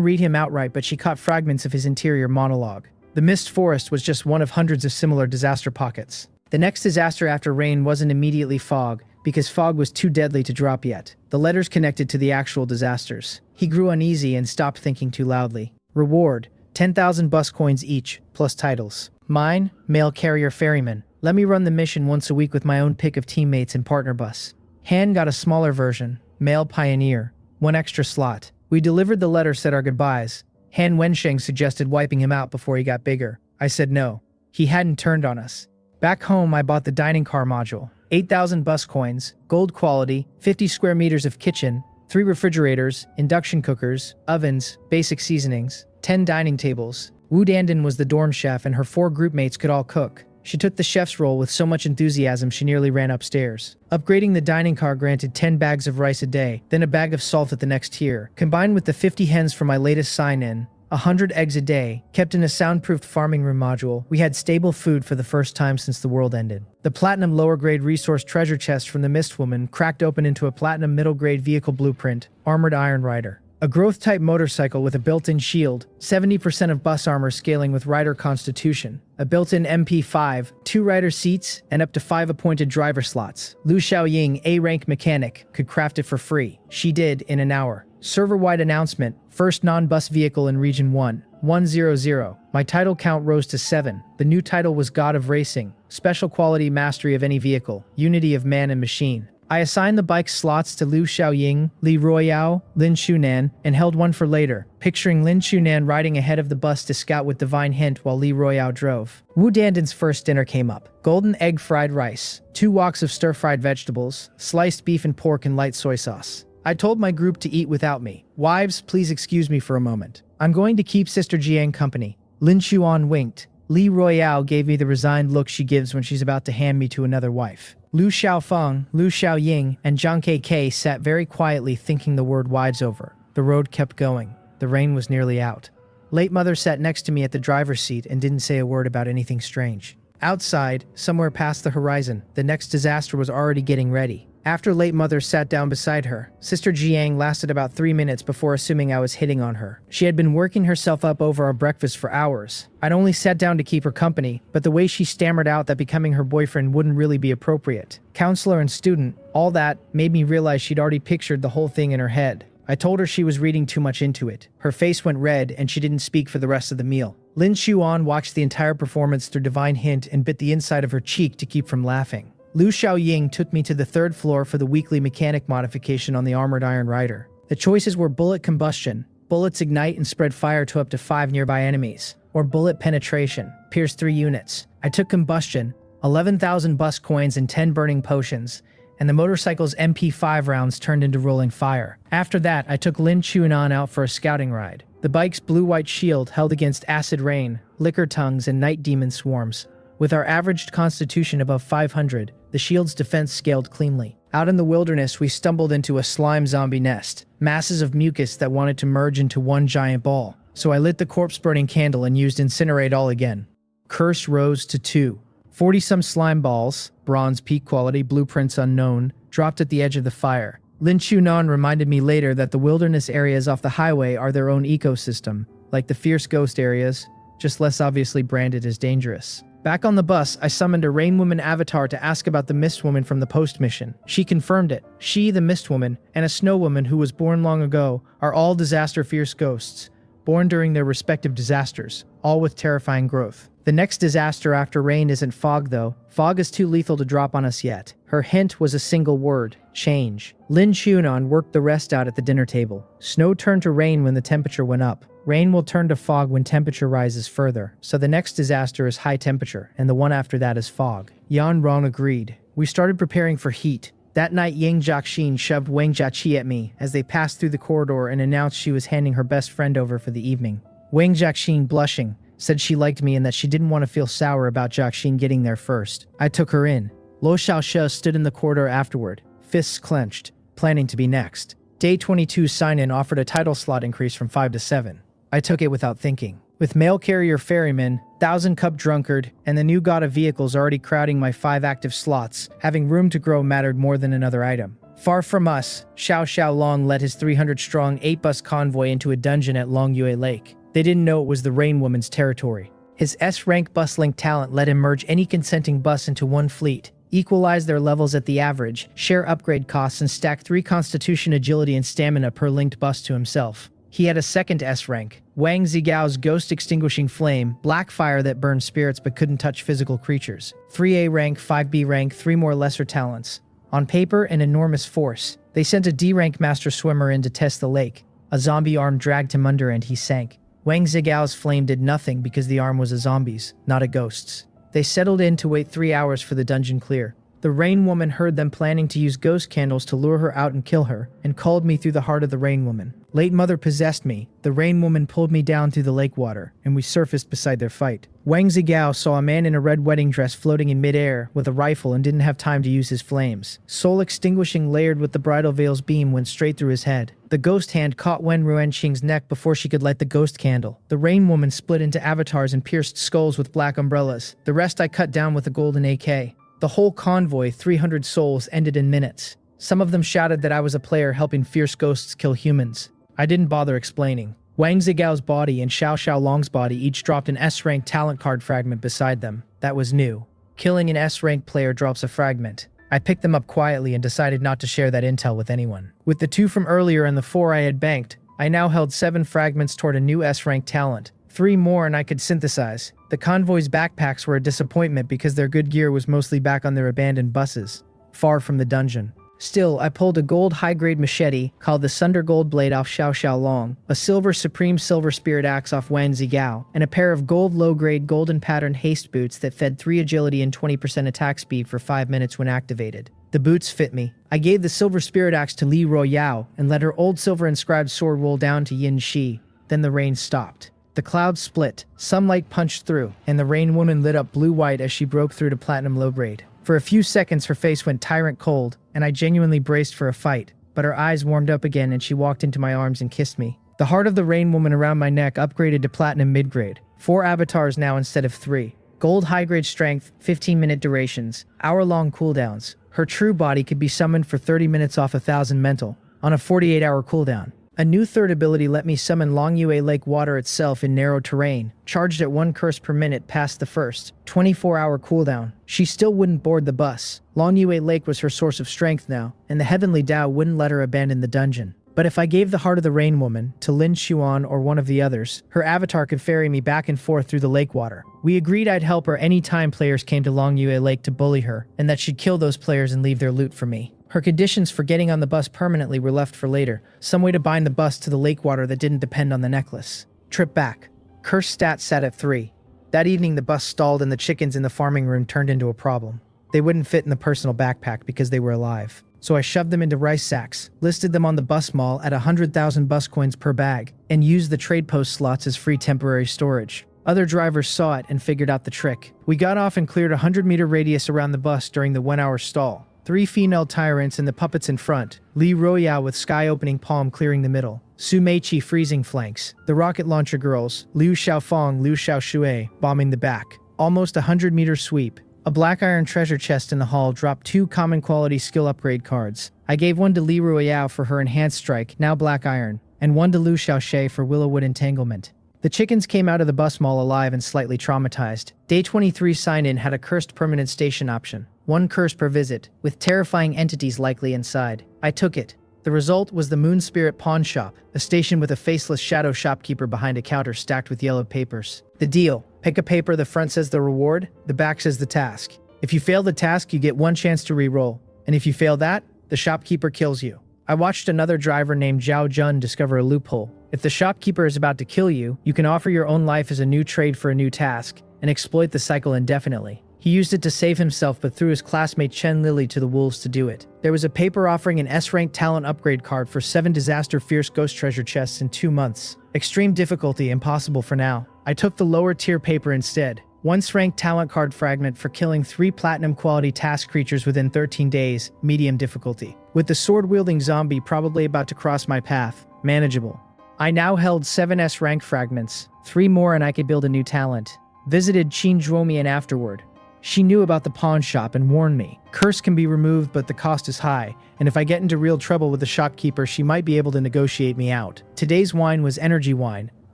read him outright, but she caught fragments of his interior monologue. The Mist Forest was just one of hundreds of similar disaster pockets. The next disaster after rain wasn't immediately fog, because fog was too deadly to drop yet. The letters connected to the actual disasters. He grew uneasy and stopped thinking too loudly. Reward, 10,000 bus coins each, plus titles. Mine, mail carrier ferryman. Let me run the mission once a week with my own pick of teammates and partner bus. Han got a smaller version, mail pioneer, 1 extra slot. We delivered the letter, said our goodbyes. Han Wensheng suggested wiping him out before he got bigger. I said no. He hadn't turned on us. Back home, I bought the dining car module. 8,000 bus coins, gold quality, 50 square meters of kitchen, 3 refrigerators, induction cookers, ovens, basic seasonings, 10 dining tables. Wu Dandan was the dorm chef and her 4 group mates could all cook. She took the chef's role with so much enthusiasm she nearly ran upstairs. Upgrading the dining car granted 10 bags of rice a day, then a bag of salt at the next tier. Combined with the 50 hens for my latest sign-in, 100 eggs a day, kept in a soundproofed farming room module, we had stable food for the first time since the world ended. The platinum lower-grade resource treasure chest from the Mistwoman cracked open into a platinum middle-grade vehicle blueprint, Armored Iron Rider. A growth-type motorcycle with a built-in shield, 70% of bus armor scaling with rider constitution, a built-in MP5, 2 rider seats, and up to 5 appointed driver slots. Lu Xiaoying, A-rank mechanic, could craft it for free. She did in an hour. Server-wide announcement, first non-bus vehicle in Region 100. My title count rose to 7. The new title was God of Racing, special quality mastery of any vehicle, unity of man and machine. I assigned the bike slots to Lu Xiaoying, Li Ruoyao, Lin Chunan, and held one for later, picturing Lin Chunan riding ahead of the bus to scout with Divine Hint while Li Ruoyao drove. Wu Dandan's first dinner came up. Golden egg fried rice, 2 woks of stir-fried vegetables, sliced beef and pork and light soy sauce. I told my group to eat without me. Wives, please excuse me for a moment. I'm going to keep Sister Jiang company. Lin Chuan winked. Li Ruoyao gave me the resigned look she gives when she's about to hand me to another wife. Lu Xiaofeng, Lu Xiaoying, and Zhang Kk sat very quietly thinking the word wides over. The road kept going. The rain was nearly out. Late mother sat next to me at the driver's seat and didn't say a word about anything strange. Outside, somewhere past the horizon, the next disaster was already getting ready. After late mother sat down beside her, Sister Jiang lasted about 3 minutes before assuming I was hitting on her. She had been working herself up over our breakfast for hours. I'd only sat down to keep her company, but the way she stammered out that becoming her boyfriend wouldn't really be appropriate. Counselor and student, all that made me realize she'd already pictured the whole thing in her head. I told her she was reading too much into it. Her face went red and she didn't speak for the rest of the meal. Lin Chuan watched the entire performance through Divine Hint and bit the inside of her cheek to keep from laughing. Lu Xiaoying took me to the 3rd floor for the weekly mechanic modification on the Armored Iron Rider. The choices were bullet combustion, bullets ignite and spread fire to up to 5 nearby enemies, or bullet penetration, pierce 3 units. I took combustion, 11,000 bus coins and 10 burning potions, and the motorcycle's MP5 rounds turned into rolling fire. After that, I took Lin Chunan out for a scouting ride. The bike's blue-white shield held against acid rain, liquor tongues, and night demon swarms. With our averaged constitution above 500, the shield's defense scaled cleanly. Out in the wilderness, we stumbled into a slime zombie nest, masses of mucus that wanted to merge into one giant ball. So I lit the corpse-burning candle and used Incinerate All again. Curse rose to 2. 40-some slime balls, bronze peak quality, blueprints unknown, dropped at the edge of the fire. Lin Chunan reminded me later that the wilderness areas off the highway are their own ecosystem, like the fierce ghost areas, just less obviously branded as dangerous. Back on the bus, I summoned a Rain Woman avatar to ask about the Mist Woman from the post mission. She confirmed it. She, the Mist Woman, and a Snow Woman who was born long ago are all disaster fierce ghosts, born during their respective disasters, all with terrifying growth. The next disaster after rain isn't fog though. Fog is too lethal to drop on us yet. Her hint was a single word: change. Lin Chunan worked the rest out at the dinner table. Snow turned to rain when the temperature went up. Rain will turn to fog when temperature rises further, so the next disaster is high temperature, and the one after that is fog. Yan Rong agreed. We started preparing for heat. That night, Jiang Xiaochen shoved Wang Jiaqi at me as they passed through the corridor and announced she was handing her best friend over for the evening. Wang Jiaqi, blushing, said she liked me and that she didn't want to feel sour about Jiaqi getting there first. I took her in. Lo Xiaoxia stood in the corridor afterward, fists clenched, planning to be next. Day 22's sign-in offered a title slot increase from 5 to 7. I took it without thinking. With mail carrier ferryman, 1,000-cup drunkard, and the new god of vehicles already crowding my 5 active slots, having room to grow mattered more than another item. Far from us, Xiao Xiaolong led his 300-strong 8-bus convoy into a dungeon at Longyue Lake. They didn't know it was the Rain Woman's territory. His S-rank bus-link talent let him merge any consenting bus into one fleet, equalize their levels at the average, share upgrade costs, and stack 3 constitution, agility, and stamina per linked bus to himself. He had a second S-rank, Wang Zigao's Ghost Extinguishing Flame, black fire that burned spirits but couldn't touch physical creatures. 3A rank, 5B rank, 3 more lesser talents. On paper, an enormous force. They sent a D-rank master swimmer in to test the lake. A zombie arm dragged him under and he sank. Wang Zigao's flame did nothing because the arm was a zombie's, not a ghost's. They settled in to wait 3 hours for the dungeon clear. The Rain Woman heard them planning to use ghost candles to lure her out and kill her, and called me through the heart of the Rain Woman. Late Mother possessed me. The Rain Woman pulled me down through the lake water, and we surfaced beside their fight. Wang Zigao saw a man in a red wedding dress floating in midair with a rifle and didn't have time to use his flames. Soul extinguishing layered with the bridal veil's beam went straight through his head. The ghost hand caught Wen Ruanqing's neck before she could light the ghost candle. The Rain Woman split into avatars and pierced skulls with black umbrellas. The rest I cut down with a golden AK. The whole convoy, 300 souls, ended in minutes. Some of them shouted that I was a player helping fierce ghosts kill humans. I didn't bother explaining. Wang Zigao's body and Xiao Xiaolong's body each dropped an S-rank talent card fragment beside them. That was new. Killing an S-rank player drops a fragment. I picked them up quietly and decided not to share that intel with anyone. With the 2 from earlier and the 4 I had banked, I now held 7 fragments toward a new S-rank talent. 3 more and I could synthesize. The convoy's backpacks were a disappointment because their good gear was mostly back on their abandoned buses, far from the dungeon. Still, I pulled a gold high-grade machete called the Sunder Gold Blade off Xiao Xiaolong, a silver Supreme Silver Spirit Axe off Wang Zigao, and a pair of gold low-grade golden patterned haste boots that fed 3 agility and 20% attack speed for 5 minutes when activated. The boots fit me. I gave the Silver Spirit Axe to Li Royao and let her old silver inscribed sword roll down to Yin Shi. Then the rain stopped. The clouds split, some light punched through, and the Rain Woman lit up blue-white as she broke through to platinum low-grade. For a few seconds her face went tyrant cold, and I genuinely braced for a fight, but her eyes warmed up again and she walked into my arms and kissed me. The heart of the Rain Woman around my neck upgraded to platinum mid-grade. 4 avatars now instead of 3. Gold high-grade strength, 15-minute durations, hour-long cooldowns. Her true body could be summoned for 30 minutes off 1,000 mental, on a 48-hour cooldown. A new third ability let me summon Longyue Lake water itself in narrow terrain, charged at 1 curse per minute past the first 24-hour cooldown. She still wouldn't board the bus. Longyue Lake was her source of strength now, and the Heavenly Tao wouldn't let her abandon the dungeon. But if I gave the Heart of the Rain Woman to Lin Xuan or one of the others, her avatar could ferry me back and forth through the lake water. We agreed I'd help her any time players came to Longyue Lake to bully her, and that she'd kill those players and leave their loot for me. Her conditions for getting on the bus permanently were left for later, some way to bind the bus to the lake water that didn't depend on the necklace. Trip back. Curse stat sat at 3. That evening the bus stalled and the chickens in the farming room turned into a problem. They wouldn't fit in the personal backpack because they were alive. So I shoved them into rice sacks, listed them on the bus mall at 100,000 bus coins per bag, and used the trade post slots as free temporary storage. Other drivers saw it and figured out the trick. We got off and cleared a 100-meter radius around the bus during the 1-hour stall. 3 female tyrants and the puppets in front, Li Royao with sky-opening palm clearing the middle, Su Meiqi freezing flanks, the rocket launcher girls, Liu Xiaofeng, Liu Xiaoxue, bombing the back. Almost a 100-meter sweep. A black iron treasure chest in the hall dropped 2 common quality skill upgrade cards. I gave one to Li Ruoyao for her enhanced strike, now black iron, and one to Lu Xiaoche for Willowwood entanglement. The chickens came out of the bus mall alive and slightly traumatized. Day 23 sign-in had a cursed permanent station option. 1 curse per visit, with terrifying entities likely inside. I took it. The result was the Moon Spirit Pawn Shop, a station with a faceless shadow shopkeeper behind a counter stacked with yellow papers. The deal: pick a paper, the front says the reward, the back says the task. If you fail the task, you get 1 chance to re-roll, and if you fail that, the shopkeeper kills you. I watched another driver named Zhao Jun discover a loophole. If the shopkeeper is about to kill you, you can offer your own life as a new trade for a new task, and exploit the cycle indefinitely. He used it to save himself but threw his classmate Chen Lily to the wolves to do it. There was a paper offering an S-rank talent upgrade card for 7 disaster fierce ghost treasure chests in 2 months. Extreme difficulty, impossible for now. I took the lower tier paper instead. 1 S-rank talent card fragment for killing 3 platinum quality task creatures within 13 days, medium difficulty. With the sword-wielding zombie probably about to cross my path, manageable. I now held 7 S-rank fragments, 3 more and I could build a new talent. Visited Qin Zhuomian afterward. She knew about the pawn shop and warned me. Curse can be removed but the cost is high, and if I get into real trouble with the shopkeeper she might be able to negotiate me out. Today's wine was energy wine.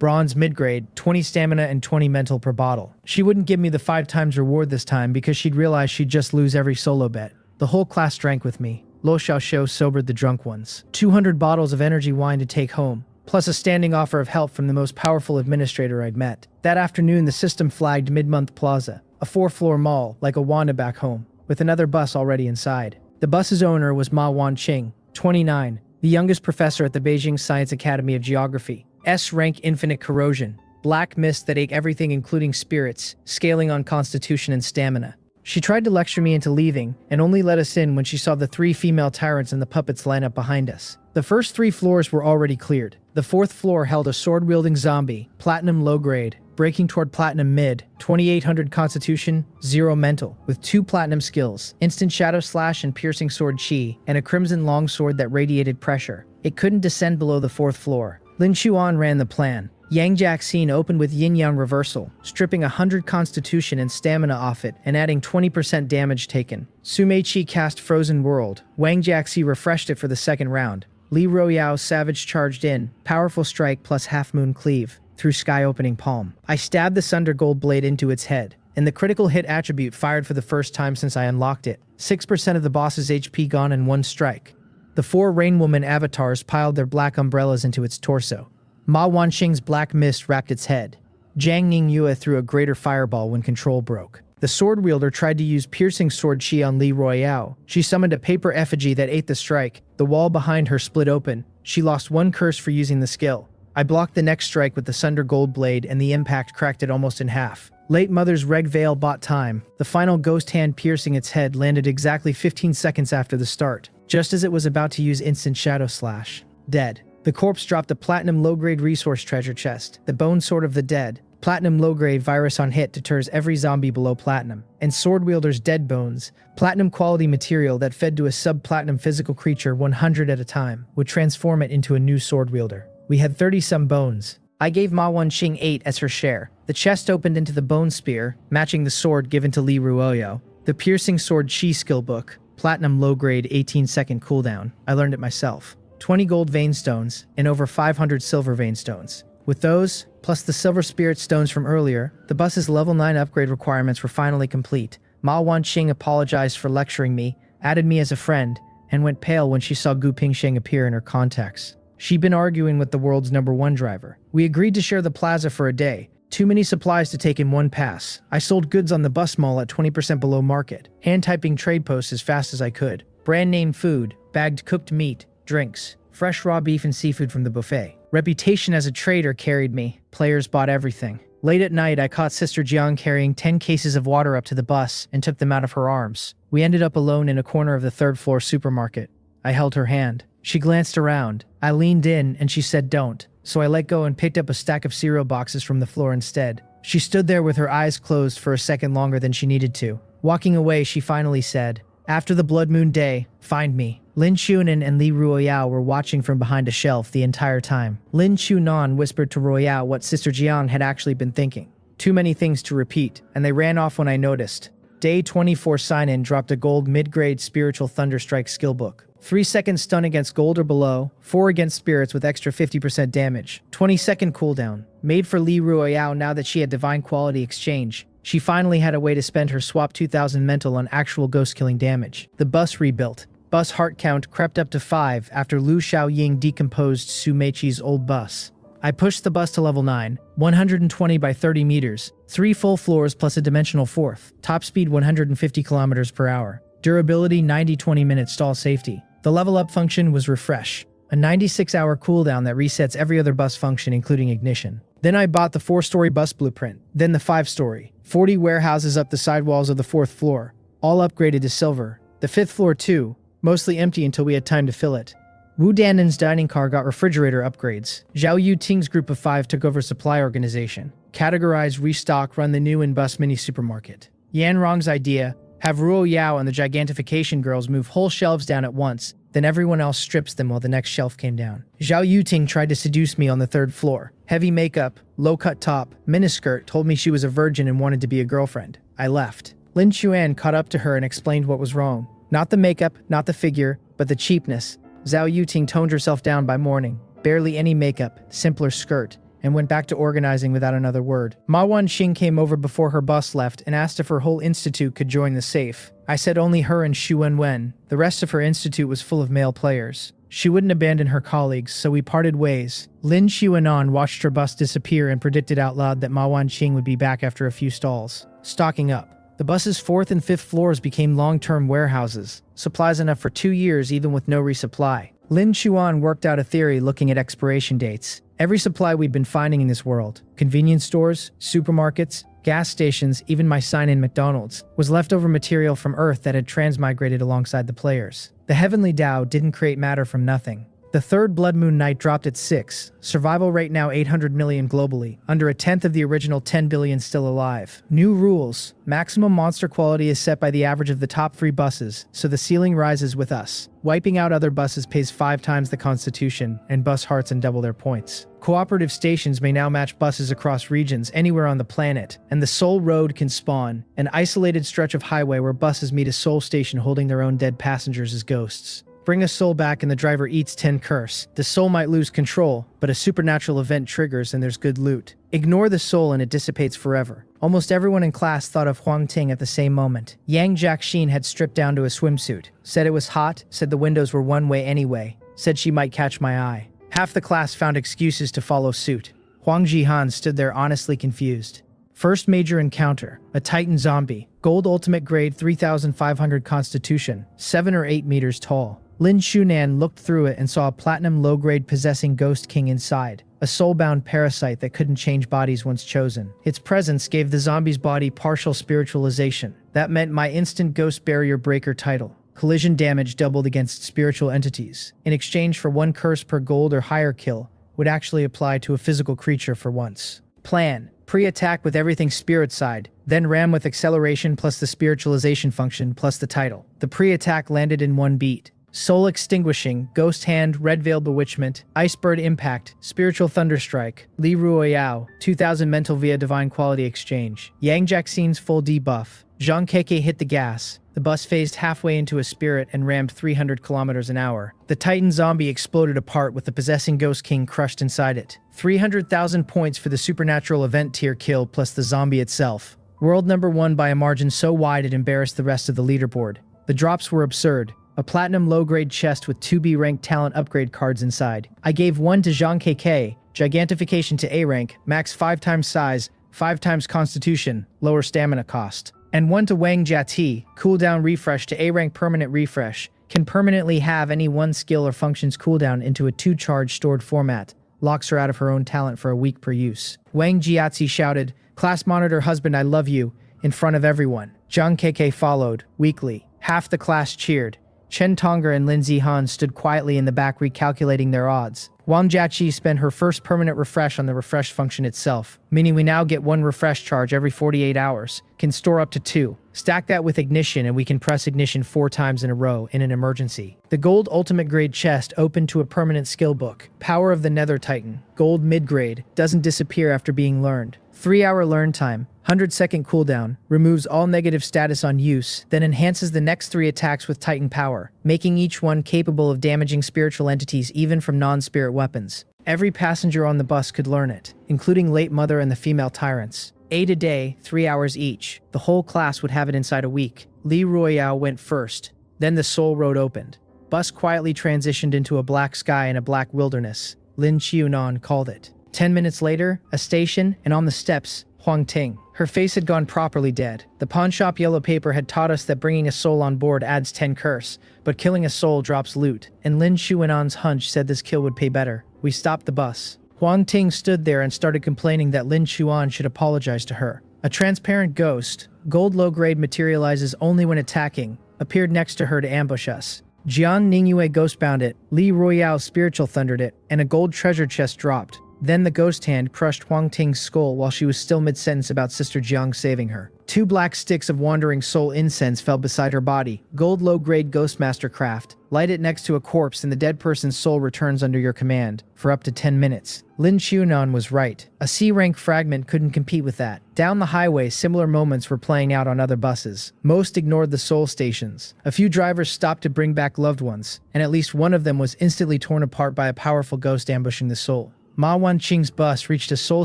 Bronze mid-grade, 20 stamina and 20 mental per bottle. She wouldn't give me the 5 times reward this time because she'd realize she'd just lose every solo bet. The whole class drank with me. Lo Xiaoxiu sobered the drunk ones. 200 bottles of energy wine to take home, plus a standing offer of help from the most powerful administrator I'd met. That afternoon the system flagged Mid-Month Plaza, a 4-floor mall like a Wanda back home, with another bus already inside. The bus's owner was Ma Wanqing, 29, the youngest professor at the Beijing Science Academy of Geography. S-rank infinite corrosion, black mist that ate everything including spirits, scaling on constitution and stamina. She tried to lecture me into leaving, and only let us in when she saw the 3 female tyrants and the puppets line up behind us. The first 3 floors were already cleared. The 4th floor held a sword-wielding zombie, platinum low-grade, breaking toward platinum mid, 2800 constitution, 0 mental, with 2 platinum skills, instant shadow slash and piercing sword chi, and a crimson longsword that radiated pressure. It couldn't descend below the 4th floor. Lin Chuan ran the plan. Yang Jiaxin opened with yin-yang reversal, stripping 100 constitution and stamina off it and adding 20% damage taken. Su Meiqi cast Frozen World. Wang Jiaxi refreshed it for the 2nd round. Li Ruoyao savage charged in, powerful strike plus half-moon cleave, through sky-opening palm. I stabbed the Sunder Gold blade into its head, and the critical hit attribute fired for the first time since I unlocked it. 6% of the boss's HP gone in 1 strike. The 4 Rainwoman avatars piled their black umbrellas into its torso. Ma Wanqing's black mist wrapped its head. Jiang Ningyue threw a greater fireball when control broke. The sword wielder tried to use piercing sword chi on Li Ruoyao. She summoned a paper effigy that ate the strike. The wall behind her split open. She lost 1 curse for using the skill. I blocked the next strike with the Sunder Gold blade and the impact cracked it almost in half. Late Mother's Reg Veil bought time. The final ghost hand piercing its head landed exactly 15 seconds after the start, just as it was about to use instant shadow slash. Dead. The corpse dropped a platinum low-grade resource treasure chest, the bone sword of the dead. Platinum low-grade virus on hit deters every zombie below platinum. And sword wielder's dead bones, platinum quality material that fed to a sub-platinum physical creature 100 at a time, would transform it into a new sword wielder. We had 30-some bones. I gave Ma Wanqing 8 as her share. The chest opened into the bone spear, matching the sword given to Li Ruoyao. The piercing sword chi skill book, platinum low-grade 18-second cooldown. I learned it myself. 20 gold vein stones, and over 500 silver vein stones. With those, plus the silver spirit stones from earlier, the bus's level 9 upgrade requirements were finally complete. Ma Wanqing apologized for lecturing me, added me as a friend, and went pale when she saw Gu Pingsheng appear in her contacts. She'd been arguing with the world's #1 driver. We agreed to share the plaza for a day. Too many supplies to take in one pass. I sold goods on the bus mall at 20% below market, hand-typing trade posts as fast as I could. Brand-name food, bagged cooked meat, drinks, fresh raw beef and seafood from the buffet. Reputation as a trader carried me. Players bought everything. Late at night, I caught Sister Jiang carrying 10 cases of water up to the bus and took them out of her arms. We ended up alone in a corner of the 3rd-floor supermarket. I held her hand. She glanced around. I leaned in and she said don't, so I let go and picked up a stack of cereal boxes from the floor instead. She stood there with her eyes closed for a second longer than she needed to. Walking away, she finally said, "After the Blood Moon Day, find me." Lin Chunan and Li Ruoyao were watching from behind a shelf the entire time. Lin Chunan whispered to Ruoyao what Sister Jiang had actually been thinking. Too many things to repeat, and they ran off when I noticed. Day 24 sign-in dropped a gold mid-grade spiritual thunderstrike skillbook. 3-second stun against gold or below, 4 against spirits with extra 50% damage. 20-second cooldown. Made for Li Ruoyao now that she had divine quality exchange. She finally had a way to spend her swap 2000 mental on actual ghost-killing damage. The bus rebuilt. Bus heart count crept up to 5 after Lu Xiaoying decomposed Su Meiqi's old bus. I pushed the bus to level 9, 120 by 30 meters, 3 full floors plus a dimensional fourth, top speed 150 kilometers per hour, durability 90-20 minute stall safety. The level up function was refresh, a 96-hour cooldown that resets every other bus function including ignition. Then I bought the 4-story bus blueprint, then the 5-story, 40 warehouses up the sidewalls of the 4th floor, all upgraded to silver. The 5th floor too, mostly empty until we had time to fill it. Wu Danan's dining car got refrigerator upgrades. Zhao Yuting's group of 5 took over supply organization. Categorize, restock, run the new in-bus mini supermarket. Yan Rong's idea, have Ruo Yao and the gigantification girls move whole shelves down at once, then everyone else strips them while the next shelf came down. Zhao Yuting tried to seduce me on the 3rd floor. Heavy makeup, low-cut top, miniskirt, told me she was a virgin and wanted to be a girlfriend. I left. Lin Chuan caught up to her and explained what was wrong. Not the makeup, not the figure, but the cheapness. Zhao Yuting toned herself down by morning. Barely any makeup, simpler skirt, and went back to organizing without another word. Ma Wanxing came over before her bus left and asked if her whole institute could join the safe. I said only her and Xu Wenwen. The rest of her institute was full of male players. She wouldn't abandon her colleagues, so we parted ways. Lin Xuanan watched her bus disappear and predicted out loud that Ma Wanxing would be back after a few stalls. Stocking up. The bus's 4th and 5th floors became long-term warehouses, supplies enough for 2 years even with no resupply. Lin Chuan worked out a theory looking at expiration dates. Every supply we'd been finding in this world, convenience stores, supermarkets, gas stations, even my sign-in McDonald's, was leftover material from Earth that had transmigrated alongside the players. The Heavenly Tao didn't create matter from nothing. The 3rd Blood Moon Night dropped at 6, survival rate now 800 million globally, under a tenth of the original 10 billion still alive. New rules. Maximum monster quality is set by the average of the top 3 buses, so the ceiling rises with us. Wiping out other buses pays 5 times the constitution, and bus hearts and double their points. Cooperative stations may now match buses across regions anywhere on the planet, and the Soul Road can spawn, an isolated stretch of highway where buses meet a soul station holding their own dead passengers as ghosts. Bring a soul back and the driver eats 10 curse. The soul might lose control, but a supernatural event triggers and there's good loot. Ignore the soul and it dissipates forever. Almost everyone in class thought of Huang Ting at the same moment. Yang Jiaxin had stripped down to a swimsuit, said it was hot, said the windows were one way anyway, said she might catch my eye. Half the class found excuses to follow suit. Huang Jihan stood there honestly confused. First major encounter, a Titan zombie, gold ultimate grade 3500 constitution, 7 or 8 meters tall. Lin Shunan looked through it and saw a platinum low-grade possessing ghost king inside, a soul-bound parasite that couldn't change bodies once chosen. Its presence gave the zombie's body partial spiritualization. That meant my instant ghost barrier breaker title. Collision damage doubled against spiritual entities. In exchange for 1 curse per gold or higher kill, would actually apply to a physical creature for once. Plan. Pre-attack with everything spirit side, then ram with acceleration plus the spiritualization function plus the title. The pre-attack landed in 1 beat. Soul Extinguishing, Ghost Hand, Red Veil Bewitchment, Icebird Impact, Spiritual Thunderstrike, Li Ruoyao, 2000 Mental via Divine Quality Exchange, Yang Jiaxin's full debuff, Zhang Keke hit the gas, the bus phased halfway into a spirit and rammed 300 kilometers an hour. The Titan zombie exploded apart with the possessing Ghost King crushed inside it. 300,000 points for the supernatural event tier kill plus the zombie itself. World number 1 by a margin so wide it embarrassed the rest of the leaderboard. The drops were absurd. A platinum low-grade chest with 2B ranked talent upgrade cards inside. I gave 1 to Zhang KK, Gigantification to A rank, max 5 times size, 5 times constitution, lower stamina cost. And 1 to Wang Jiati, cooldown refresh to A rank permanent refresh, can permanently have any 1 skill or function's cooldown into a 2 charge stored format, locks her out of her own talent for a week per use. Wang Jiati shouted, "Class monitor husband I love you," in front of everyone. Zhang KK followed, weakly. Half the class cheered. Chen Tonger and Lin Zihan stood quietly in the back recalculating their odds. Wang Jiaqi spent her first permanent refresh on the refresh function itself, meaning we now get 1 refresh charge every 48 hours, can store up to 2. Stack that with ignition and we can press ignition 4 times in a row in an emergency. The gold ultimate grade chest opened to a permanent skill book. Power of the Nether Titan. Gold mid-grade. Doesn't disappear after being learned. 3-hour learn time. 100-second cooldown. Removes all negative status on use, then enhances the next 3 attacks with Titan power, making each one capable of damaging spiritual entities even from non-spirit weapons. Every passenger on the bus could learn it, including Late Mother and the female tyrants. 8 a day, 3 hours each. The whole class would have it inside a week. Li Royale went first. Then the Soul Road opened. Bus quietly transitioned into a black sky and a black wilderness. Lin Qiunan called it. 10 minutes later, a station, and on the steps, Huang Ting. Her face had gone properly dead. The pawnshop yellow paper had taught us that bringing a soul on board adds 10 curse, but killing a soul drops loot, and Lin Qiunan's hunch said this kill would pay better. We stopped the bus. Huang Ting stood there and started complaining that Lin Qiuan should apologize to her. A transparent ghost, gold low-grade materializes only when attacking, appeared next to her to ambush us. Jian Ningyue ghostbound it, Li Royale spiritual thundered it, and a gold treasure chest dropped. Then the ghost hand crushed Huang Ting's skull while she was still mid-sentence about Sister Jiang saving her. 2 black sticks of wandering soul incense fell beside her body. Gold low-grade Ghostmaster craft. Light it next to a corpse and the dead person's soul returns under your command, for up to 10 minutes. Lin Qiunan was right. A C-rank fragment couldn't compete with that. Down the highway, similar moments were playing out on other buses. Most ignored the soul stations. A few drivers stopped to bring back loved ones, and at least one of them was instantly torn apart by a powerful ghost ambushing the soul. Ma Wanqing's bus reached a soul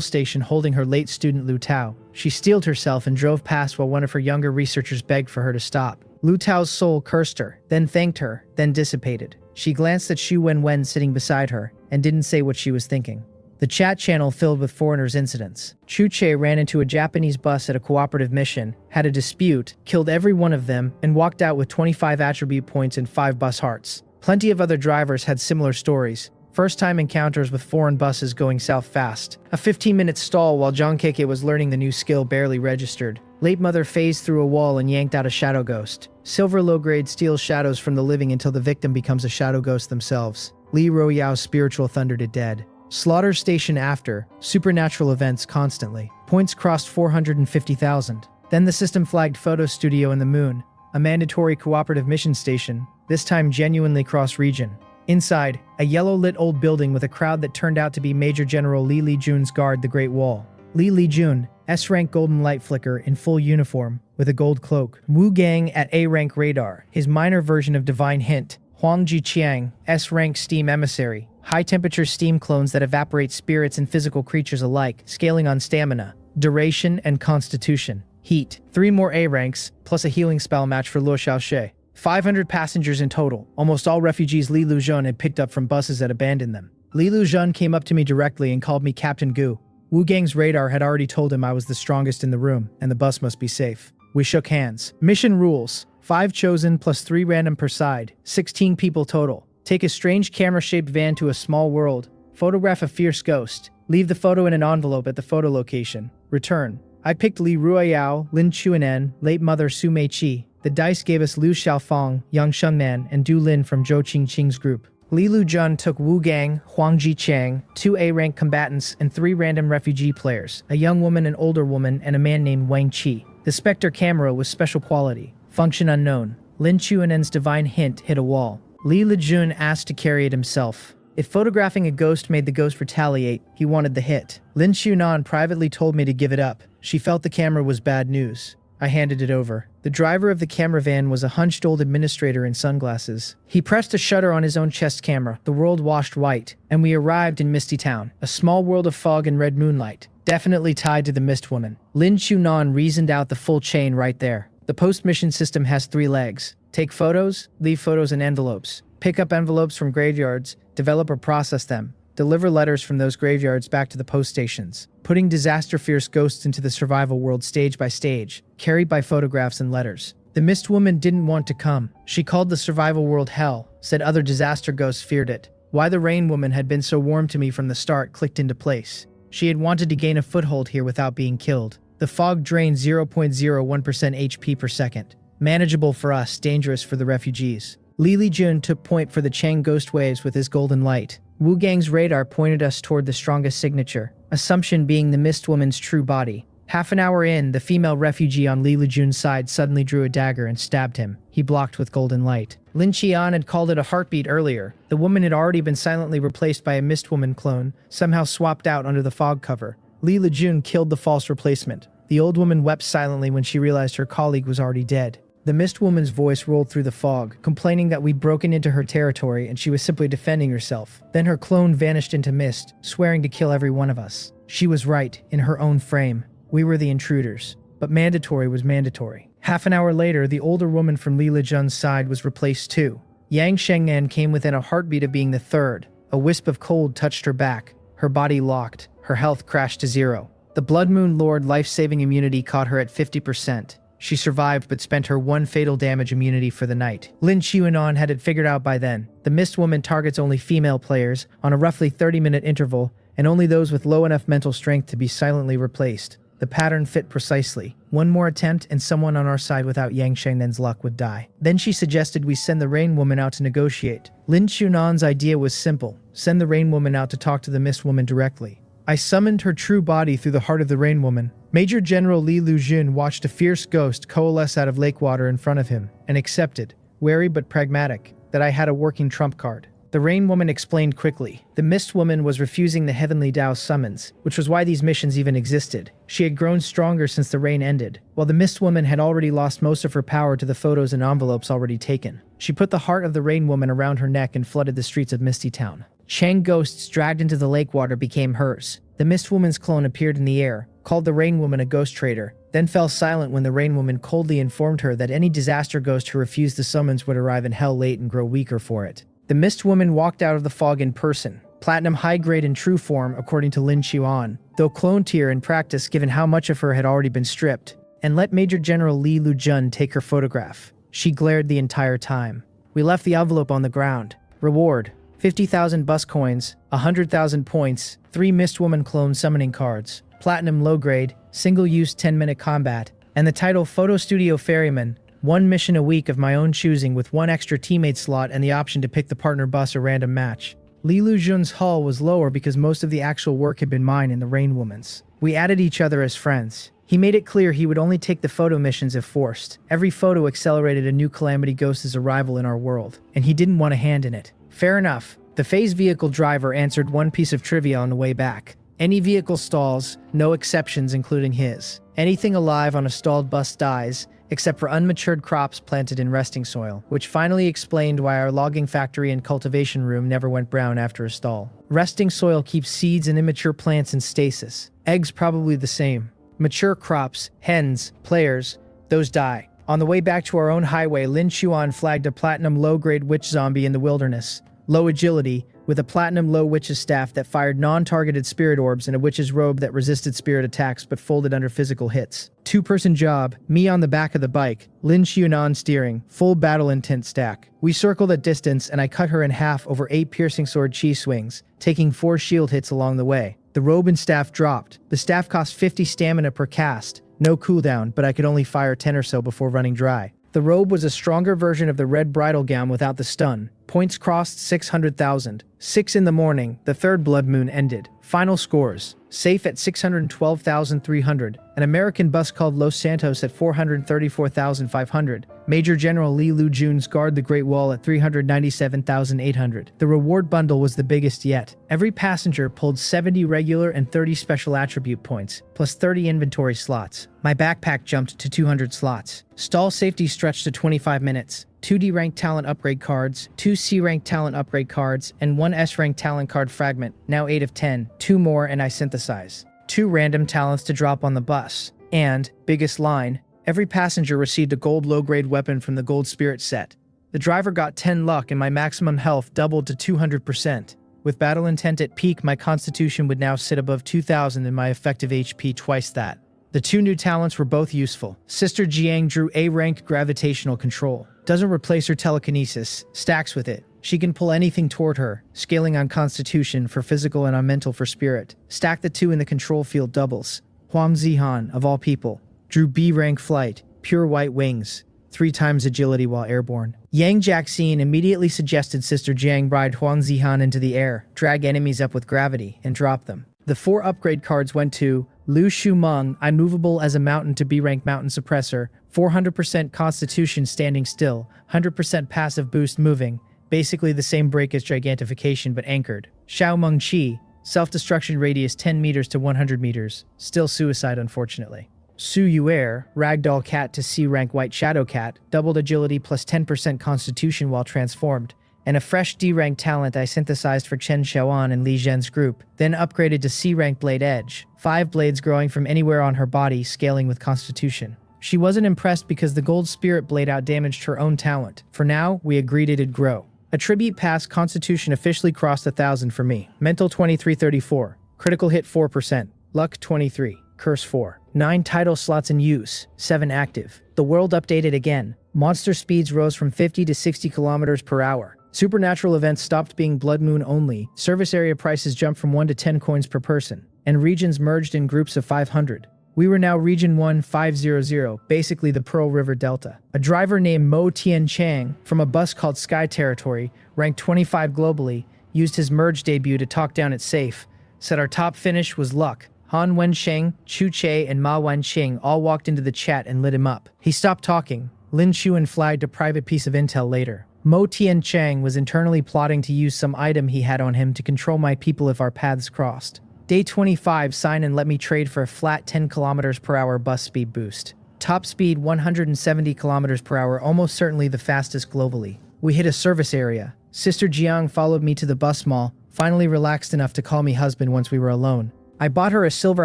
station holding her late student Lu Tao. She steeled herself and drove past while one of her younger researchers begged for her to stop. Lu Tao's soul cursed her, then thanked her, then dissipated. She glanced at Xu Wenwen sitting beside her, and didn't say what she was thinking. The chat channel filled with foreigners' incidents. Chu Che ran into a Japanese bus at a cooperative mission, had a dispute, killed every one of them, and walked out with 25 attribute points and 5 bus hearts. Plenty of other drivers had similar stories. First-time encounters with foreign buses going south fast. A 15-minute stall while Zhang Keke was learning the new skill barely registered. Late Mother phased through a wall and yanked out a shadow ghost. Silver low-grade steals shadows from the living until the victim becomes a shadow ghost themselves. Li Royao's spiritual thundered it dead. Slaughter station after. Supernatural events constantly. Points crossed 450,000. Then the system flagged photo studio in the moon. A mandatory cooperative mission station. This time genuinely cross-region. Inside, a yellow-lit old building with a crowd that turned out to be Major General Li Lijun's guard the Great Wall. Li Lijun, S-rank golden light flicker in full uniform, with a gold cloak. Wu Gang at A-rank radar, his minor version of Divine Hint. Huang Jiqiang, S-rank steam emissary. High-temperature steam clones that evaporate spirits and physical creatures alike, scaling on stamina, duration, and constitution. Heat. 3 more A-ranks, plus a healing spell match for Luo Xiaoxue. 500 passengers in total, almost all refugees Li Luzhun had picked up from buses that abandoned them. Li Luzhun came up to me directly and called me Captain Gu. Wu Gang's radar had already told him I was the strongest in the room, and the bus must be safe. We shook hands. Mission rules. 5 chosen plus 3 random per side. 16 people total. Take a strange camera-shaped van to a small world. Photograph a fierce ghost. Leave the photo in an envelope at the photo location. Return. I picked Li Ruoyao, Lin Qiunan, Late Mother Su Meiqi. The dice gave us Liu Xiaofang, Yang Shunman, and Du Lin from Zhou Qingqing's group. Li Lujun took Wu Gang, Huang Jiqiang, 2 A-rank combatants, and 3 random refugee players, a young woman, an older woman, and a man named Wang Qi. The Spectre camera was special quality. Function unknown. Lin Qiunan's divine hint hit a wall. Li Lujun asked to carry it himself. If photographing a ghost made the ghost retaliate, he wanted the hit. Lin Qiunan privately told me to give it up. She felt the camera was bad news. I handed it over. The driver of the camera van was a hunched old administrator in sunglasses. He pressed a shutter on his own chest camera. The world washed white, and we arrived in Misty Town, a small world of fog and red moonlight, definitely tied to the Mist Woman. Lin Qiunan reasoned out the full chain right there. The post-mission system has 3 legs. Take photos, leave photos in envelopes. Pick up envelopes from graveyards, develop or process them. Deliver letters from those graveyards back to the post stations. Putting disaster-fierce ghosts into the survival world stage by stage, carried by photographs and letters. The Mist Woman didn't want to come. She called the survival world hell, said other disaster ghosts feared it. Why the Rain Woman had been so warm to me from the start clicked into place. She had wanted to gain a foothold here without being killed. The fog drained 0.01% HP per second. Manageable for us, dangerous for the refugees. Li Lijun took point for the Chang ghost waves with his golden light. Wu Gang's radar pointed us toward the strongest signature, assumption being the Mist Woman's true body. Half an hour in, the female refugee on Li Lujun's side suddenly drew a dagger and stabbed him. He blocked with golden light. Lin Qian had called it a heartbeat earlier. The woman had already been silently replaced by a Mist Woman clone, somehow swapped out under the fog cover. Li Lujun killed the false replacement. The old woman wept silently when she realized her colleague was already dead. The Mist Woman's voice rolled through the fog, complaining that we'd broken into her territory and she was simply defending herself. Then her clone vanished into mist, swearing to kill every one of us. She was right, in her own frame. We were the intruders. But mandatory was mandatory. Half an hour later, the older woman from Li Lejun's side was replaced too. Yang Shengnan came within a heartbeat of being the third. A wisp of cold touched her back. Her body locked. Her health crashed to zero. The Blood Moon Lord life-saving immunity caught her at 50%. She survived but spent her one fatal damage immunity for the night. Lin Qiunan had it figured out by then. The Mist Woman targets only female players on a roughly 30-minute interval, and only those with low enough mental strength to be silently replaced. The pattern fit precisely. One more attempt and someone on our side without Yang Shengnen's luck would die. Then she suggested we send the Rain Woman out to negotiate. Lin Qiunan's idea was simple. Send the Rain Woman out to talk to the Mist Woman directly. I summoned her true body through the heart of the Rain Woman. Major General Li Lujun watched a fierce ghost coalesce out of lake water in front of him, and accepted, wary but pragmatic, that I had a working trump card. The Rain Woman explained quickly. The Mist Woman was refusing the Heavenly Tao summons, which was why these missions even existed. She had grown stronger since the rain ended, while the Mist Woman had already lost most of her power to the photos and envelopes already taken. She put the heart of the Rain Woman around her neck and flooded the streets of Misty Town. Chang ghosts dragged into the lake water became hers. The Mist Woman's clone appeared in the air, called the Rain Woman a ghost traitor, then fell silent when the Rain Woman coldly informed her that any disaster ghost who refused the summons would arrive in hell late and grow weaker for it. The Mist Woman walked out of the fog in person, platinum high grade in true form according to Lin Qiuan, though clone tier in practice given how much of her had already been stripped, and let Major General Li Lujun take her photograph. She glared the entire time. We left the envelope on the ground. Reward: 50,000 bus coins, 100,000 points, 3 Mist Woman clone summoning cards, platinum low grade, single-use 10-minute combat, and the title Photo Studio Ferryman. 1 mission a week of my own choosing with 1 extra teammate slot and the option to pick the partner bus or random match. Li Lujun's hull was lower because most of the actual work had been mine and the Rain Woman's. We added each other as friends. He made it clear he would only take the photo missions if forced. Every photo accelerated a new Calamity Ghost's arrival in our world, and he didn't want a hand in it. Fair enough. The phase vehicle driver answered one piece of trivia on the way back. Any vehicle stalls, no exceptions including his. Anything alive on a stalled bus dies, except for unmatured crops planted in resting soil, which finally explained why our logging factory and cultivation room never went brown after a stall. Resting soil keeps seeds and immature plants in stasis. Eggs probably the same. Mature crops, hens, players, those die. On the way back to our own highway, Lin Qiuan flagged a platinum low-grade witch zombie in the wilderness. Low agility, with a platinum low witch's staff that fired non-targeted spirit orbs and a witch's robe that resisted spirit attacks but folded under physical hits. 2-person job, me on the back of the bike, Lin Qiunan steering, full battle intent stack. We circled at distance and I cut her in half over 8 piercing sword chi swings, taking 4 shield hits along the way. The robe and staff dropped. The staff cost 50 stamina per cast. No cooldown, but I could only fire 10 or so before running dry. The robe was a stronger version of the red bridal gown without the stun. Points crossed 600,000. 6 in the morning, the third blood moon ended. Final scores. Safe at 612,300. An American bus called Los Santos at 434,500. Major General Li Lujun's guard the Great Wall at 397,800. The reward bundle was the biggest yet. Every passenger pulled 70 regular and 30 special attribute points, plus 30 inventory slots. My backpack jumped to 200 slots. Stall safety stretched to 25 minutes. 2 D-ranked talent upgrade cards, 2 C-ranked talent upgrade cards, and 1 S-ranked talent card fragment, now 8 of 10, 2 more and I synthesize. 2 random talents to drop on the bus. And, biggest line, every passenger received a gold low-grade weapon from the gold spirit set. The driver got 10 luck and my maximum health doubled to 200%. With battle intent at peak, my constitution would now sit above 2,000 and my effective HP twice that. The 2 new talents were both useful. Sister Jiang drew A-rank gravitational control. Doesn't replace her telekinesis, stacks with it. She can pull anything toward her, scaling on constitution for physical and on mental for spirit. Stack the 2 in the control field doubles. Huang Zihan, of all people, drew B-rank flight, pure white wings. 3 times agility while airborne. Yang Jiaxin immediately suggested Sister Jiang ride Huang Zihan into the air, drag enemies up with gravity, and drop them. The 4 upgrade cards went to Lu Shumeng, immovable as a mountain to B-rank mountain suppressor, 400% constitution standing still, 100% passive boost moving, basically the same break as gigantification but anchored. Xiao Meng Qi, self-destruction radius 10 meters to 100 meters, still suicide unfortunately. Su Yuer, ragdoll cat to C-rank white shadow cat, doubled agility plus 10% constitution while transformed, and a fresh D-rank talent I synthesized for Chen Xiaoan and Li Zhen's group, then upgraded to C-rank blade edge, 5 blades growing from anywhere on her body, scaling with constitution. She wasn't impressed because the gold spirit blade outdamaged her own talent. For now, we agreed it'd grow. Attribute pass constitution officially crossed 1,000 for me. Mental 2334, critical hit 4%, luck 23, curse 4. 9 title slots in use, 7 active. The world updated again. Monster speeds rose from 50 to 60 kilometers per hour. Supernatural events stopped being blood moon only. Service area prices jumped from 1 to 10 coins per person. And regions merged in groups of 500. We were now Region 1500, basically the Pearl River Delta. A driver named Mo Tian Chang, from a bus called Sky Territory, ranked 25 globally, used his merge debut to talk down its safe, said our top finish was luck. Han Wensheng, Chu Che, and Ma Wanqing all walked into the chat and lit him up. He stopped talking. Lin Chuan flagged a private piece of intel later. Mo Tian Chang was internally plotting to use some item he had on him to control my people if our paths crossed. Day 25, sign and let me trade for a flat 10 km per hour bus speed boost. Top speed 170 km per hour, almost certainly the fastest globally. We hit a service area. Sister Jiang followed me to the bus mall, finally relaxed enough to call me husband once we were alone. I bought her a silver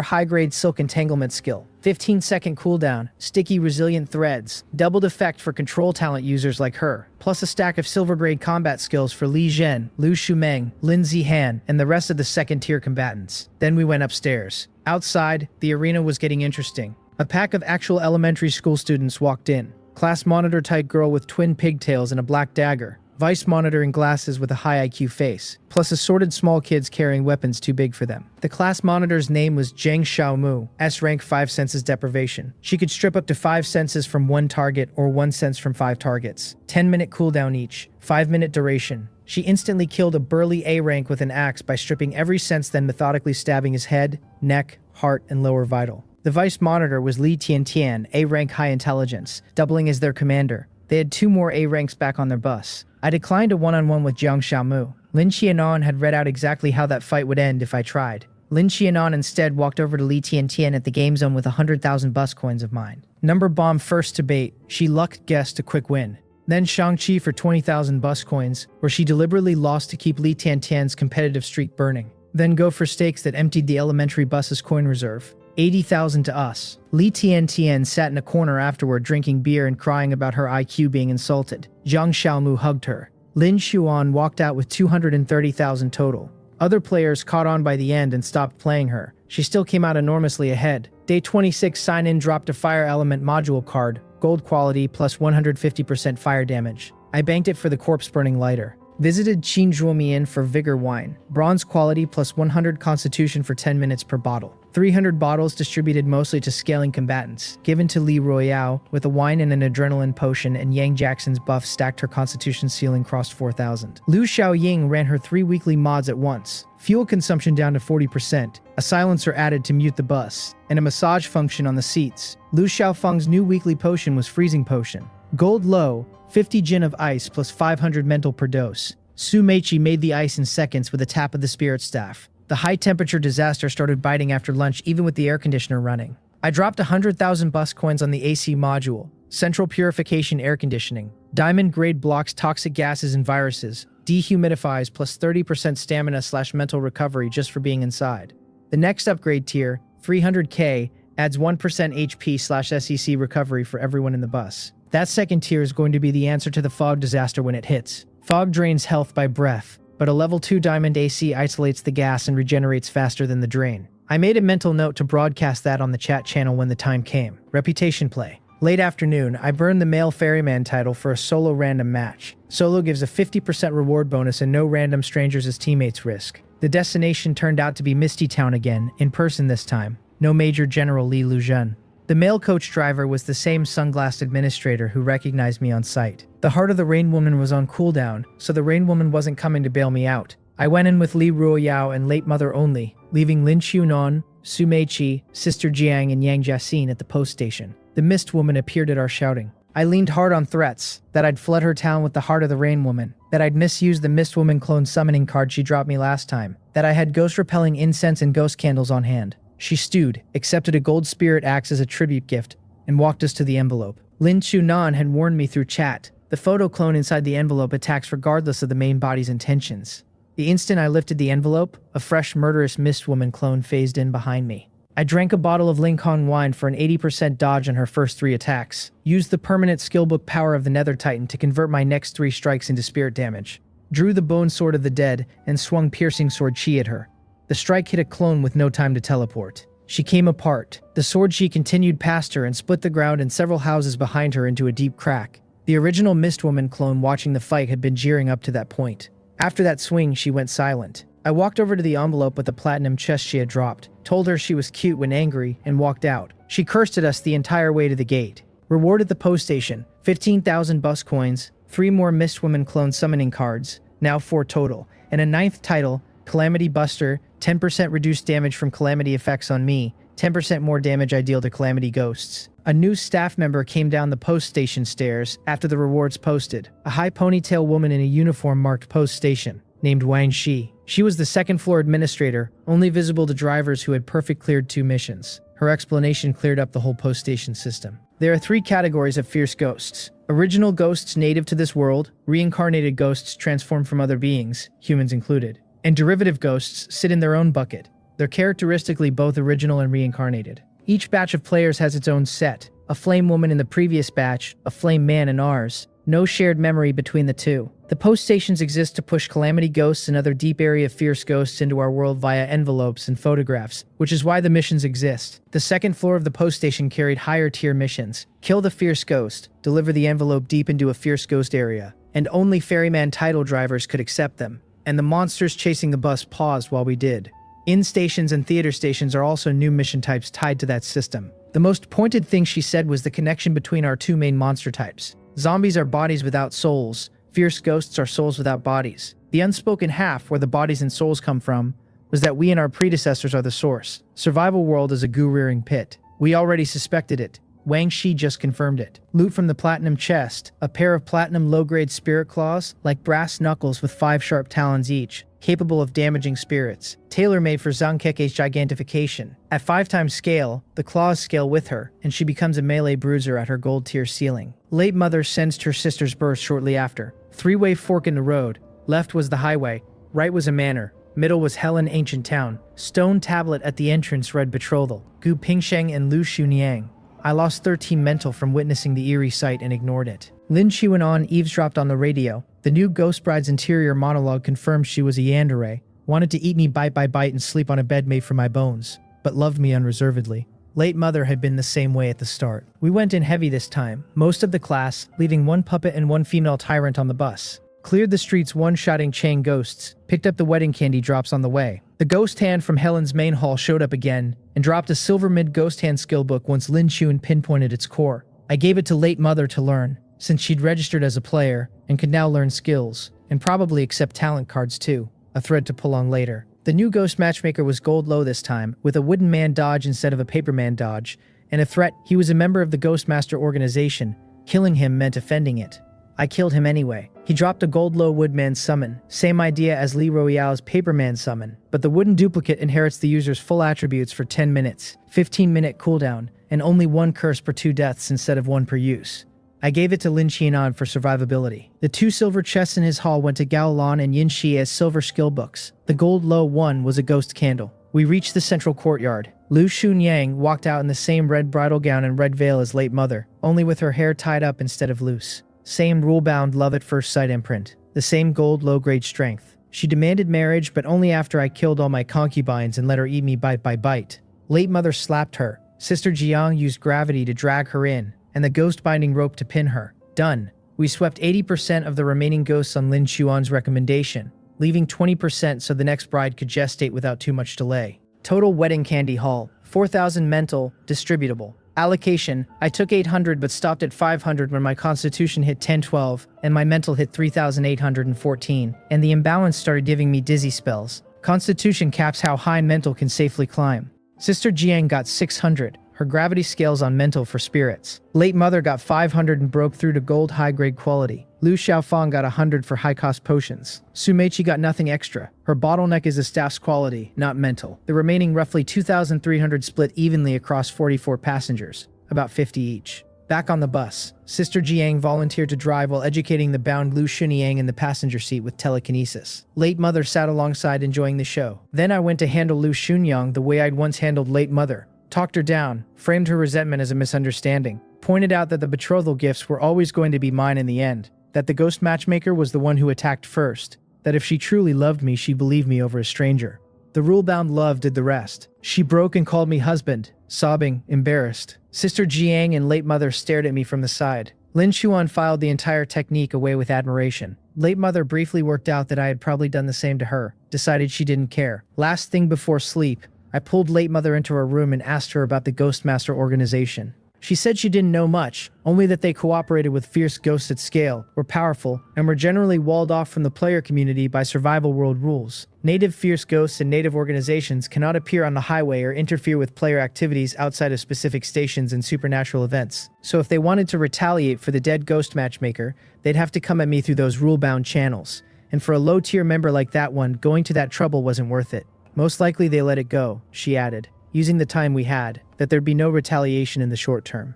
high-grade silk entanglement skill, 15-second cooldown, sticky resilient threads, doubled effect for control talent users like her, plus a stack of silver-grade combat skills for Li Zhen, Lu Shumeng, Lin Zihan, and the rest of the second-tier combatants. Then we went upstairs. Outside, the arena was getting interesting. A pack of actual elementary school students walked in. Class monitor-type girl with twin pigtails and a black dagger. Vice monitor and glasses with a high IQ face, plus assorted small kids carrying weapons too big for them. The class monitor's name was Jiang Xiaochen, S-rank 5 senses deprivation. She could strip up to 5 senses from 1 target or 1 sense from 5 targets. 10-minute cooldown each, 5-minute duration. She instantly killed a burly A-rank with an axe by stripping every sense, then methodically stabbing his head, neck, heart, and lower vital. The vice monitor was Li Tiantian, A-rank high intelligence, doubling as their commander. They had 2 more A-ranks back on their bus. I declined a one-on-one with Jiang Xiaochen. Lin Qianan had read out exactly how that fight would end if I tried. Lin Qianan instead walked over to Li Tiantian at the game zone with 100,000 bus coins of mine. Number bomb first to bait, she lucked guessed a quick win. Then Shang-Chi for 20,000 bus coins, where she deliberately lost to keep Li Tiantian's competitive streak burning. Then go for stakes that emptied the elementary bus's coin reserve. 80,000 to us. Li Tiantian sat in a corner afterward drinking beer and crying about her IQ being insulted. Jiang Xiaomu hugged her. Lin Xuan walked out with 230,000 total. Other players caught on by the end and stopped playing her. She still came out enormously ahead. Day 26 sign-in dropped a fire element module card, gold quality plus 150% fire damage. I banked it for the corpse burning lighter. Visited Qin Zhuomian for vigor wine, bronze quality plus 100 constitution for 10 minutes per bottle. 300 bottles distributed mostly to scaling combatants, given to Li Royale with a wine and an adrenaline potion, and Yang Jackson's buff stacked her constitution ceiling crossed 4,000. Lu Xiaoying ran her 3 weekly mods at once. Fuel consumption down to 40%, a silencer added to mute the bus, and a massage function on the seats. Lu Xiaofeng's new weekly potion was freezing potion. Gold low, 50 gin of ice plus 500 mental per dose. Su Meichi made the ice in seconds with a tap of the spirit staff. The high-temperature disaster started biting after lunch even with the air conditioner running. I dropped 100,000 bus coins on the AC module, central purification air conditioning, diamond-grade blocks toxic gases and viruses, dehumidifies plus 30% stamina/mental recovery just for being inside. The next upgrade tier, 300k, adds 1% HP/SEC recovery for everyone in the bus. That second tier is going to be the answer to the fog disaster when it hits. Fog drains health by breath, but a level 2 diamond AC isolates the gas and regenerates faster than the drain. I made a mental note to broadcast that on the chat channel when the time came. Reputation play. Late afternoon, I burned the male ferryman title for a solo random match. Solo gives a 50% reward bonus and no random strangers as teammates risk. The destination turned out to be Misty Town again, in person this time. No Major General Li Luzhen. The male coach driver was the same sunglassed administrator who recognized me on sight. The Heart of the Rain Woman was on cooldown, so the Rain Woman wasn't coming to bail me out. I went in with Li Ruoyao and Late Mother only, leaving Lin Xunan, Su Meiqi, Sister Jiang, and Yang Jiaxin at the post station. The Mist Woman appeared at our shouting. I leaned hard on threats, that I'd flood her town with the Heart of the Rain Woman, that I'd misused the Mist Woman clone summoning card she dropped me last time, that I had ghost-repelling incense and ghost candles on hand. She stewed, accepted a gold spirit axe as a tribute gift, and walked us to the envelope. Lin Chunan had warned me through chat. The photo clone inside the envelope attacks regardless of the main body's intentions. The instant I lifted the envelope, a fresh murderous Mist Woman clone phased in behind me. I drank a bottle of Lincoln wine for an 80% dodge on her first 3 attacks, used the permanent skillbook power of the Nether Titan to convert my next 3 strikes into spirit damage, drew the bone sword of the dead, and swung piercing sword chi at her. The strike hit a clone with no time to teleport. She came apart. The sword chi continued past her and split the ground and several houses behind her into a deep crack. The original Mistwoman clone watching the fight had been jeering up to that point. After that swing, she went silent. I walked over to the envelope with the platinum chest she had dropped, told her she was cute when angry, and walked out. She cursed at us the entire way to the gate. Reward at the post station, 15,000 bus coins, 3 more Mistwoman clone summoning cards, now 4 total, and a 9th title, Calamity Buster, 10% reduced damage from calamity effects on me, 10% more damage I deal to calamity ghosts. A new staff member came down the post station stairs after the rewards posted. A high ponytail woman in a uniform marked post station, named Wang Shi. She was the second-floor administrator, only visible to drivers who had perfect cleared 2 missions. Her explanation cleared up the whole post station system. There are 3 categories of fierce ghosts. Original ghosts native to this world, reincarnated ghosts transformed from other beings, humans included, and derivative ghosts sit in their own bucket. They're characteristically both original and reincarnated. Each batch of players has its own set. A flame woman in the previous batch, a flame man in ours. No shared memory between the 2. The post stations exist to push calamity ghosts and other deep area fierce ghosts into our world via envelopes and photographs, which is why the missions exist. The second floor of the post station carried higher tier missions. Kill the fierce ghost, deliver the envelope deep into a fierce ghost area, and only ferryman title drivers could accept them. And the monsters chasing the bus paused while we did. In-stations and theater stations are also new mission types tied to that system. The most pointed thing she said was the connection between our 2 main monster types. Zombies are bodies without souls. Fierce ghosts are souls without bodies. The unspoken half, where the bodies and souls come from, was that we and our predecessors are the source. Survival world is a goo-rearing pit. We already suspected it. Wang Shi just confirmed it. Loot from the platinum chest, a pair of platinum low-grade spirit claws, like brass knuckles with 5 sharp talons each, capable of damaging spirits. Tailor-made for Zhangkeke's gigantification. At 5 times scale, the claws scale with her, and she becomes a melee bruiser at her gold tier ceiling. Late Mother sensed her sister's birth shortly after. 3-way fork in the road. Left was the highway, right was a manor, middle was hell in ancient town. Stone tablet at the entrance read betrothal. Gu Pingsheng and Lu Xunyang. I lost 13 mental from witnessing the eerie sight and ignored it. Lin Chuanon eavesdropped on the radio. The new ghost bride's interior monologue confirmed she was a yandere, wanted to eat me bite by bite and sleep on a bed made from my bones, but loved me unreservedly. Late Mother had been the same way at the start. We went in heavy this time, most of the class, leaving 1 puppet and 1 female tyrant on the bus. Cleared the streets one-shotting chain ghosts, picked up the wedding candy drops on the way. The ghost hand from Helen's main hall showed up again, and dropped a silver mid-ghost hand skill book once Lin Chun pinpointed its core. I gave it to Late Mother to learn, since she'd registered as a player, and could now learn skills, and probably accept talent cards too, a thread to pull on later. The new ghost matchmaker was gold low this time, with a wooden man dodge instead of a paper man dodge, and a threat: he was a member of the Ghostmaster organization. Killing him meant offending it. I killed him anyway. He dropped a gold low woodman summon, same idea as Li Royale's paperman summon, but the wooden duplicate inherits the user's full attributes for 10 minutes, 15-minute cooldown, and only 1 curse per 2 deaths instead of 1 per use. I gave it to Lin Qianan for survivability. The 2 silver chests in his hall went to Gao Lan and Yin Shi as silver skill books. The gold low one was a ghost candle. We reached the central courtyard. Lu Xunyang walked out in the same red bridal gown and red veil as Late Mother, only with her hair tied up instead of loose. Same rule-bound love at first sight imprint. The same gold low-grade strength. She demanded marriage, but only after I killed all my concubines and let her eat me bite by bite. Late Mother slapped her. Sister Jiang used gravity to drag her in, and the ghost binding rope to pin her. Done. We swept 80% of the remaining ghosts on Lin Chuan's recommendation, leaving 20% so the next bride could gestate without too much delay. Total wedding candy haul, 4,000 mental, distributable. Allocation: I took 800 but stopped at 500 when my constitution hit 1012 and my mental hit 3814, and the imbalance started giving me dizzy spells. Constitution caps how high mental can safely climb. Sister Jiang got 600. Her gravity scales on mental for spirits. Late mother got 500 and broke through to gold high-grade quality. Lu Xiaofang got 100 for high-cost potions. Sumeichi got nothing extra. Her bottleneck is the staff's quality, not mental. The remaining roughly 2,300 split evenly across 44 passengers, about 50 each. Back on the bus, Sister Jiang volunteered to drive while educating the bound Lu Xunyang in the passenger seat with telekinesis. Late mother sat alongside enjoying the show. Then I went to handle Lu Xunyang the way I'd once handled late mother. Talked her down, framed her resentment as a misunderstanding, pointed out that the betrothal gifts were always going to be mine in the end, that the ghost matchmaker was the one who attacked first, that if she truly loved me, she'd believe me over a stranger. The rule-bound love did the rest. She broke and called me husband, sobbing, embarrassed. Sister Jiang and late mother stared at me from the side. Lin Xuan filed the entire technique away with admiration. Late mother briefly worked out that I had probably done the same to her, decided she didn't care. Last thing before sleep, I pulled late mother into her room and asked her about the Ghostmaster organization. She said she didn't know much, only that they cooperated with fierce ghosts at scale, were powerful, and were generally walled off from the player community by survival world rules. Native fierce ghosts and native organizations cannot appear on the highway or interfere with player activities outside of specific stations and supernatural events. So if they wanted to retaliate for the dead ghost matchmaker, they'd have to come at me through those rule-bound channels. And for a low-tier member like that one, going to that trouble wasn't worth it. Most likely they let it go, she added, using the time we had, that there'd be no retaliation in the short term.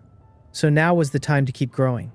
So now was the time to keep growing.